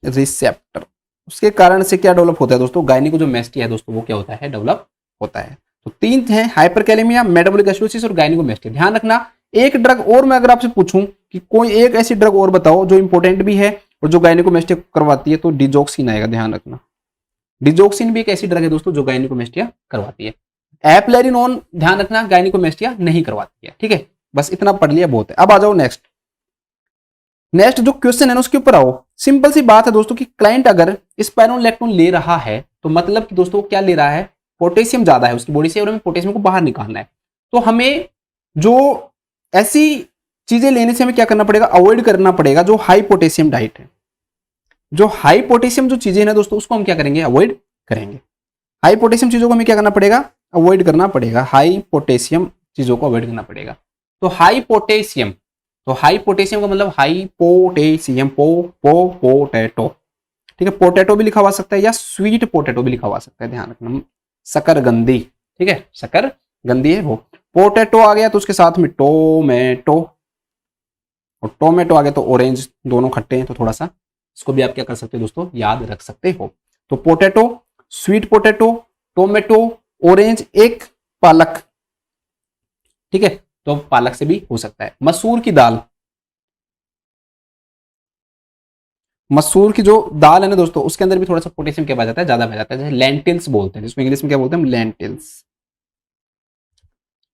receptor, उसके कारण से क्या डेवलप होता है दोस्तों, गायनिकोमेस्टिया है दोस्तों, वो क्या होता है, डेवलप होता है। तो तीन है, हाइपरकैलेमिया, मेटाबॉलिक एसिडोसिस और गायनिकोमेस्टिया। ध्यान रखना, एक ड्रग और मैं अगर आपसे पूछूं कि कोई एक ऐसी ड्रग और बताओ जो इंपॉर्टेंट भी है और जो गायनिकोमेस्टिया करवाती है, तो डिजोक्सिन आएगा। ध्यान रखना, डिजोक्सिन भी एक ऐसी ड्रग है दोस्तों जो गायनिकोमेस्टिया करवाती है। एप्लेरिनोन ध्यान रखना, गायनिकोमेस्टिया नहीं करवाती है। ठीक है, बस इतना पढ़ लिया बहुत है। अब आ जाओ नेक्स्ट जो क्वेश्चन है ना, उसके ऊपर आओ। सिंपल सी बात है दोस्तों कि क्लाइंट अगर स्पाइरोलैक्टोन ले रहा है तो मतलब कि दोस्तों क्या ले रहा है, पोटेशियम ज्यादा है उसकी बॉडी से और हमें पोटेशियम को बाहर निकालना है। तो हमें जो ऐसी चीजें लेने से हमें क्या करना पड़ेगा, अवॉइड करना पड़ेगा जो हाई पोटेशियम डाइट है। जो हाई पोटेशियम जो चीजें ना दोस्तों, उसको हम क्या करेंगे, अवॉइड करेंगे। हाई पोटेशियम चीजों को हमें क्या करना पड़ेगा, अवॉइड करना पड़ेगा। हाई पोटेशियम चीजों को अवॉइड करना पड़ेगा। तो हाई पोटेशियम, तो हाई पोटेशियम का मतलब हाई पोटेशियम, पोटैटो। ठीक है, पोटैटो भी लिखा हुआ सकता है या स्वीट पोटैटो भी लिखा हुआ सकता है। ध्यान रखना, शकरकंदी। ठीक है, शकरकंदी है वो। पोटैटो आ गया तो उसके साथ में टोमेटो, और टोमेटो आ गया तो ऑरेंज, दोनों खट्टे हैं तो थोड़ा सा इसको भी आप क्या कर सकते हो दोस्तों, याद रख सकते हो। तो potato, sweet potato, tomato, orange, एक पालक। ठीक है, तो पालक से भी हो सकता है। मसूर की दाल, मसूर की जो दाल है ना दोस्तों, उसके अंदर भी थोड़ा सा पोटेशियम क्या पाया जाता है, ज्यादा पाया जाता है। जैसे लेंटिल्स बोलते हैं, जिसको इंग्लिश में क्या बोलते हैं हम, लेंटिल्स,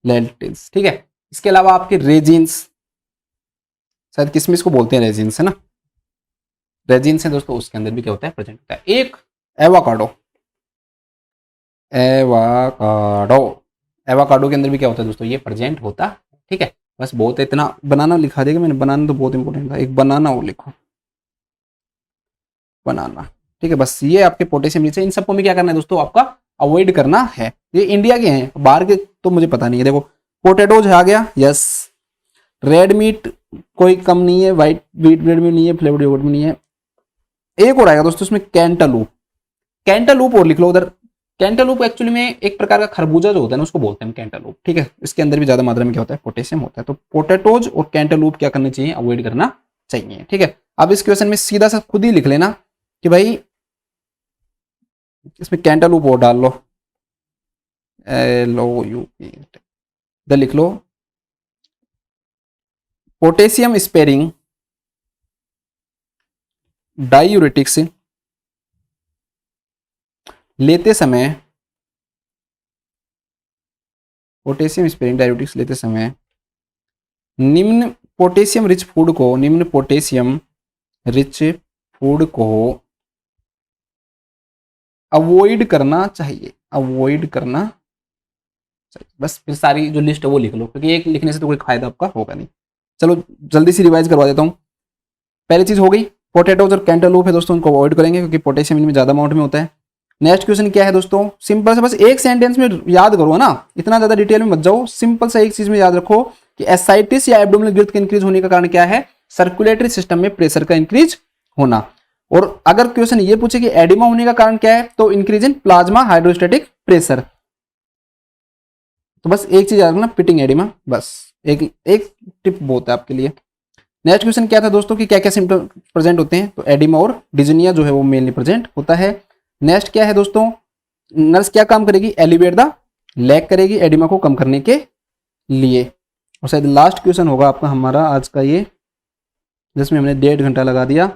लेंटिल्स। ठीक है, इसके अलावा आपके रेजिन्स, शायद किसमिस को बोलते हैं रेजिन्स, है ना, रेजिन्स है दोस्तों, उसके अंदर भी क्या होता है, प्रेजेंट होता है। एक एवोकाडो, एवोकाडो, एवोकाडो के अंदर भी क्या होता है दोस्तों, ये प्रेजेंट होता है। ठीक है, बस बहुत है, इतना बनाना लिखा देगा मैंने, बनाना तो बहुत इंपॉर्टेंट था। एक बनाना वो लिखो, बनाना। ठीक है, बस ये आपके पोटेशियम नीचे, इन सबको में क्या करना है दोस्तों, आपका अवॉइड करना है। ये इंडिया के हैं, बाहर के तो मुझे पता नहीं है। देखो पोटैटोज आ गया, यस। रेड मीट कोई कम नहीं है, व्हाइट व्हीट ब्रेड में नहीं है, फ्लेवर्ड योगर्ट में नहीं है। एक और आएगा दोस्तों इसमें, कैंटालूप, कैंटालूप और लिख लो उधर। कैंटालूप एक्चुअली में एक प्रकार का खरबूजा जो होता है ना, उसको बोलते हैं कैंटालूप। ठीक है, इसके अंदर भी ज्यादा मात्रा में क्या होता है, पोटेशियम होता है। तो पोटैटोज और कैंटालूप क्या करना चाहिए, अवॉइड करना चाहिए। ठीक है, अब इस क्वेश्चन में सीधा सा खुद ही लिख लेना कि भाई इसमें कैंटालूप और डाल लो, LOUP, इधर लिख लो पोटेशियम स्पेरिंग डायूरेटिक्स लेते समय, पोटेशियम स्पेरिंग डायूरेटिक्स लेते समय निम्न पोटेशियम रिच फूड को, निम्न पोटेशियम रिच फूड को अवॉइड करना चाहिए, अवॉइड करना चाहिए। बस फिर सारी जो लिस्ट है वो लिख लो, क्योंकि एक लिखने से तो कोई फायदा आपका होगा नहीं। चलो जल्दी से रिवाइज करवा देता हूँ। पहली चीज हो गई, पोटैटोज और कैंटालूप है दोस्तों, उनको अवॉइड करेंगे क्योंकि पोटेशियम इनमें ज्यादा अमाउंट में होता है। नेक्स्ट क्वेश्चन क्या है दोस्तों, सिंपल से बस एक सेंटेंस में याद करो ना, इतना ज्यादा डिटेल में मत जाओ। सिंपल सा एक चीज में याद रखो कि एसाइटिस या एब्डोमिनल ग्रोथ के इंक्रीज होने का कारण क्या है, सर्कुलेटरी सिस्टम में प्रेशर का इंक्रीज होना। और अगर क्वेश्चन ये पूछे कि एडिमा होने का कारण क्या है, तो increase in plasma hydrostatic pressure. तो बस एक चीज याद रखना, पिटिंग एडिमा, बस एक टिप बहुत है आपके लिए। नेक्स्ट क्वेश्चन क्या था दोस्तों कि क्या क्या सिम्टम प्रेजेंट होते हैं, तो एडिमा और डिजनिया जो है वो मेनली प्रेजेंट होता है। नेक्स्ट क्या है दोस्तों, नर्स क्या काम करेगी, एलिवेट द लेग करेगी एडिमा को कम करने के लिए। और शायद लास्ट क्वेश्चन होगा आपका हमारा आज का ये, जिसमें हमने 1.5 घंटा लगा दिया,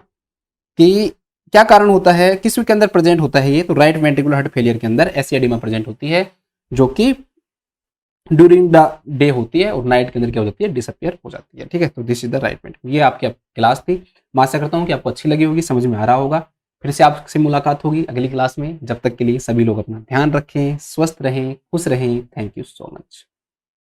कि क्या कारण होता है, किस के अंदर प्रेजेंट होता है ये, तो राइट वेंट्रिकुलर हार्ट फेलियर के अंदर ऐसी एडिमा प्रेजेंट होती है जो कि ड्यूरिंग द डे होती है और नाइट के अंदर क्या हो जाती है, डिसअपियर हो जाती है। ठीक है, तो this is the right ventricle. ये आपकी क्लास थी, मैं आशा करता हूँ कि आपको अच्छी लगी होगी, समझ में आ रहा होगा। फिर से आपसे मुलाकात होगी अगली क्लास में। जब तक के लिए सभी लोग अपना ध्यान रखें, स्वस्थ रहें, खुश रहें। Thank you so much.